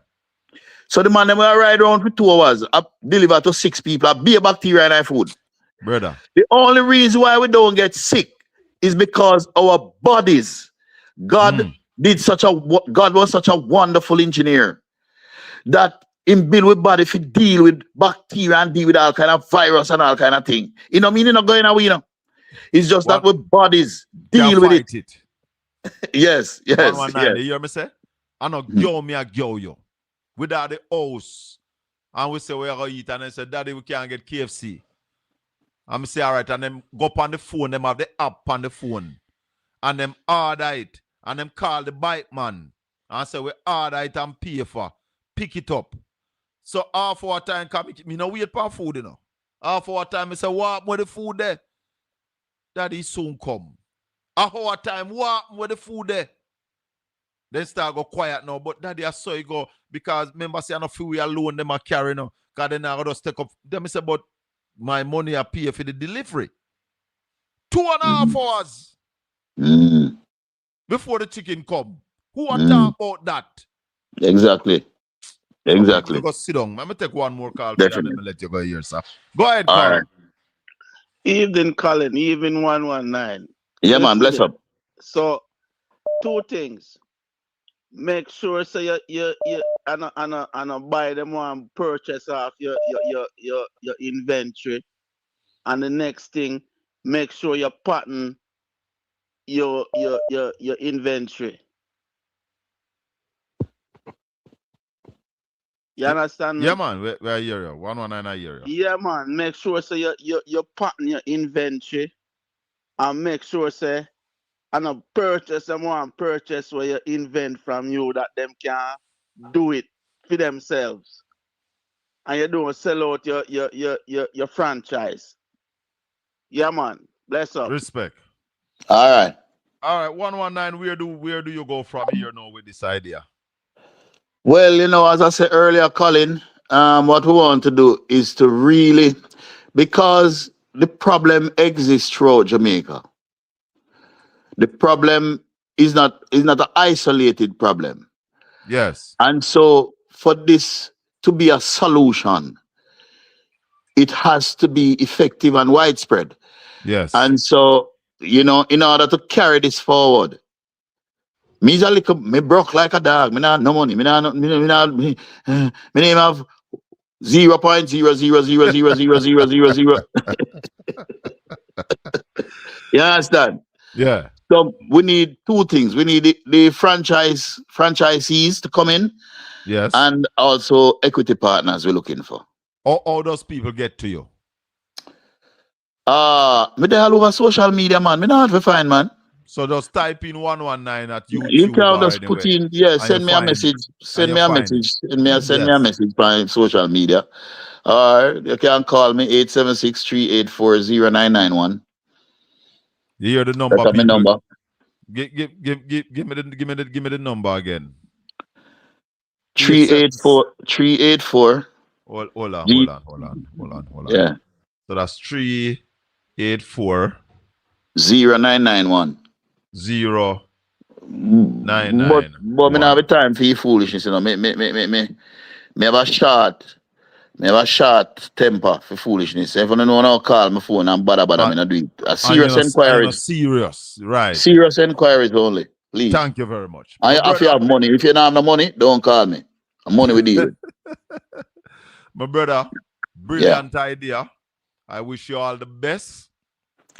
So the man them will ride around for 2 hours, deliver to 6 people, be a bacteria in our food.
Brother.
The only reason why we don't get sick is because our bodies, God was such a wonderful engineer that him build with body to deal with bacteria and deal with all kind of virus and all kind of thing. You know, meaning not going away, you know. It's just that with bodies deal with it. Yes, yes,
119.
yes.
You hear me say? I know girl me a girl you. Without the house. And we say we are going to eat. And they say, Daddy, we can't get KFC. I'm say, all right. And them go up on the phone. Them have the app on the phone. And them order it. And them call the bike man. And say, we order it and pay for. Pick it up. So half our time, me no wait for food, you know. Half our time, I say, what with the food there? Daddy soon come. Half our time, what with the food there? Then start go quiet now. But daddy, I saw you go because remember say I no feel we alone them a carry now. Because then I just take up. Then I say, but my money I pay for the delivery. 2.5 hours before the chicken come. Who want talk about that?
Exactly.
Some people
Exactly.
go sit down. I'm gonna take one more call for that.
Definitely.
Let me let you go here, sir. Go ahead,
All
Carl.
right.
Evening, Colin. Evening 119.
Yeah, man. Bless
Listen,
up.
so 2 things. Make sure so you and buy them one purchase off your inventory. And the next thing, make sure you pattern your inventory. You understand me?
Yeah, man. Where hear you. 119 I hear you.
Yeah, man. Make sure so you pattern your inventory and make sure say and a purchase someone purchase where you invent from you that them can do it for themselves. And you don't sell out your franchise. Yeah, man. Bless up.
Respect.
All right.
All right, 119. Where do you go from here now with this idea?
Well, you know, as I said earlier, Colin, what we want to do is to really, because the problem exists throughout Jamaica. The problem is not an isolated problem.
Yes.
And so for this to be a solution, it has to be effective and widespread.
Yes.
And so, you know, in order to carry this forward, me broke like a dog. Me not no money. Me name have 0.0000000. You understand?
Yeah.
So we need 2 things. We need the franchisees to come in.
Yes.
And also equity partners we're looking for.
How those people get to you?
Me they all over social media, man. Me not have to find, man.
So just type in 119 at YouTube.
You can just
anyway,
put in, send me a message. Send me a message. Send me a message by social media. Or you can call me 876-384-0991.
You hear the number,
That's my number.
Give me the number again.
384.
Hold on.
Yeah.
So that's 384
0991.
099.
But me not have time for your foolishness, you know. Me have a short temper for foolishness. If you don't know, call my phone and bother me not do it. A serious inquiries.
Serious, right?
Serious inquiries only, please.
Thank you very much.
If you have money, if you don't have no money, don't call me. Money we deal with.
My brother, brilliant idea. I wish you all the best.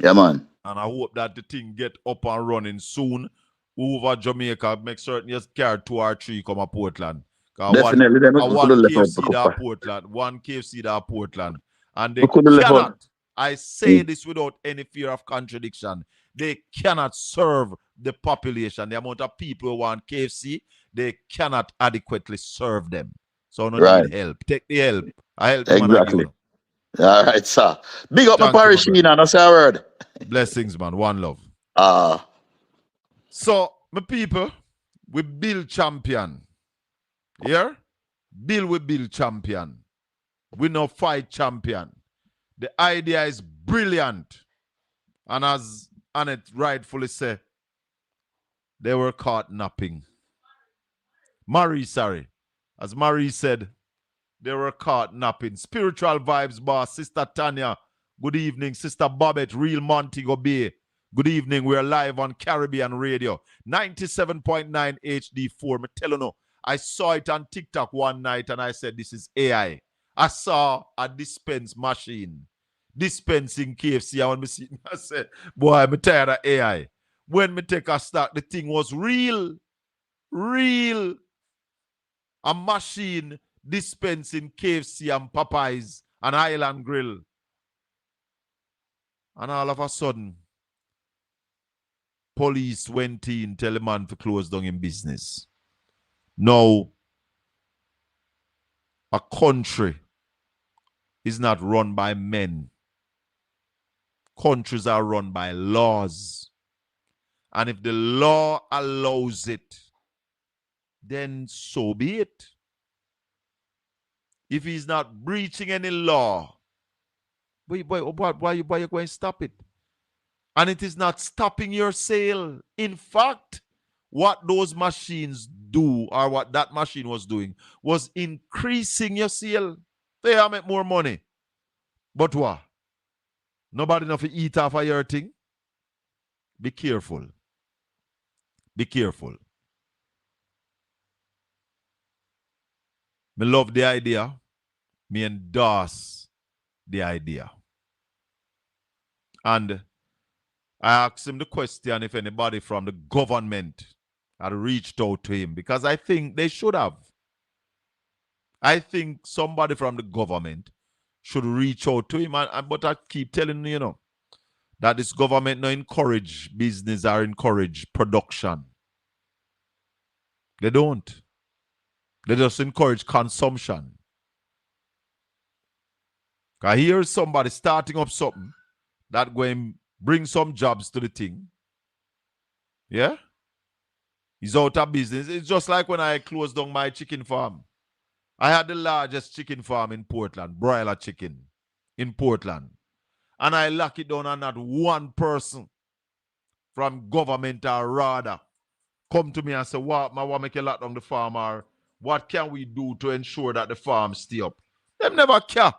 Yeah, man.
And I hope that the thing get up and running soon over Jamaica. Make certain you carry 2 or 3 come to Portland.
Definitely.
One KFC that Portland. One KFC that Portland. And they cannot, I say this without any fear of contradiction, they cannot serve the population. The amount of people who want KFC, they cannot adequately serve them. So no need help. Take the help. I help you,
exactly. All right, sir. Big up my parish, Nina. That's our word.
Blessings, man. One love. So, my people, we build champion. Yeah? We build champion. We no fight champion. The idea is brilliant. And as Annette rightfully said, they were caught napping. As Marie said, they were caught napping. Spiritual Vibes Boss, Sister Tanya, good evening. Sister Bobette, Real Montego Bay, good evening. We're live on Caribbean Radio, 97.9 HD4. Me tell you no, I saw it on TikTok one night and I said, this is AI. I saw a dispense machine dispensing KFC. I want to see. I said, boy, I'm tired of AI. when me take a stock, the thing was real. Real. A machine dispensing KFC and Popeyes and Island Grill. And all of a sudden, police went in, tell the man to close down in business. Now, a country is not run by men. Countries are run by laws. And if the law allows it, then so be it. If he's not breaching any law, why you going to stop it? And it is not stopping your sale. In fact, what those machines do, or what that machine was doing, was increasing your sale. They are make more money. But what? Nobody enough to eat off of your thing? Be careful. Be careful. Me love the idea. Me endorse the idea. And I asked him the question if anybody from the government had reached out to him, because I think they should have. I think somebody from the government should reach out to him. But I keep telling you, that this government no encourage business or encourage production. They don't. They just encourage consumption. I hear somebody starting up something that going bring some jobs to the thing. Yeah? He's out of business. It's just like when I closed down my chicken farm. I had the largest chicken farm in Portland, broiler chicken in Portland. And I lock it down and not one person from government or rather come to me and say, what, I want to make a lock down the farm, or what can we do to ensure that the farm stay up? Them never care.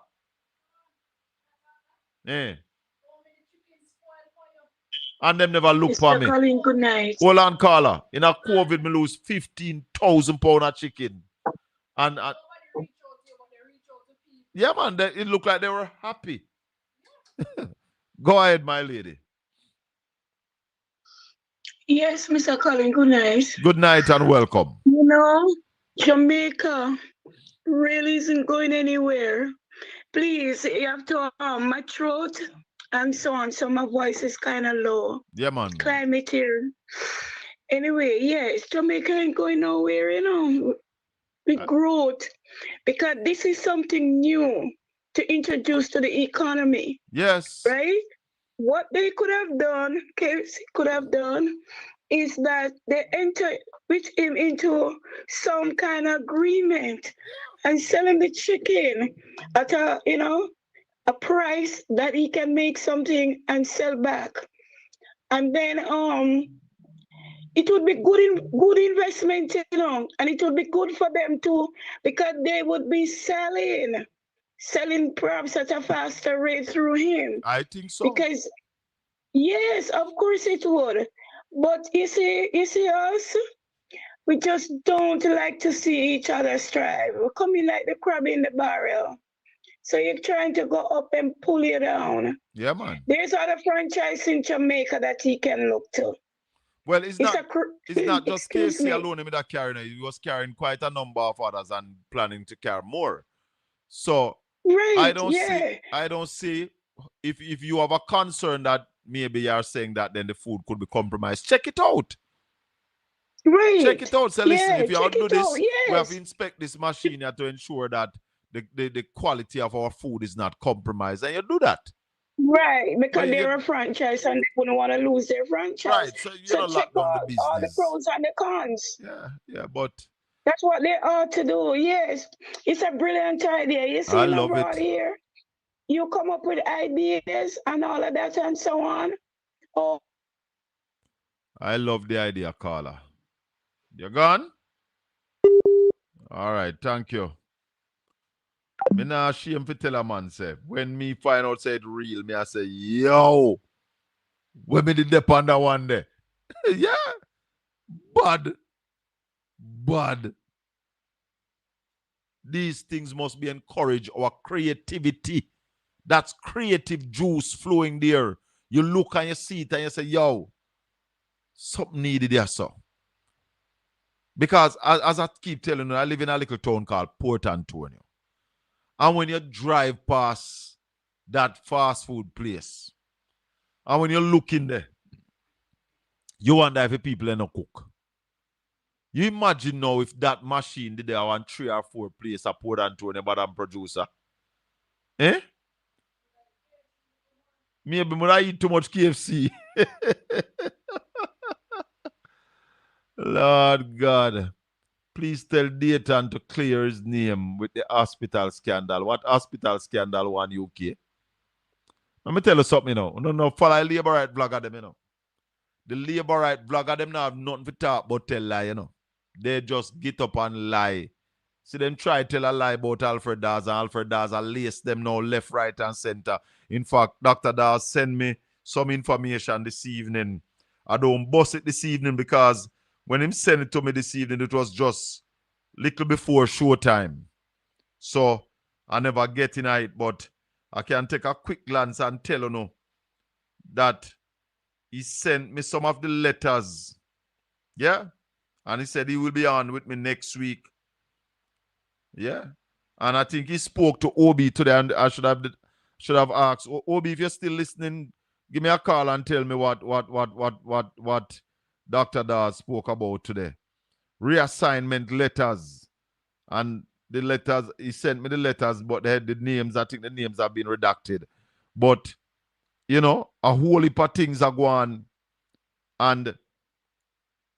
Eh. And them never look for me.
Colin, good night.
Hold on, caller. In a COVID, me lose 15,000 pounds of chicken. And yeah, man, it looked like they were happy. Go ahead, my lady.
Yes, Mr. Colin, good night.
Good night and welcome.
Jamaica really isn't going anywhere. Please, you have to my throat and so on, so my voice is kind of low.
Yeah, man.
Climate here. Anyway, yes, Jamaica ain't going nowhere, with growth, because this is something new to introduce to the economy.
Yes.
Right? What they could have done, KFC could have done, is that they enter with him into some kind of agreement and sell him the chicken at a price that he can make something and sell back. And then it would be good investment, and it would be good for them too, because they would be selling perhaps at a faster rate through him.
I think so.
Because yes, of course it would. But you see us, we just don't like to see each other strive. We're coming like the crab in the barrel. So you're trying to go up and pull you down.
Yeah, man.
There's other franchise in Jamaica that he can look to.
Well, it's not just KFC alone that carrying it. He was carrying quite a number of others and planning to carry more. So
right,
I don't see if you have a concern that maybe you are saying that then the food could be compromised. Check it out.
Right.
Check it out. So listen, if you
check
do
it
this,
out, yes.
we have to inspect this machine here to ensure that the quality of our food is not compromised. And you do that.
Right, because they're a franchise and they wouldn't want to lose their franchise.
Right, so you don't
check
lock down the
all the
business.
pros and the cons.
Yeah, but
that's what they ought to do. Yes, it's a brilliant idea. You see,
I love it.
Here, you come up with ideas and all of that and so on. Oh,
I love the idea, caller. You gone? All right, thank you. Me not ashamed to tell a man, say, when me find out say it real, me I say, yo, when me did dep on that one day. Yeah. Bad. These things must be encouraged, our creativity. That's creative juice flowing there. You look and you see it and you say, yo, Something needed there, so. Because as I keep telling you, I live in a little town called Port Antonio. And when you drive past that fast food place, and when you look in there, you wonder if the people are not cook. You imagine now if that machine did there on 3 or 4 places at Port Antonio, but I'm producer. Eh? Maybe when I eat too much KFC. Lord God. Please tell Dayton to clear his name with the hospital scandal. What hospital scandal one UK? Let me tell you something, you know. No, follow a labor right blogger them, you know. The labor right blogger them now have nothing to talk but tell lie, you know. They just get up and lie. See them try to tell a lie about Alfred Dawes, and Alfred Dawes lace them now left, right, and center. In fact, Dr. Dawes sent me some information this evening. I don't bust it this evening because when him sent it to me this evening, it was just little before showtime. So I never get in it, but I can take a quick glance and tell you now that he sent me some of the letters. Yeah? And he said he will be on with me next week. Yeah. And I think he spoke to Obi today, and I should have asked Obi, if you're still listening, give me a call and tell me what Dr. Dawes spoke about today. Reassignment letters. And the letters, he sent me the letters, but they had the names. I think the names have been redacted. But, you know, a whole heap of things are going. And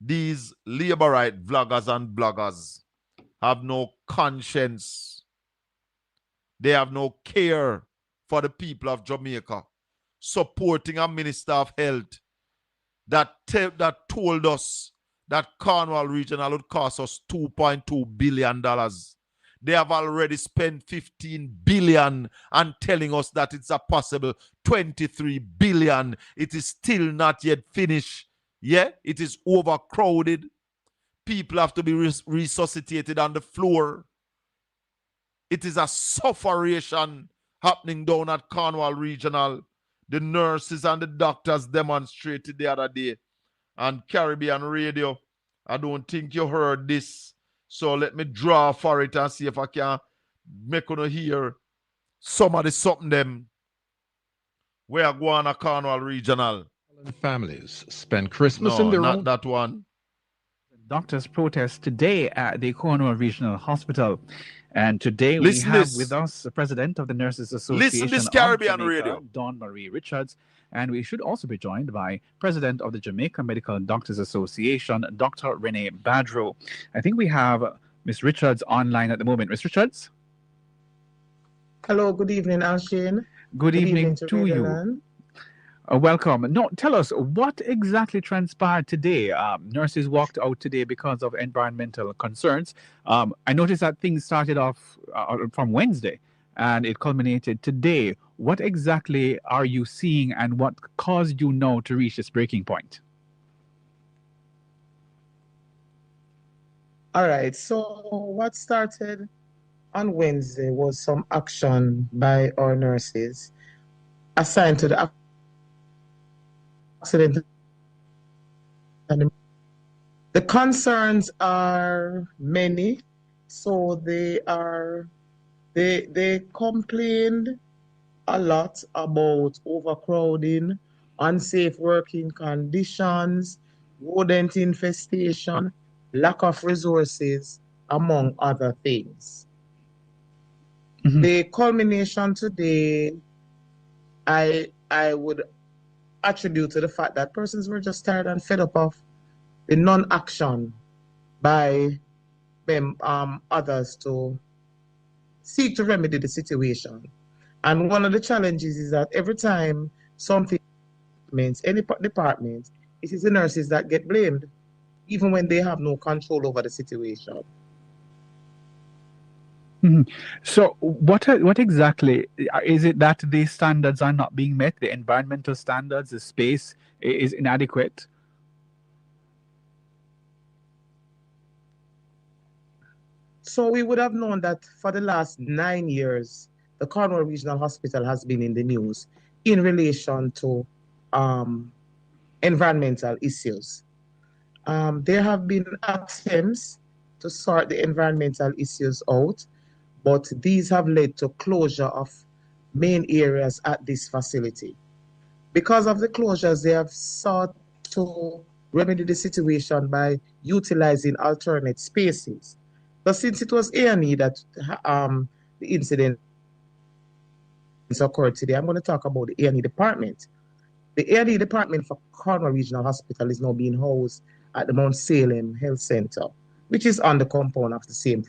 these labor right vloggers and bloggers have no conscience. They have no care for the people of Jamaica. Supporting a minister of health that told us that Cornwall Regional would cost us $2.2 billion. They have already spent $15 billion and telling us that it's a possible $23 billion. It is still not yet finished. Yeah, it is overcrowded. People have to be resuscitated on the floor. It is a sufferation happening down at Cornwall Regional. The nurses and the doctors demonstrated the other day on Caribbean Radio. I don't think you heard this. So let me draw for it and see if I can make you hear some of the something them where go on a Cornwall Regional.
Families spend Christmas in
No,
their
not
own.
that one.
Doctors protest today at the Cornwall Regional Hospital. And today
Listen
we have
this.
with us the president of the Nurses
Listen
Association
this
of
Caribbean
Jamaica,
Radio.
Dawn Marie Richards. And we should also be joined by president of the Jamaica Medical Doctors Association, Dr. Renee Badro. I think we have Ms. Richards online at the moment. Ms. Richards?
Hello, good evening, Alshane.
Good evening to
Radio
you.
Land.
Welcome. No, tell us what exactly transpired today. Nurses walked out today because of environmental concerns. I noticed that things started off from Wednesday and it culminated today. What exactly are you seeing and what caused you now to reach this breaking point?
All right, so what started on Wednesday was some action by our nurses assigned to the accident. The concerns are many, so they complained a lot about overcrowding, unsafe working conditions, rodent infestation, lack of resources, among other things.
Mm-hmm.
The culmination today, I would attribute to the fact that persons were just tired and fed up of the non-action by them, others to seek to remedy the situation. And one of the challenges is that every time something happens, any department, it is the nurses that get blamed, even when they have no control over the situation.
Mm-hmm. So what exactly is it that the standards are not being met? The environmental standards, the space is inadequate?
So we would have known that for the last 9 years, the Cornwall Regional Hospital has been in the news in relation to environmental issues. There have been attempts to sort the environmental issues out, but these have led to closure of main areas at this facility. Because of the closures, they have sought to remedy the situation by utilizing alternate spaces. But since it was A&E that the incident occurred today, I'm going to talk about the A&E department. The A&E department for Cornwall Regional Hospital is now being housed at the Mount Salem Health Center, which is on the compound of the same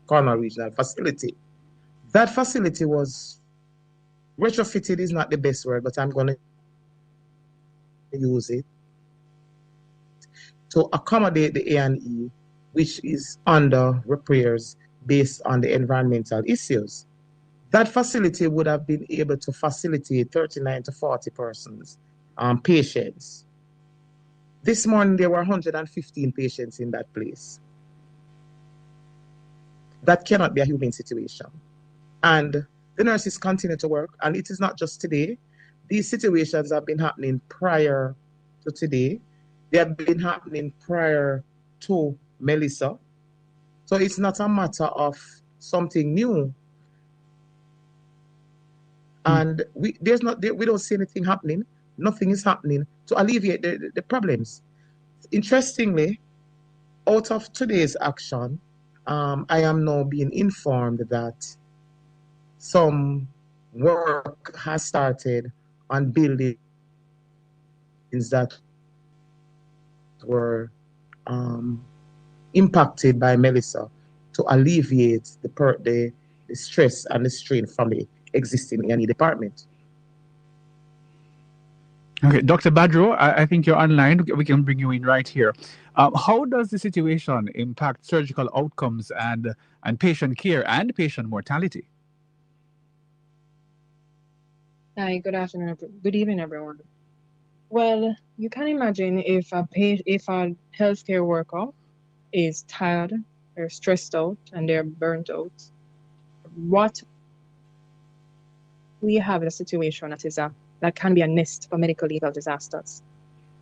Cornwall Regional facility. That facility was retrofitted, is not the best word, but I'm going to use it to accommodate the A&E, which is under repairs based on the environmental issues. That facility would have been able to facilitate 39 to 40 persons, patients. This morning, there were 115 patients in that place. That cannot be a human situation. And the nurses continue to work, and it is not just today. These situations have been happening prior to today. They have been happening prior to Melissa. So it's not a matter of something new. And we don't see anything happening. Nothing is happening to alleviate the problems. Interestingly, out of today's action, I am now being informed that some work has started on buildings that were impacted by Melissa to alleviate the stress and the strain from the existing A&E department.
Okay, Dr. Badro, I think you're online. We can bring you in right here. How does the situation impact surgical outcomes and patient care and patient mortality?
Hi, good afternoon, good evening, everyone. Well, you can imagine if a healthcare worker is tired, they're stressed out, and they're burnt out. What we have in a situation that can be a nest for medical legal disasters.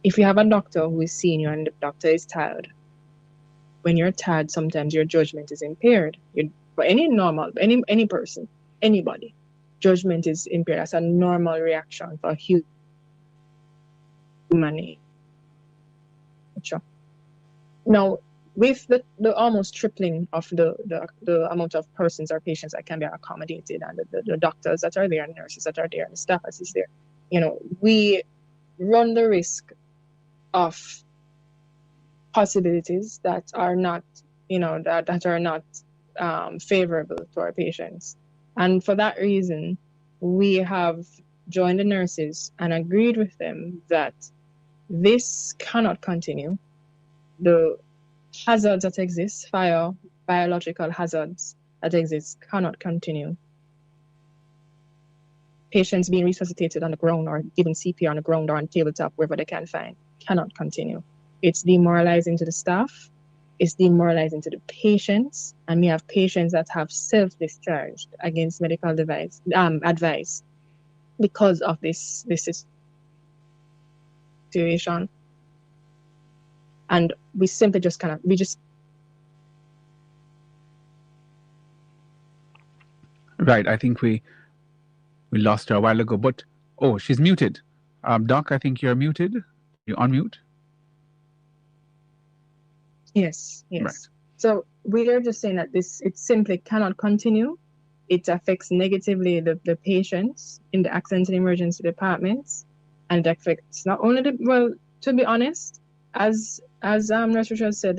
If you have a doctor who is seeing you and the doctor is tired, when you're tired, sometimes your judgment is impaired. For any person, anybody, judgment is impaired. That's a normal reaction for human nature. Now, with the almost tripling of the amount of persons or patients that can be accommodated, and the doctors that are there, and nurses that are there, and the staff that is there, we run the risk of possibilities that are not, that are not favorable to our patients. And for that reason, we have joined the nurses and agreed with them that this cannot continue. The hazards that exist, fire, biological hazards that exist, cannot continue. Patients being resuscitated on the ground or given CPR on the ground or on tabletop, wherever they can find, cannot continue. It's demoralizing to the staff, it's demoralizing to the patients, and we have patients that have self-discharged against medical advice because of this situation. And we simply just
Right, I think we lost her a while ago, but she's muted. Doc, I think you're muted. You unmute?
Yes.
Right.
So we are just saying that it simply cannot continue. It affects negatively the patients in the accident and emergency departments, and it affects not only to be honest, as Nurse Richard said,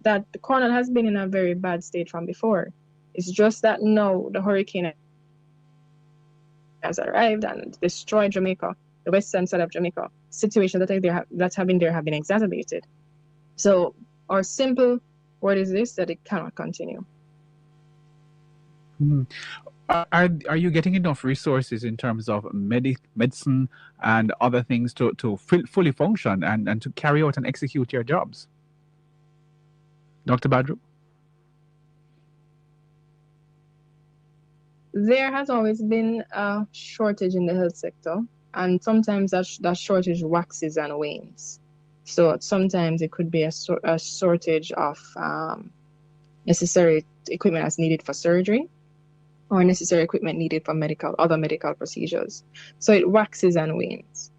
that the Cornwall has been in a very bad state from before. It's just that now the hurricane has arrived and destroyed Jamaica, the western side of Jamaica. Situations that have been exacerbated. So our simple word is this: that it cannot continue.
Are you getting enough resources in terms of medicine and other things to fully function and to carry out and execute your jobs? Dr. Badru?
There has always been a shortage in the health sector, and sometimes that shortage waxes and wanes. So sometimes it could be a shortage of necessary equipment that's needed for surgery, or necessary equipment needed for other medical procedures. So it waxes and wanes.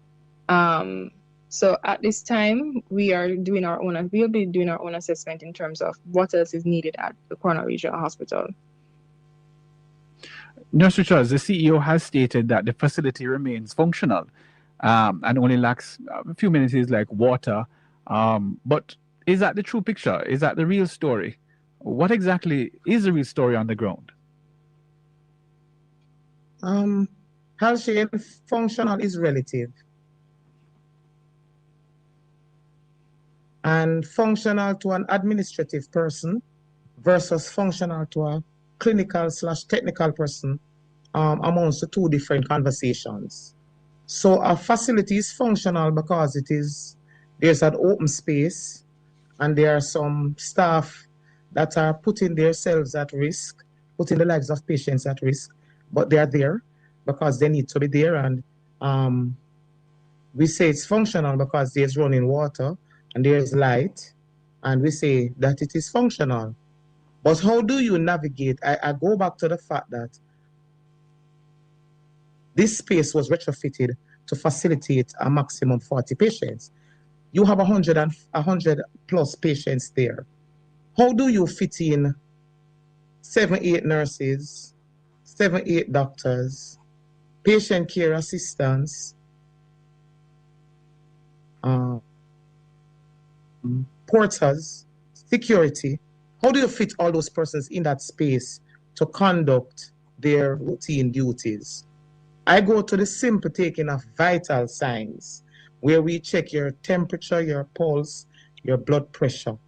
So at this time, we'll be doing our own assessment in terms of what else is needed at the Corner Regional Hospital.
Nurse Richards, the CEO has stated that the facility remains functional and only lacks a few amenities like water. But is that the true picture? Is that the real story? What exactly is the real story on the ground?
Healthy and functional is relative. And functional to an administrative person versus functional to a clinical/technical person amounts to two different conversations. So a facility is functional because there's an open space and there are some staff that are putting themselves at risk, putting the lives of patients at risk, but they are there because they need to be there. And we say it's functional because there's running water and there's light, and we say that it is functional. But how do you navigate? I go back to the fact that this space was retrofitted to facilitate a maximum 40 patients. You have 100 plus patients there. How do you fit in 7-8 nurses, 7-8 doctors, patient care assistants, porters, security? How do you fit all those persons in that space to conduct their routine duties? I go to the simple taking of vital signs, where we check your temperature, your pulse, your blood pressure,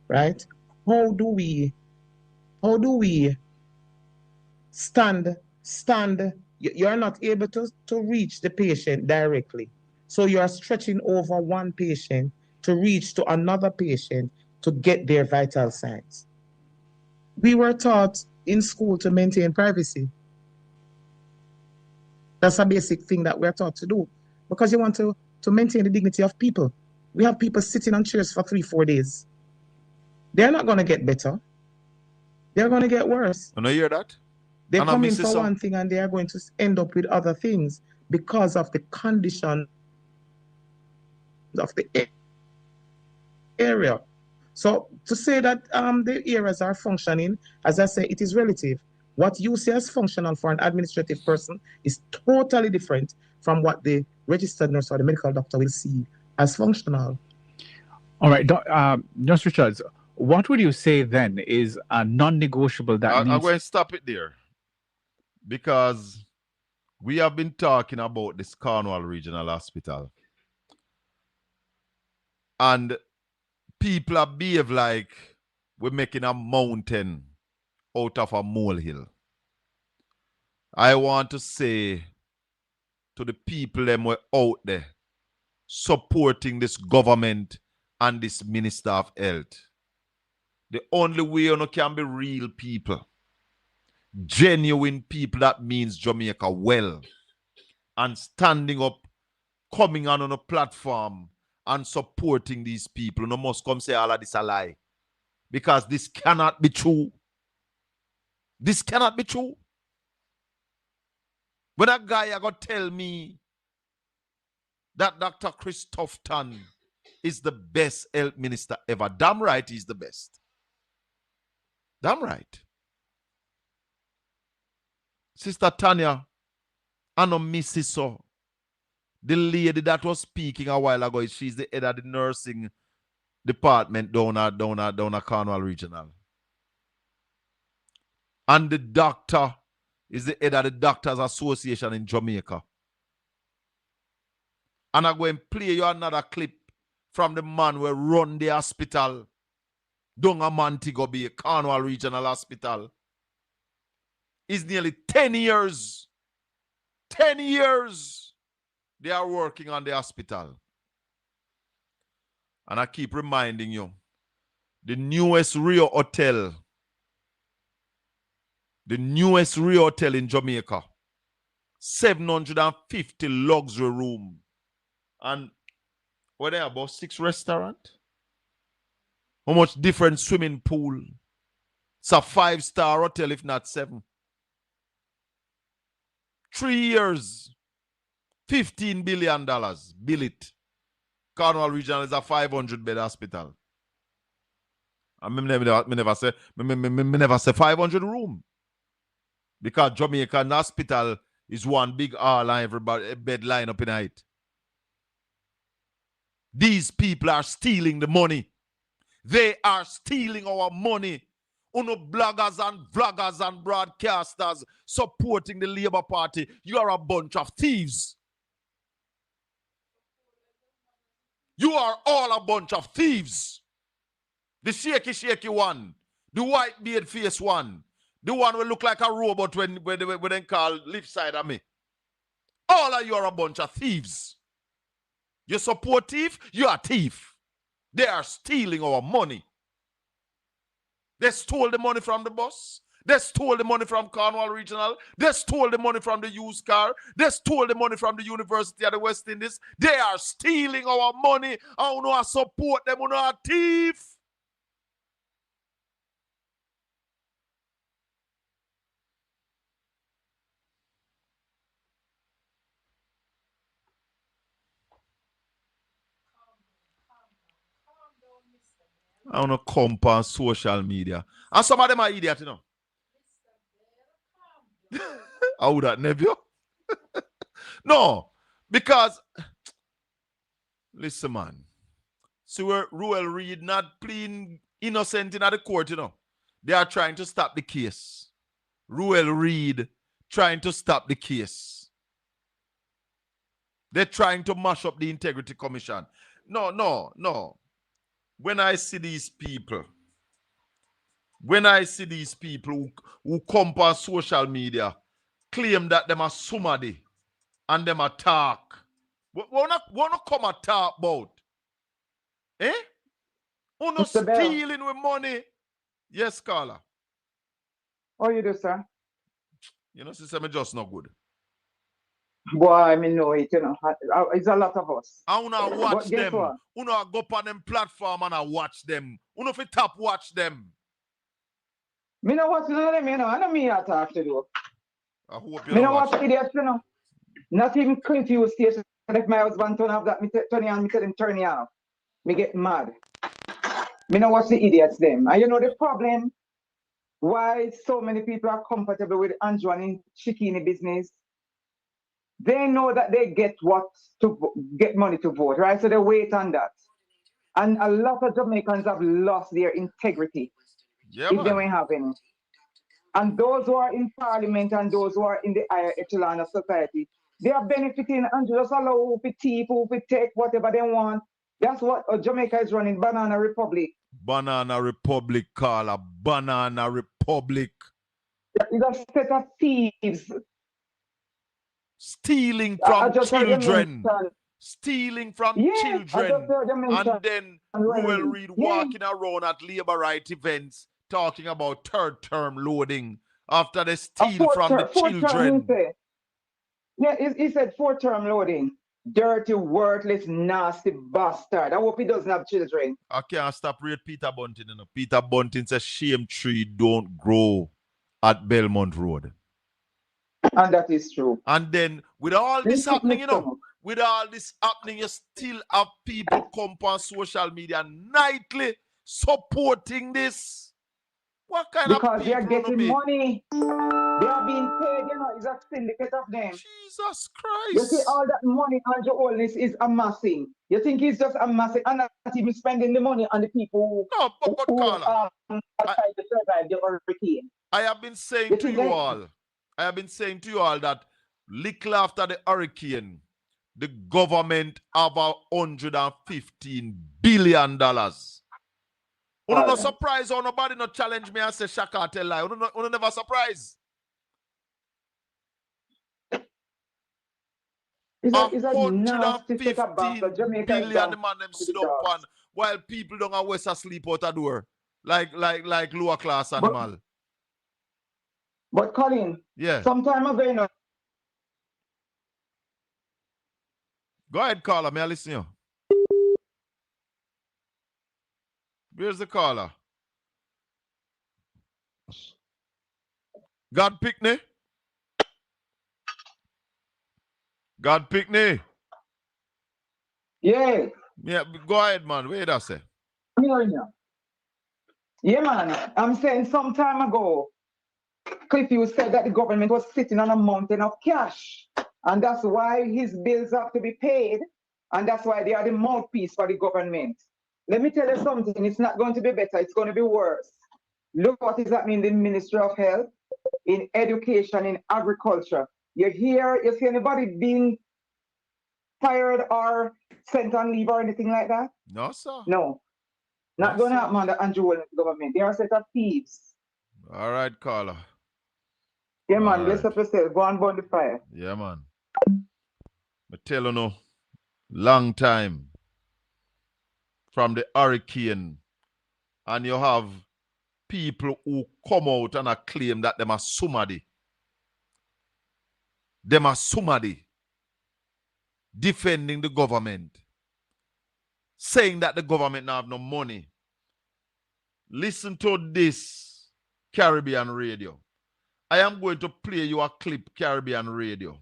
right? How do we stand? You're not able to reach the patient directly. So you're stretching over one patient to reach to another patient to get their vital signs. We were taught in school to maintain privacy. That's a basic thing that we're taught to do because you want to maintain the dignity of people. We have people sitting on chairs for 3-4 days. They're not going to get better. They're going to get worse.
And I hear that.
They come in for one thing and they are going to end up with other things because of the condition of the area. So to say that the areas are functioning, as I say, it is relative. What you say as functional for an administrative person is totally different from what the registered nurse or the medical doctor will see as functional.
All right, Nurse Richards, what would you say then is a non-negotiable that
I'm going to stop it there because we have been talking about this Cornwall Regional Hospital and people are behave like we're making a mountain out of a molehill. I want to say to the people them were out there supporting this government and this Minister of Health, the only way you can be real people, genuine people that means Jamaica well, and standing up, coming on a platform and supporting these people. You must come say all of this a lie. Because this cannot be true. This cannot be true. When a guy are going to tell me that Dr. Christoph Tan is the best health minister ever, damn right he's the best. Damn right. Sister Tanya, I know Mrs. So. The lady that was speaking a while ago, she's the head of the nursing department down at Cornwall Regional. And the doctor is the head of the Doctors Association in Jamaica. And I'm going to play you another clip from the man who run the hospital down a Montego Bay, Cornwall Regional Hospital. It's nearly 10 years. 10 years they are working on the hospital. And I keep reminding you, the newest Rio Hotel in Jamaica, 750 luxury room. And Where they about 6 restaurants? How much different swimming pool? It's a 5-star hotel, if not 7. 3 years, $15 billion. Bill it. Cornwall Regional is a 500-bed hospital. I never say 500 room. Because Jamaican hospital is one big hall and everybody bed line up in height. These people are stealing the money. They are stealing our money. Uno bloggers and vloggers and broadcasters supporting the Labour Party. You are a bunch of thieves. You are all a bunch of thieves. The shaky one. The white beard face one. The one will look like a robot when they call left side of me. All of you are a bunch of thieves. You support thief, you are thief. They are stealing our money. They stole the money from the bus. They stole the money from Cornwall Regional. They stole the money from the used car. They stole the money from the University of the West Indies. They are stealing our money. I don't know support them. I know a thief. I want to comp on social media. And some of them are idiots, you know. How that, nephew? No, because, listen, man. See where Ruel Reid not pleading innocent in the court, you know. They are trying to stop the case. Ruel Reid trying to stop the case. They're trying to mash up the Integrity Commission. No. When I see these people who come on social media, claim that them are somebody and them attack. Wanna come and talk about? Eh? Uno stealing with money. Yes, Carla.
How you do, sir?
You know, sister, me just not good.
Boy, I mean, know it, you know. It's a lot of us.
I wanna watch
But guess
them.
what?
Uno go up on them platform and I watch them. Uno fi tap watch them.
Me know what's none of them, you know. I know me I talk to do.
I hope you
Me
don't
know
watch
what's idiots, you know. Not even confused station. If my husband turn off that, me turn it on, me tell him turn it off. Me get mad. Me know what's the idiots them. And you know the problem why so many people are comfortable with Andrew and Shikini business. They know that they get get money to vote, right? So they wait on that. And a lot of Jamaicans have lost their integrity if they don't have any. And those who are in parliament and those who are in the higher echelon of society, they are benefiting and just allow who to thief, who to take whatever they want. That's what Jamaica is running, Banana Republic.
Banana Republic, Carla. Banana Republic.
It's a set of thieves.
Stealing from children. Stealing from children. And then Ruel Reid walking around at labor right events talking about third term loading after they steal from the children.
He said 4-term loading. Dirty, worthless, nasty bastard. I hope he doesn't have children.
I can't stop read Peter Bunting. You know. Peter Bunting says shame tree don't grow at Belmont Road.
And that is true.
And then with all this happening, you know, you still have people come on social media nightly supporting this. What kind of people?
Because they are getting money. They are being paid, you know, it's a syndicate of them.
Jesus Christ.
You see, all that money Andrew Holness is amassing. You think he's just amassing and not even spending the money on the people who are trying to survive the hurricane.
I have been saying to you all that little after the hurricane, the government have $115 billion. You're not surprised or nobody not challenge me and say Shaka tell lie. You're never surprised. $115 billion the man them stood up on while people don't have West asleep out the door. Like lower class animal.
But Colin, sometime ago, you know.
Go ahead, Carla. May I listen to you? Where's the caller? God Pickney? God Pickney?
Yeah.
Yeah, go ahead, man. Wait a say.
I'm hearing you. Yeah, man. I'm saying some time ago, Cliff, you said that the government was sitting on a mountain of cash. And that's why his bills have to be paid. And that's why they are the mouthpiece for the government. Let me tell you something. It's not going to be better. It's going to be worse. Look what is happening in the Ministry of Health, in education, in agriculture. You see anybody being fired or sent on leave or anything like that?
No, sir.
No. Not going to happen under Andrew Williams' government. They are a set of thieves.
All right, caller.
Yeah, man. Bless up yourself. Go and burn the fire.
Yeah, man. I tell you no, long time from the hurricane, and you have people who come out and claim that them are somebody. Them are somebody defending the government, saying that the government now have no money. Listen to this, Caribbean Radio. I am going to play you a clip, Caribbean Radio.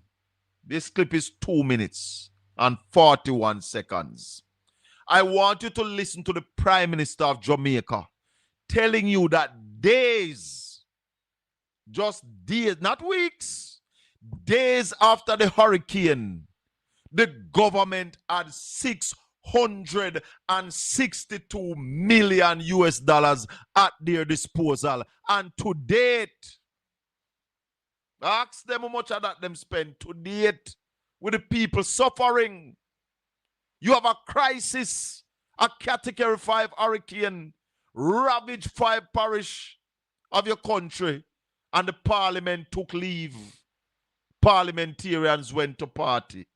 This clip is 2 minutes and 41 seconds. I want you to listen to the Prime Minister of Jamaica telling you that days, just days, not weeks, days after the hurricane, the government had $662 million at their disposal. And to date, ask them how much of that them spend to date with the people suffering. You have a crisis, a Category 5 hurricane, ravaged 5 parish of your country, and the parliament took leave. Parliamentarians went to party.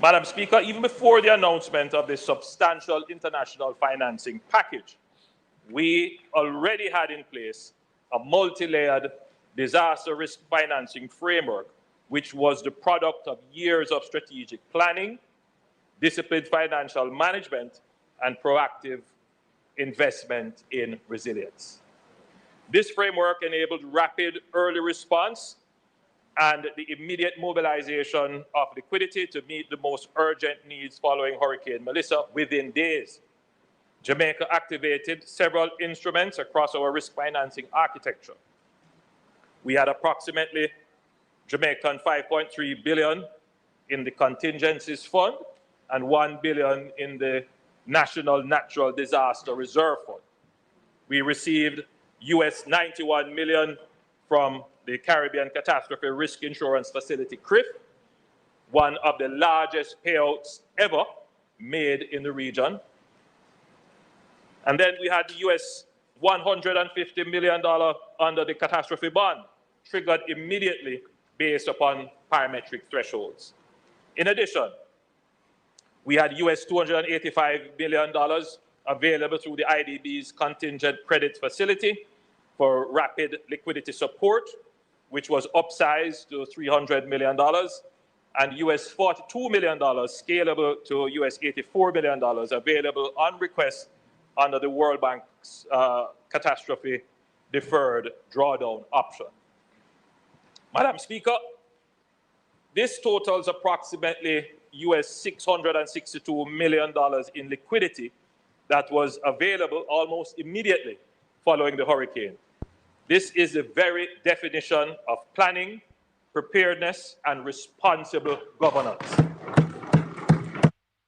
Madam Speaker, even before the announcement of this substantial international financing package, we already had in place a multi-layered disaster risk financing framework, which was the product of years of strategic planning, disciplined financial management, and proactive investment in resilience. This framework enabled rapid early response and the immediate mobilization of liquidity to meet the most urgent needs following Hurricane Melissa within days. Jamaica activated several instruments across our risk financing architecture. We had approximately Jamaican 5.3 billion in the contingencies fund and 1 billion in the National Natural Disaster Reserve Fund. We received US 91 million from the Caribbean Catastrophe Risk Insurance Facility, CRIF, one of the largest payouts ever made in the region. And then we had the US $150 million under the catastrophe bond, triggered immediately based upon parametric thresholds. In addition, we had US $285 million available through the IDB's contingent credit facility for rapid liquidity support, which was upsized to $300 million, and US $42 million scalable to US $84 million available on request under the World Bank's catastrophe deferred drawdown option. Madam Speaker, this totals approximately US $662 million in liquidity that was available almost immediately following the hurricane. This is the very definition of planning, preparedness, and responsible governance.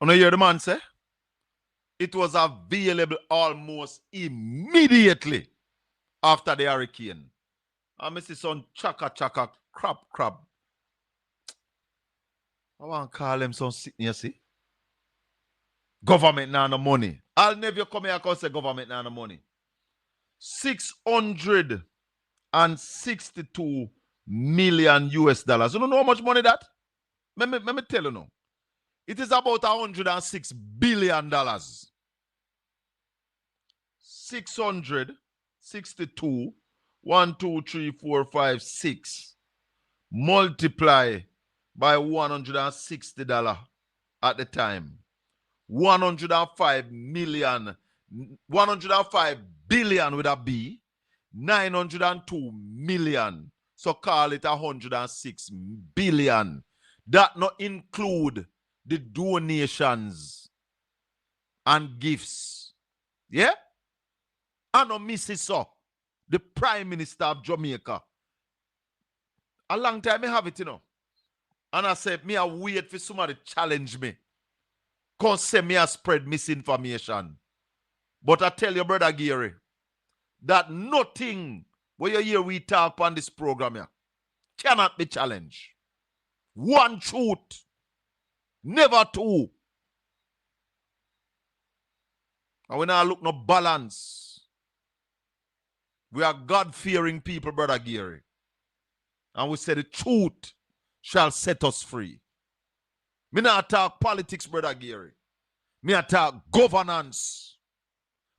You hear the man say? It was available almost immediately after the hurricane. I see some chaka crap. I want to call them some sitting, you see? Government now no money. I'll never come here and say government now no money. $662 million. You don't know how much money that? Let me tell you now. It is about $106 billion. 662, 1, 2, 3, 4, 5, 6. Multiply by $160 at the time. 105 million, 105 billion with a B, 902 million. So call it 106 billion. That not include the donations and gifts. Yeah? I know Mrs. So, the Prime Minister of Jamaica. A long time I have it, you know. And I said, me I wait for somebody to challenge me. Cause say me I spread misinformation. But I tell you, Brother Gary, that nothing where you hear we talk on this program here cannot be challenged. One truth, never two. And when I look no balance, we are God-fearing people, Brother Gary. And we say the truth shall set us free. Me not talk politics, Brother Gary. Me not talk governance.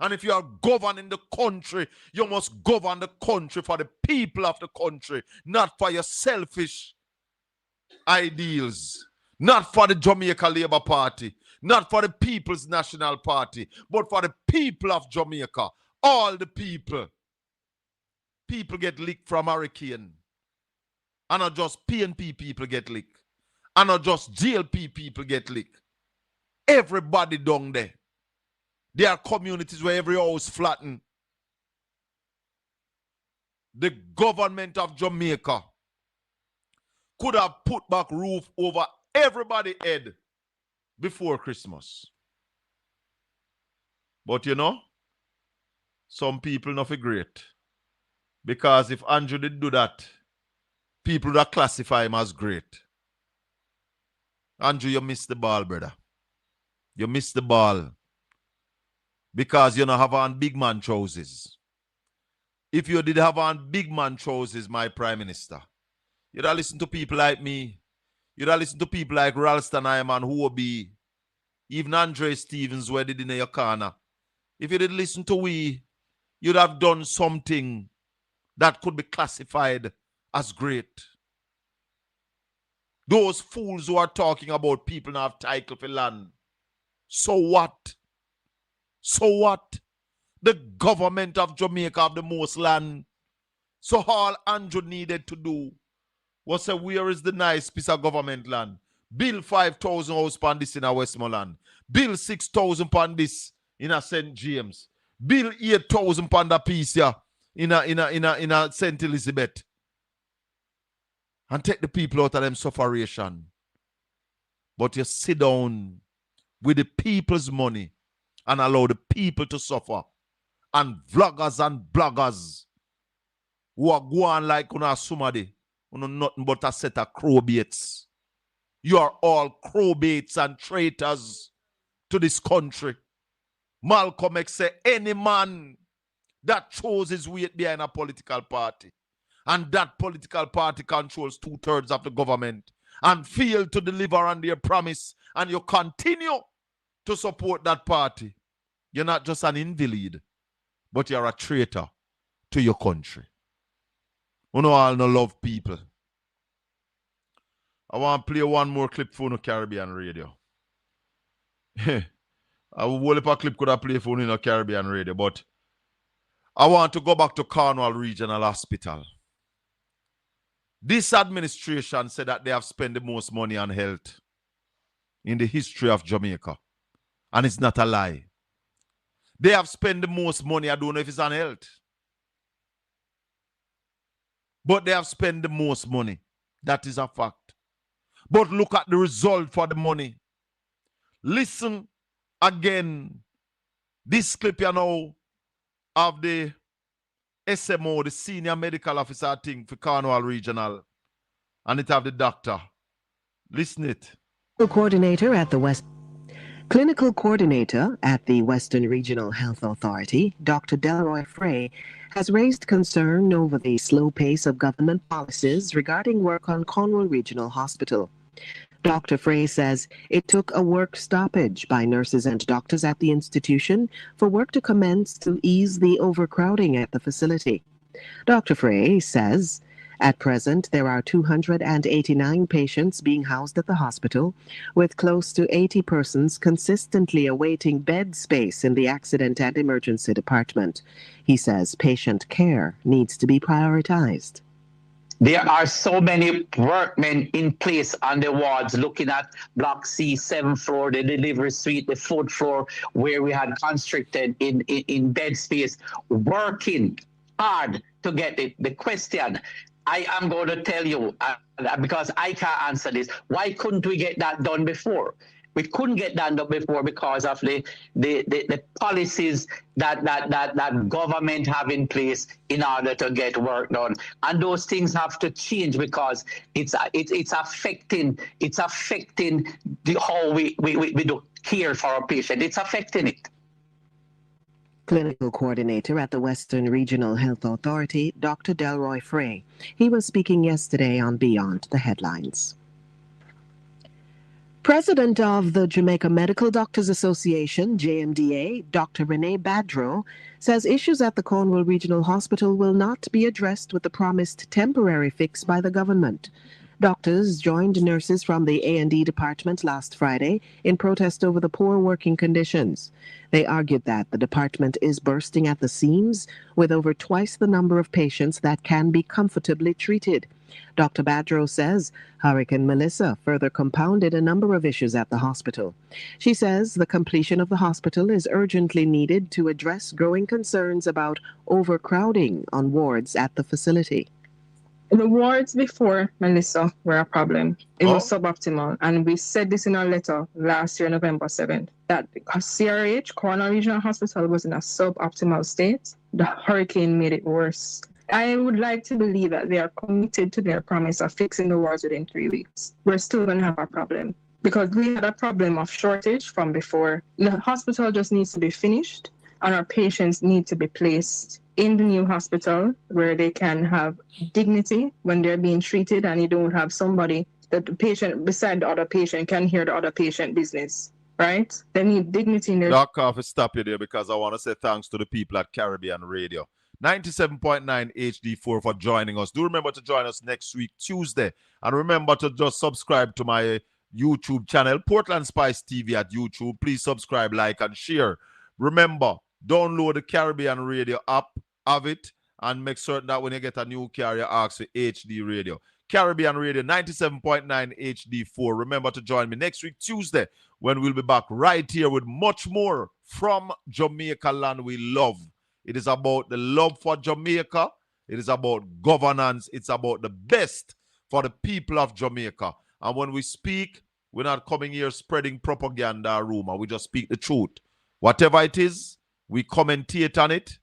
And if you are governing the country, you must govern the country for the people of the country, not for your selfish ideals, not for the Jamaica Labour Party, not for the People's National Party, but for the people of Jamaica. All the people. People get licked from hurricane. And not just PNP people get licked. And not just GLP people get licked. Everybody down there. There are communities where every house flattened. The government of Jamaica could have put back roof over everybody's head before Christmas. But you know, some people not great. Because if Andrew did do that, people that classify him as great. Andrew, you missed the ball, brother. You missed the ball. Because you don't have on big man trousers. If you did have on big man trousers, my Prime Minister, you'd have listened to people like me. You'd have listened to people like Ralston Iman, who will be, even Andre Stevens, where did in your corner. If you did listen to we, you'd have done something that could be classified as great. Those fools who are talking about people not have title for land. So what? So what? The government of Jamaica have the most land. So all Andrew needed to do was say, where is the nice piece of government land? Build 5,000 house upon this in a Westmoreland. Build 6,000 upon this in a St. James. Build 8,000 upon that piece here in a St. Elizabeth. And take the people out of them sufferation. But you sit down with the people's money and allow the people to suffer. And vloggers and bloggers who are going like somebody, nothing but a set of crowbaits. You are all crowbaits and traitors to this country. Malcolm X said, any man that chose his weight behind a political party, and that political party controls 2/3 of the government, and failed to deliver on their promise, and you continue to support that party, you're not just an invalid, but you're a traitor to your country. You know, all no love people. I want to play one more clip for the Caribbean radio. I will if a clip could have played for the Caribbean radio, but I want to go back to Cornwall Regional Hospital. This administration said that they have spent the most money on health in the history of Jamaica. And it's not a lie. They have spent the most money, I don't know if it's on health. But they have spent the most money. That is a fact. But look at the result for the money. Listen again. This clip, you know, of the SMO, the senior medical officer thing for Cornwall Regional. And it have the doctor. Listen it.
Coordinator at the West. Clinical coordinator at the Western Regional Health Authority, Dr. Delroy Frey, has raised concern over the slow pace of government policies regarding work on Cornwall Regional Hospital. Dr. Frey says it took a work stoppage by nurses and doctors at the institution for work to commence to ease the overcrowding at the facility. Dr. Frey says At present, there are 289 patients being housed at the hospital, with close to 80 persons consistently awaiting bed space in the accident and emergency department. He says patient care needs to be prioritized.
There are so many workmen in place on the wards looking at Block C, 7th floor, the delivery suite, the 4th floor, where we had constricted in bed space, working hard to get it. The question I am going to tell you, because I can't answer this, why couldn't we get that done before? We couldn't get that done before because of the policies that government have in place in order to get work done, and those things have to change because it's affecting how we do care for our patient. It's affecting it.
Clinical coordinator at the Western Regional Health Authority, Dr. Delroy Frey. He was speaking yesterday on Beyond the Headlines. President of the Jamaica Medical Doctors Association, JMDA, Dr. Renee Badro, says issues at the Cornwall Regional Hospital will not be addressed with the promised temporary fix by the government. Doctors joined nurses from the A&E department last Friday in protest over the poor working conditions. They argued that the department is bursting at the seams with over twice the number of patients that can be comfortably treated. Dr. Badro says Hurricane Melissa further compounded a number of issues at the hospital. She says the completion of the hospital is urgently needed to address growing concerns about overcrowding on wards at the facility.
The wards before Melissa were a problem. It was suboptimal. And we said this in our letter last year, November 7th, that CRH, Cornwall Regional Hospital, was in a suboptimal state. The hurricane made it worse. I would like to believe that they are committed to their promise of fixing the wards within 3 weeks. We're still going to have a problem because we had a problem of shortage from before. The hospital just needs to be finished and our patients need to be placed in the new hospital where they can have dignity when they're being treated, and you don't have somebody that the patient beside the other patient can hear the other patient business, right? They need dignity in their...
Doc, I have to stop you there because I want to say thanks to the people at Caribbean Radio. 97.9 HD4 for joining us. Do remember to join us next week, Tuesday. And remember to just subscribe to my YouTube channel, Portland Spice TV at YouTube. Please subscribe, like, and share. Remember, download the Caribbean Radio app, have it, and make certain that when you get a new carrier, ask for HD Radio. Caribbean Radio 97.9 HD4. Remember to join me next week, Tuesday, when we'll be back right here with much more from Jamaica land we love. It is about the love for Jamaica. It is about governance. It's about the best for the people of Jamaica. And when we speak, we're not coming here spreading propaganda or rumor. We just speak the truth. Whatever it is, we commentate on it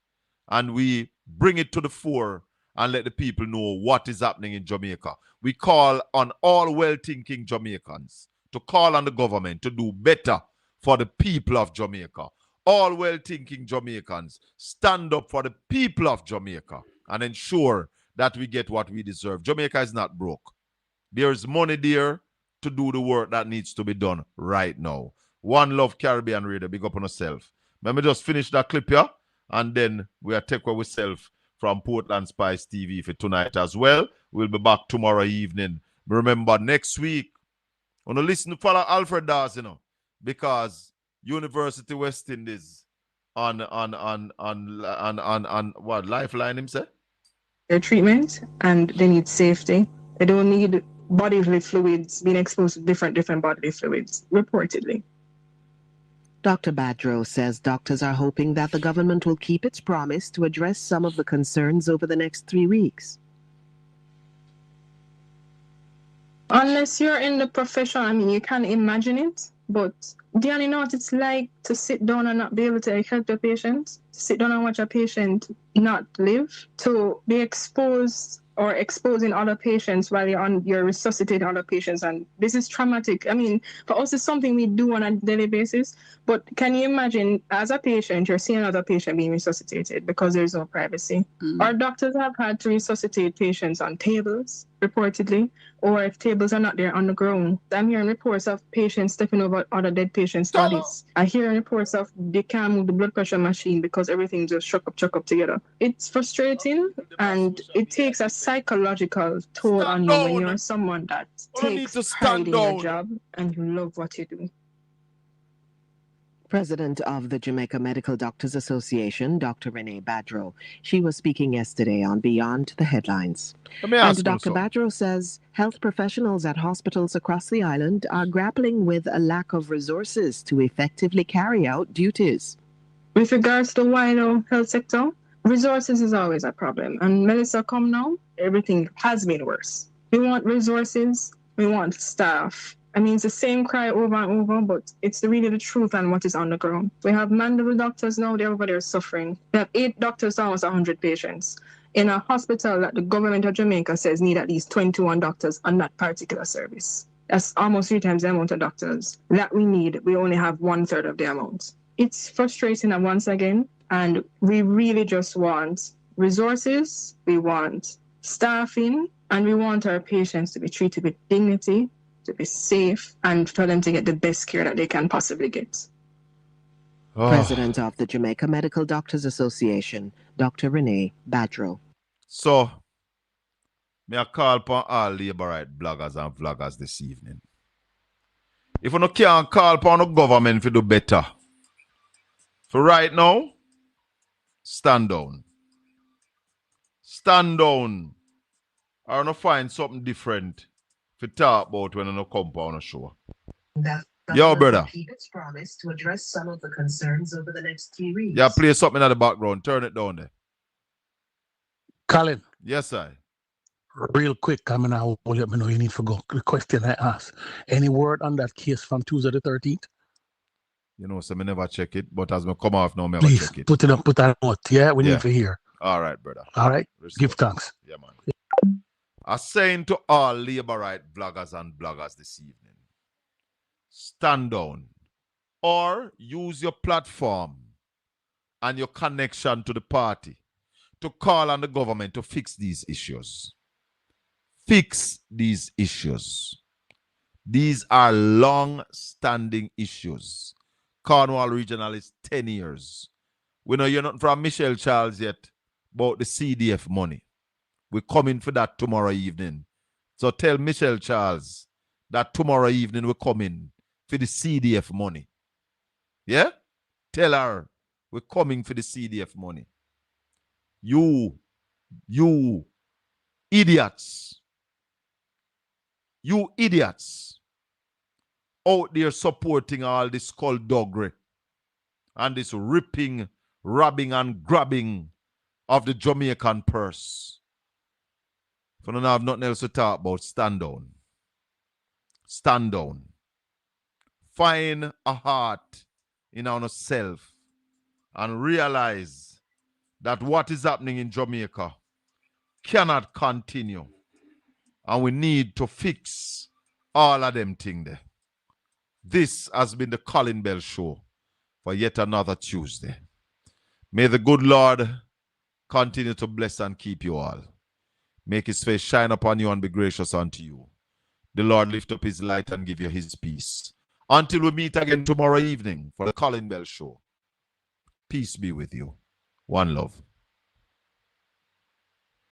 and we bring it to the fore and let the people know what is happening in Jamaica. We call on all well-thinking Jamaicans to call on the government to do better for the people of Jamaica. All well-thinking Jamaicans stand up for the people of Jamaica and ensure that we get what we deserve. Jamaica is not broke. There is money there to do the work that needs to be done right now. One Love Caribbean Radio, big up on yourself. Let me just finish that clip here, and then we'll take ourselves from Portland Spice TV for tonight as well. We'll be back tomorrow evening. Remember, next week, I'm going to listen to Father Alfred Dawes, because University West Indies on what, Lifeline, him say?
Their treatment, and they need safety. They don't need bodily fluids being exposed to different bodily fluids, reportedly.
Dr. Badro says doctors are hoping that the government will keep its promise to address some of the concerns over the next 3 weeks.
Unless you're in the profession, I mean, you can imagine it, but do you know what it's like to sit down and not be able to help your patient? To sit down and watch a patient not live? To be exposed or exposing other patients while you're resuscitating other patients, and this is traumatic. I mean, for us, it's something we do on a daily basis, but can you imagine, as a patient, you're seeing another patient being resuscitated because there's no privacy? Our doctors have had to resuscitate patients on tables, reportedly, or if tables are not there on the ground. I'm hearing reports of patients stepping over other dead patients' bodies. I hear reports of they can't move the blood pressure machine because everything just chuck up together. It's frustrating, and it takes a psychological toll on you when you're someone that takes pride in your job and you love what you do.
President of the Jamaica Medical Doctors Association, Dr. Renee Badro. She was speaking yesterday on Beyond the Headlines. And Dr. Badro says health professionals at hospitals across the island are grappling with a lack of resources to effectively carry out duties.
With regards to the wider health sector, resources is always a problem. And Melissa, come now, everything has been worse. We want resources, we want staff. I mean, it's the same cry over and over, but it's really the truth and what is on the ground. We have mandatory doctors now, they're over there suffering. We have 8 doctors to almost 100 patients in a hospital that the government of Jamaica says need at least 21 doctors on that particular service. That's almost 3 times the amount of doctors that we need. We only have 1/3 of the amount. It's frustrating once again, and we really just want resources, we want staffing, and we want our patients to be treated with dignity, to be safe, and for them to get the best care that they can possibly get.
President of the Jamaica Medical Doctors Association, Dr. Renee Badro.
So, may I call upon all Labourite bloggers and vloggers this evening. If you can't call upon the government to do better, for right now, stand down. Stand down. I want to find something different to talk about when I come on a show. Yo, brother.
Keep its promise to address some of the concerns over the next few weeks.
Yeah, play something in the background. Turn it down there.
Colin.
Yes, sir.
Real quick, I mean, I'll let me know you need to go. The question I asked. Any word on that case from Tuesday the 13th?
You know, so I never check it, but as I come off now, I
Please,
check it.
put it up, put that note. Yeah, we need to hear.
All right, brother.
All right.
Respect.
Give thanks.
Yeah, man. I'm saying to all Labourite bloggers and bloggers this evening, stand down or use your platform and your connection to the party to call on the government to fix these issues. Fix these issues. These are long-standing issues. Cornwall Regional is 10 years. We know you're not from Michelle Charles yet about the CDF money. We're coming for that tomorrow evening. So tell Michelle Charles that tomorrow evening we're coming for the CDF money. Yeah? Tell her we're coming for the CDF money. You idiots. You idiots out there supporting all this skullduggery and this ripping, robbing, and grabbing of the Jamaican purse. If you don't have nothing else to talk about, stand down. Stand down. Find a heart in ourselves and realize that what is happening in Jamaica cannot continue. And we need to fix all of them things there. This has been the Colin Bell Show for yet another Tuesday. May the good Lord continue to bless and keep you all. Make his face shine upon you and be gracious unto you. The Lord lift up his light and give you his peace. Until we meet again tomorrow evening for the Colin Bell Show. Peace be with you. One love.